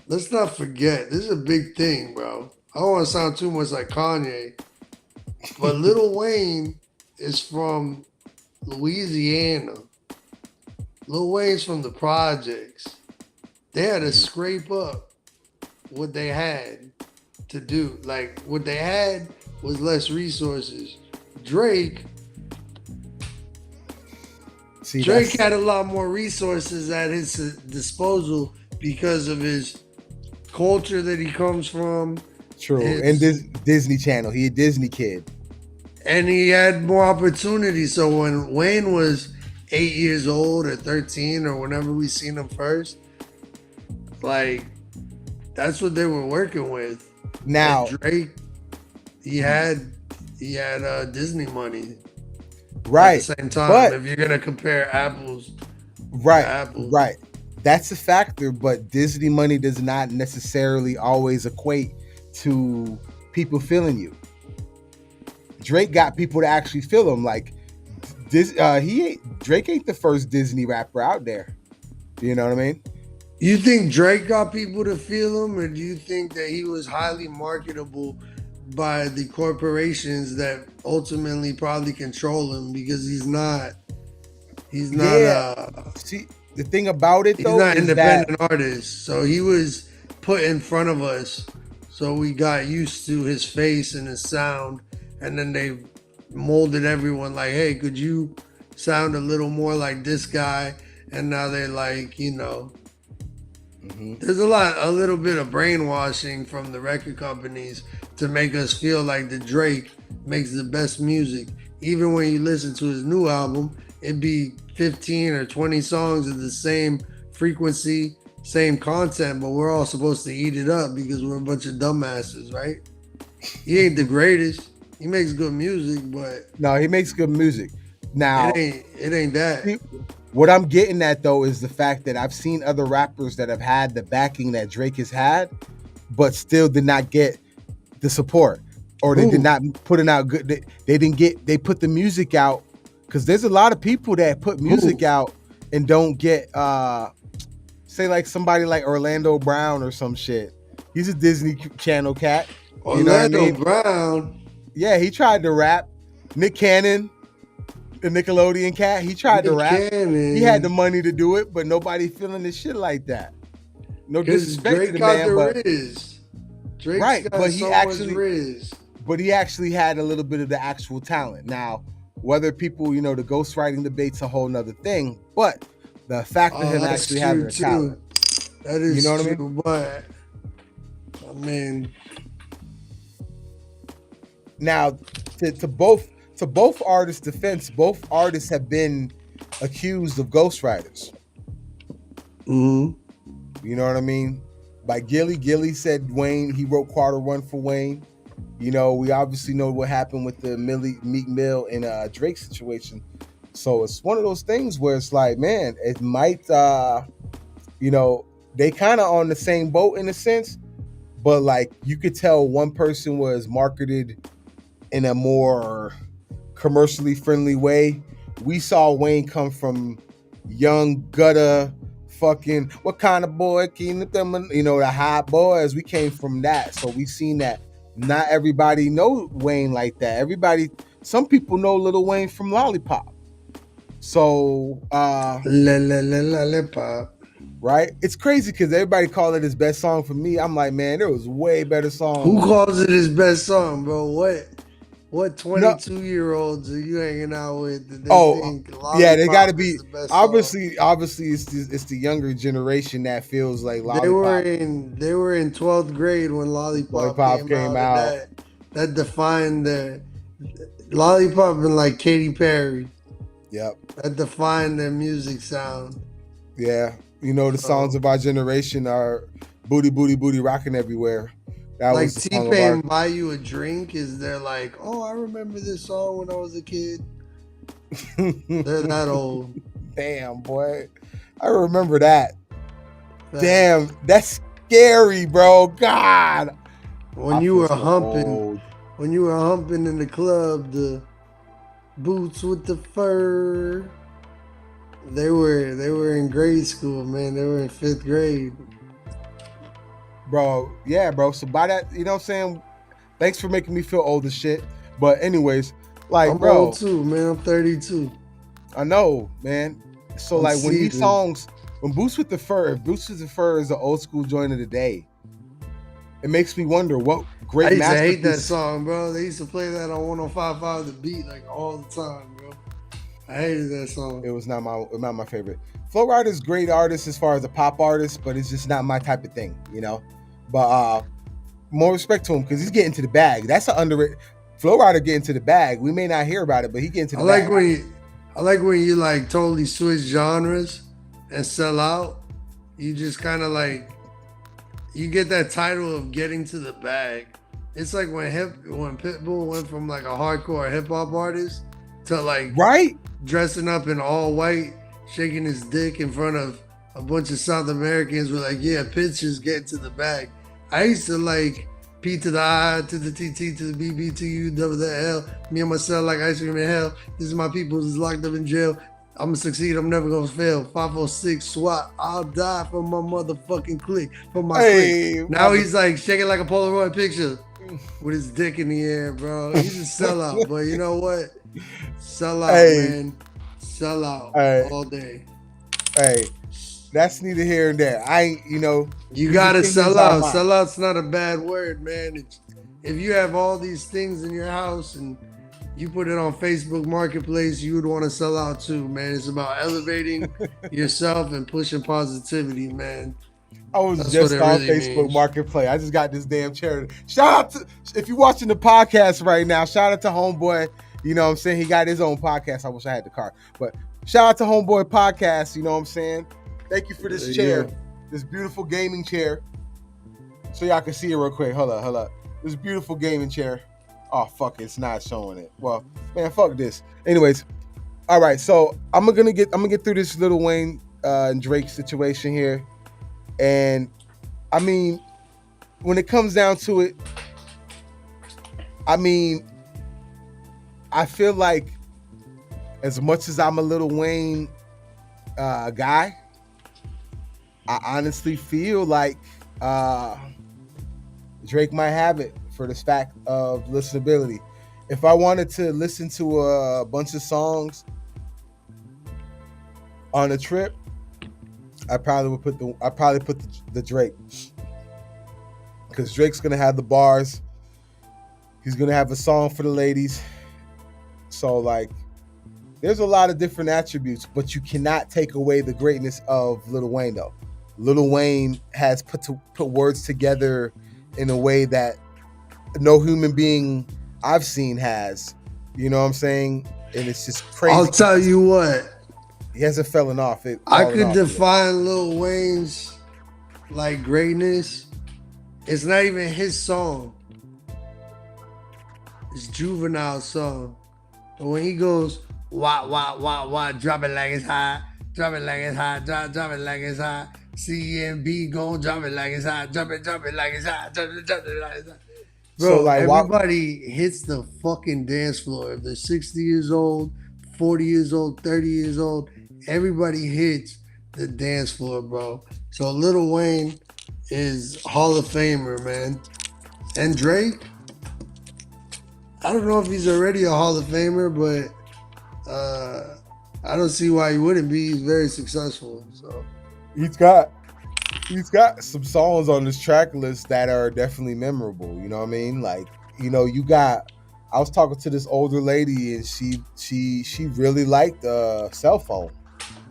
this is a big thing, bro. I don't want to sound too much like Kanye, but Lil Wayne is from Louisiana. Lil Wayne's from the projects. They had to scrape up what they had to do. Like, what they had was less resources. Drake had a lot more resources at his disposal because of his culture that he comes from. True. And this Disney Channel. He a Disney kid. And he had more opportunities. So when Wayne was 8 years old or 13 or whenever we seen him first, like, that's what they were working with. Now, and Drake, he had Disney money, right? At the same time, but, if you're gonna compare apples, right, to apples, right, that's a factor. But Disney money does not necessarily always equate to people feeling you. Drake got people to actually feel him. Like Drake ain't the first Disney rapper out there. You know what I mean? You think Drake got people to feel him, or do you think that he was highly marketable by the corporations that ultimately probably control him because he's not Yeah. See, the thing about it he's though not is that independent artist. So he was put in front of us. So we got used to his face and his sound, and then they molded everyone like, hey, could you sound a little more like this guy? And now they're like, you know, there's a little bit of brainwashing from the record companies to make us feel like the Drake makes the best music. Even when you listen to his new album, it'd be 15 or 20 songs of the same frequency, same content, but we're all supposed to eat it up because we're a bunch of dumbasses, right? He ain't the greatest. He makes good music, but no, he makes good music. Now it ain't that. What I'm getting at though is the fact that I've seen other rappers that have had the backing that Drake has had, but still did not get the support, or they did not put it out good. They didn't get. They put the music out because there's a lot of people that put music out and don't get. Say like somebody like Orlando Brown or some shit. He's a Disney Channel cat. You know what I mean? Brown. Yeah, he tried to rap. Nick Cannon, the Nickelodeon cat, he tried to rap. He had the money to do it, but nobody feeling his shit like that. No disrespect Drake to the got man, the but Riz. Drake's right, got but he so actually, much Riz. but he actually had a little bit of the actual talent. Now, whether people, you know, the ghostwriting debate's a whole nother thing, but the fact of him actually having the talent, that is you know what I true, mean? but I mean, now to both artists' defense, both artists have been accused of ghostwriters. You know what I mean? By Gilly. Gilly said Wayne, he wrote Quarter One for Wayne. You know, we obviously know what happened with the Meek Mill and Drake situation. So it's one of those things where it's like, man, it might, you know, they kind of on the same boat in a sense, but like you could tell one person was marketed in a more commercially friendly way. We saw Wayne come from young gutter fucking what kind of boy can them, you know, the hot boys. We came from that, so we seen that not everybody know Wayne like that. Some people know Lil Wayne from Lollipop. So Lollipop. Right? It's crazy because everybody called it his best song. For me, I'm like, man, there was way better songs. Who calls it his best song, bro? What 22-year-olds are you hanging out with that they think yeah, they got to be the best obviously it's the younger generation that feels like Lollipop. They were in 12th grade when Lollipop came out. That defined the Lollipop and like Katy Perry. Yep. That defined their music sound. Yeah. You know, the songs of our generation are Booty Booty Booty Rocking Everywhere. That like was the song T-Pain Buy You a Drink, is they're like, oh, I remember this song when I was a kid. They're that old. Damn, boy. I remember that. Damn, that's scary, bro. God. When you were humping in the club, the boots with the fur. They were in grade school, man. They were in 5th grade. Bro, yeah, bro. So by that, you know what I'm saying? Thanks for making me feel old as shit. But anyways, like, I'm bro. old too, man. I'm 32. I know, man. So I'm like when these seasoned. songs, when Boots with the Fur, if Boots with the Fur is an old school joint of the day, it makes me wonder what great I used to hate masterpiece. that song, bro. They used to play that on 105.5 The Beat like all the time, bro. I hated that song. It was not my favorite. Flo Rida's great artist as far as a pop artist, but it's just not my type of thing, you know. But more respect to him because he's getting to the bag. That's an underrated. Flo Rida getting to the bag. We may not hear about it, but he getting to the bag. I like when you like totally switch genres and sell out. You just kind of like you get that title of getting to the bag. It's like when Pitbull went from like a hardcore hip hop artist to like dressing up in all white, shaking his dick in front of a bunch of South Americans with like, yeah, pitchers get to the bag. I used to like P to the I to the TT to the BB to U double the L. Me and myself like ice cream in hell. This is my people who's locked up in jail. I'm gonna succeed. I'm never gonna fail. 506 SWAT. I'll die for my motherfucking clique. For my clique. Now he's like shaking like a Polaroid picture with his dick in the air, bro. He's a sellout, but you know what? Sell out, man. Sell out all day. Hey, that's neither here nor there. I ain't, You gotta sell out. Sell out's not a bad word, man. If you have all these things in your house and you put it on Facebook Marketplace, you would want to sell out too, man. It's about elevating yourself and pushing positivity, man. I was just on Facebook Marketplace. I just got this damn chair. Shout out to, if you're watching the podcast right now, shout out to Homeboy. You know what I'm saying? He got his own podcast. I wish I had the car. But shout out to Homeboy Podcast. You know what I'm saying? Thank you for this chair. This beautiful gaming chair. So y'all can see it real quick. Hold up. This beautiful gaming chair. Oh, fuck, it's not showing it. Well, man, fuck this. Anyways, all right, so I'm gonna get through this Lil Wayne and Drake situation here. And I mean, when it comes down to it, I mean, I feel like as much as I'm a Lil Wayne guy, I honestly feel like Drake might have it for this fact of listenability. If I wanted to listen to a bunch of songs on a trip, I probably would put the Drake, because Drake's gonna have the bars. He's gonna have a song for the ladies. So like, there's a lot of different attributes, but you cannot take away the greatness of Lil Wayne though. Lil Wayne has put words together in a way that no human being I've seen has. You know what I'm saying? And it's just crazy. I'll tell you what. He hasn't fallen off it. I could define Lil Wayne's like greatness. It's not even his song. It's Juvenile's song. But when he goes, wah, wah, wah, wah, drop it like it's hot, drop it like it's hot, drop it like it's hot. CMB gon' drop it like it's hot, drop it like it's hot, drop it like it's hot. Bro, so like, everybody hits the fucking dance floor. If they're 60 years old, 40 years old, 30 years old, everybody hits the dance floor, bro. So Lil Wayne is Hall of Famer, man. And Drake, I don't know if he's already a Hall of Famer, but I don't see why he wouldn't be. He's very successful. So he's got some songs on this track list that are definitely memorable. You know what I mean? Like, I was talking to this older lady and she really liked Cell Phone.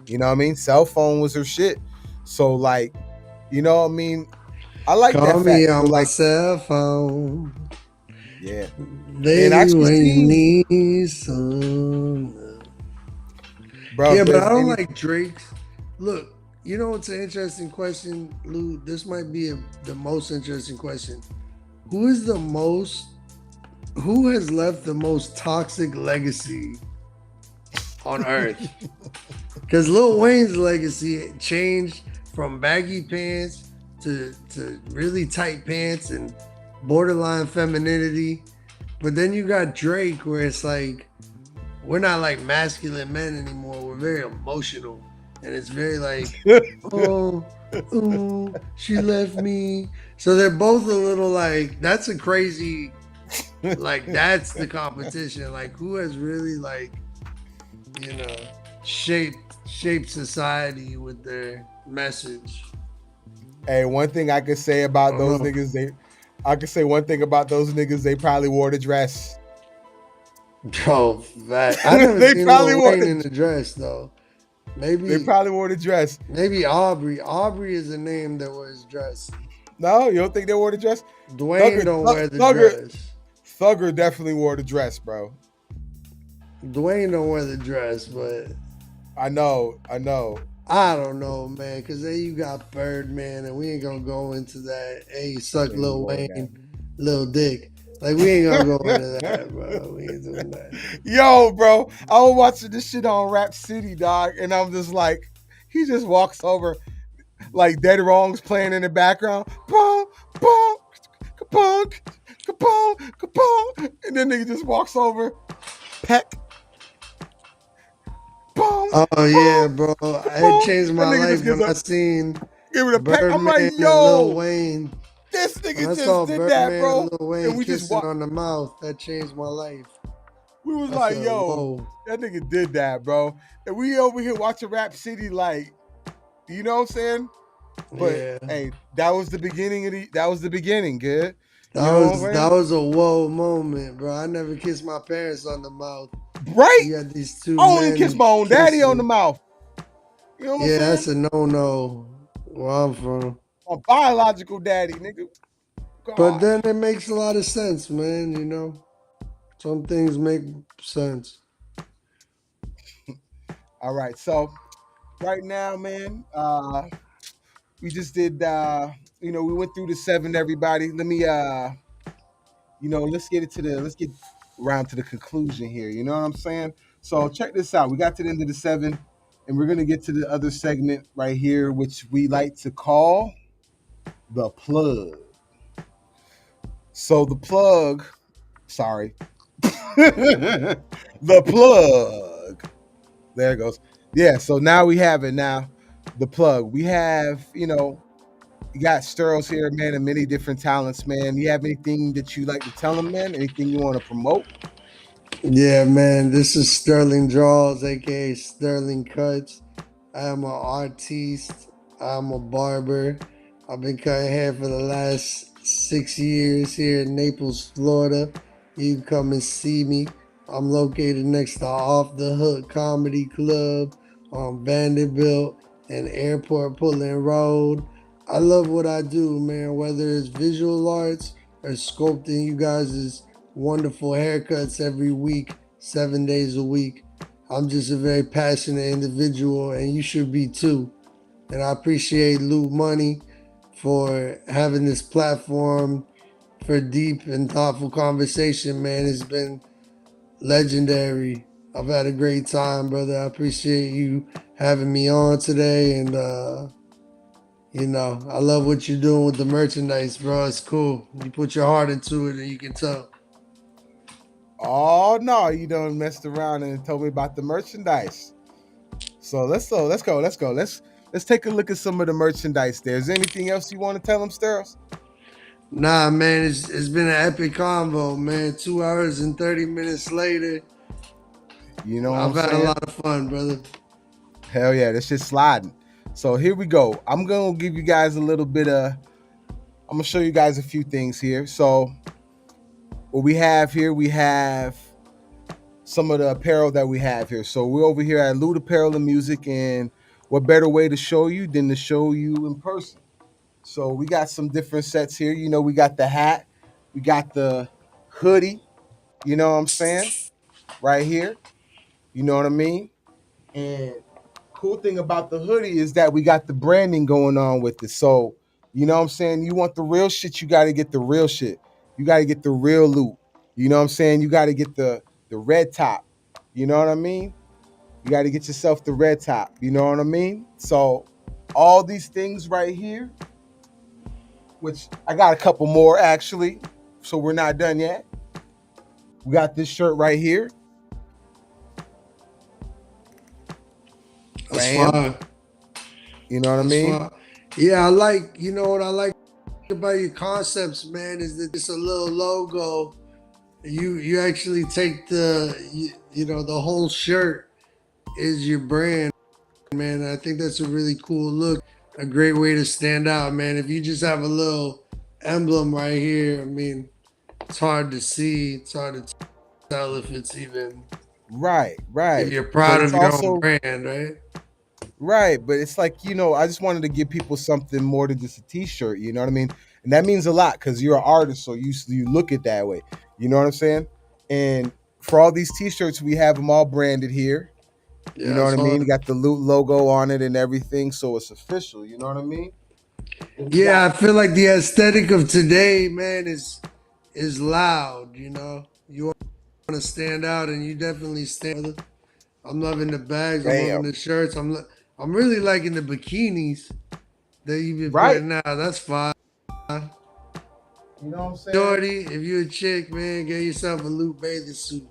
You know what I mean? Cell Phone was her shit. So like, you know what I mean? I like that fact. Call me on my cell phone. Yeah. They need some. Bro, yeah, but I don't like Drake's. Look, you know what's an interesting question, Lou? This might be the most interesting question. Who has left the most toxic legacy on earth? Because Lil Wayne's legacy changed from baggy pants to really tight pants and borderline femininity. But then you got Drake, where it's like, we're not like masculine men anymore. We're very emotional. And it's very like, oh, ooh, she left me. So they're both a little like, that's a crazy, like, that's the competition. Like, who has really like, shaped society with their message? Hey, one thing I could say about those niggas, they probably wore the dress. Bro, I never seen Lil Wayne in the dress though. Maybe they probably wore the dress. Maybe Aubrey. Aubrey is a name that wears dress. No, you don't think they wore the dress? Dwayne don't wear the dress. Thugger definitely wore the dress, bro. Dwayne don't wear the dress, but I know. I don't know, man, because then you got Birdman, and we ain't gonna go into that. Hey, suck Lil Wayne, Lil Dick. Like, we ain't gonna go into that, bro. We ain't doing that. Yo, bro, I was watching this shit on Rap City, dog, and I'm just like, he just walks over, like Dead Wrong's playing in the background. Boom, boom, kaboom, kaboom, kaboom. And then nigga just walks over, peck. Boom. Oh yeah, bro. It changed That my nigga just life gives when up, I seen give it a peck. I'm Birdman like, and Lil yo, Wayne. this When I nigga just saw did that, Birdman and bro. Lil And Wayne we just kissing walked. on the mouth, that changed my life. We was I like, said, yo, whoa. that nigga did that, bro. And we over here watching Rap City, like, you know what I'm saying? But Yeah. hey, that was the beginning that was the beginning, good. You That know what I'm was saying? that was a whoa moment, bro. I never kissed my parents on the mouth. Right? You got these two I only kissed men my own daddy on the kissing. mouth. You know what I'm Yeah, saying? that's a no-no where I'm from. My biological daddy, nigga. But God. then it makes a lot of sense, man, you know. Some things make sense. All right. So right now, man, we just did we went through the 7, everybody. Let me let's get around to the conclusion here. You know what I'm saying? So check this out. We got to the end of the 7, and we're gonna get to the other segment right here, which we like to call the plug. So the plug, sorry. The plug. There it goes. Yeah, so now we have it now. The plug. We have, you got Sterls here, man, and many different talents, man. You have anything that you like to tell them, man? Anything you want to promote? Yeah, man, this is Sterling Draws, aka Sterling Cuts. I am an artiste. I'm a barber. I've been cutting hair for the last 6 years here in Naples, Florida. You can come and see me. I'm located next to Off the Hook Comedy Club on Vanderbilt and Airport Pulling Road. I love what I do, man, whether it's visual arts or sculpting you guys' wonderful haircuts every week, 7 days a week. I'm just a very passionate individual, and you should be too. And I appreciate Loot Money for having this platform for deep and thoughtful conversation, man. It's been legendary. I've had a great time, brother. I appreciate you having me on today. And, I love what you're doing with the merchandise, bro. It's cool. You put your heart into it, and you can tell. Oh no, you done messed around and told me about the merchandise. So let's go. Let's take a look at some of the merchandise there. Is there anything else you want to tell them, Sterls? Nah, man, it's been an epic convo, man. 2 hours and 30 minutes later, You know what I'm I've had a saying? lot of fun, brother. Hell yeah, this shit's sliding. So here we go. I'm gonna give you guys a little bit of. I'm gonna show you guys a few things here. So what we have here, we have some of the apparel that we have here. So we're over here at LOOT Apparel and Music, and what better way to show you than to show you in person? So we got some different sets here. We got the hat, we got the hoodie. You know what I'm saying? Right here. You know what I mean? And cool thing about the hoodie is that we got the branding going on with it. So, you know what I'm saying? You want the real shit, you got to get the real shit. You got to get the real loot. You know what I'm saying? You got to get the red top. You know what I mean? You got to get yourself the red top. You know what I mean? So, all these things right here, which I got a couple more actually. So, we're not done yet. We got this shirt right here. That's Bam. fine. You know what I That's mean? fine. Yeah, what I like about your concepts, man, is that it's a little logo. You actually take the whole shirt is your brand, man. I think that's a really cool look, a great way to stand out, man. If you just have a little emblem right here, I mean, it's hard to see. It's hard to tell if it's even Right. if you're But proud it's of your own also brand, right? right, but it's like, I just wanted to give people something more than just a t-shirt, you know what I mean? And that means a lot because you're an artist, so you look it that way. You know what I'm saying? And for all these t-shirts, we have them all branded here. You Yeah, know what it's I mean? hard. You got the Loot logo on it and everything, so it's official, you know what I mean? And we Yeah, I got feel like the aesthetic of today, man, is loud. You want to stand out, and you definitely stand. I'm loving the bags. I'm loving bam. the shirts. I'm really liking the bikinis that you've been Right? putting out. That's fine. You know what I'm saying? Shorty, if you're a chick, man, get yourself a Loot bathing suit.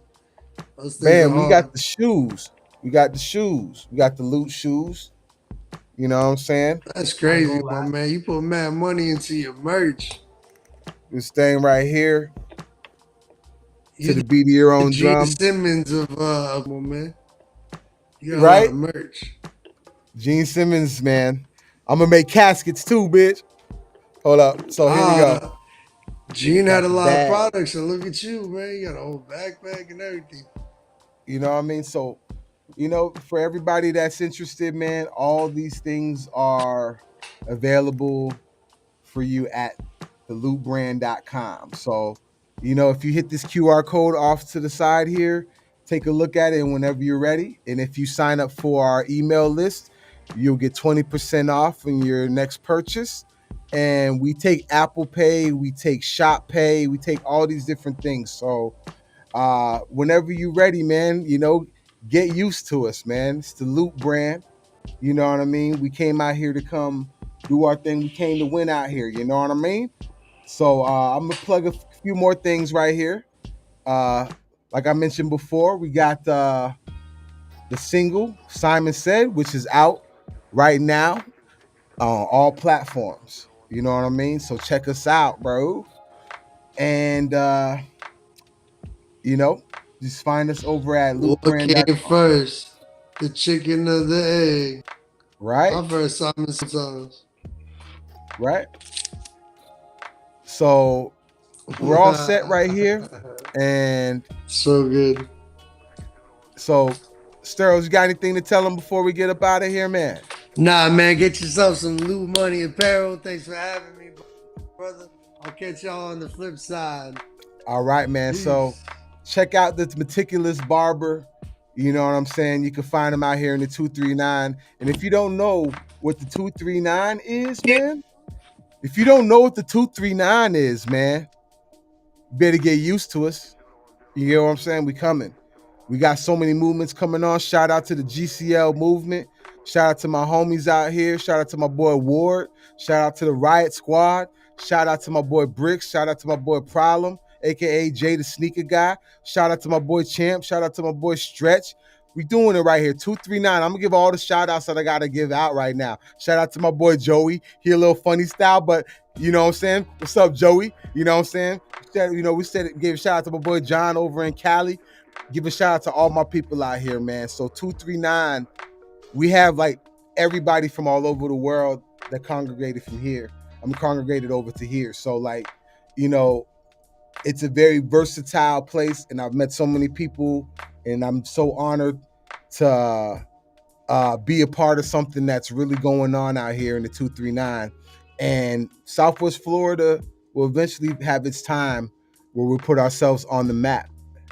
Those things are Bam, we got hard. the shoes. we got the shoes. We got the Loot shoes. You know what I'm saying? That's crazy, my man. You put mad money into your merch. This thing right here. To the beat of your own Gene drum. Simmons of my man. You got Right? a lot of merch. Gene Simmons, man. I'm gonna make caskets too, bitch. Hold up. So here we go. Gene Got had a the lot bag. of products, and look at you, man. You got a whole backpack and everything. You know what I mean? So, you know, for everybody that's interested, man, all these things are available for you at thelootbrand.com. So, you know, if you hit this QR code off to the side here, take a look at it whenever you're ready. And if you sign up for our email list, you'll get 20% off in your next purchase. And we take Apple Pay, we take Shop Pay, we take all these different things. So whenever you're ready, man, you know, get used to us, man. It's the Loot brand. You know what I mean? We came out here to come do our thing. We came to win out here. You know what I mean? So I'm gonna plug a few more things right here. Like I mentioned before, we got the single Simon Said, which is out right now on all platforms. You know what I mean? So check us out, bro. And you know, just find us over at lootbrand.com. What came first? The chicken or the egg? Right. I've heard Simon sometimes. Right. So we're all set right here. And so good. So Sterls, you got anything to tell them before we get up out of here, man? Nah, man, get yourself some Loot Money Apparel. Thanks for having me, brother. I'll catch y'all on the flip side. All right, man. Peace. So check out the Meticulous Barber. You know what I'm saying? You can find him out here in the 239. And if you don't know what the 239 is, man, if you don't know what the 239 is, man, you better get used to us. You know what I'm saying? We coming. We got so many movements coming on. Shout out to the GCL movement. Shout out to my homies out here. Shout out to my boy Ward. Shout out to the Riot Squad. Shout out to my boy Bricks. Shout out to my boy Problem, aka Jay the Sneaker Guy. Shout out to my boy Champ. Shout out to my boy Stretch. We doing it right here. 239. I'm gonna give all the shout outs that I gotta give out right now. Shout out to my boy Joey. He a little funny style, but you know what I'm saying? What's up, Joey? You know what I'm saying? You know, we gave a shout out to my boy John over in Cali. Give a shout out to all my people out here, man. So 239, we have like everybody from all over the world that congregated from here. I'm congregated over to here. So like, you know, it's a very versatile place, and I've met so many people, and I'm so honored to be a part of something that's really going on out here in the 239. And Southwest Florida will eventually have its time where we put ourselves on the map.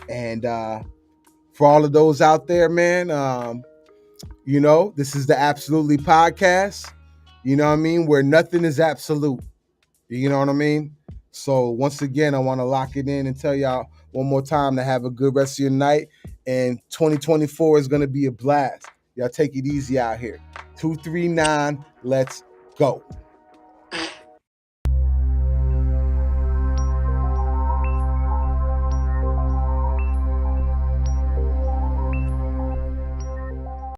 And for all of those out there, man, you know, this is the Absolutely podcast. You know what I mean? Where nothing is absolute. You know what I mean? So once again, I want to lock it in and tell y'all one more time to have a good rest of your night. And 2024 is going to be a blast. Y'all take it easy out here. 239, let's go.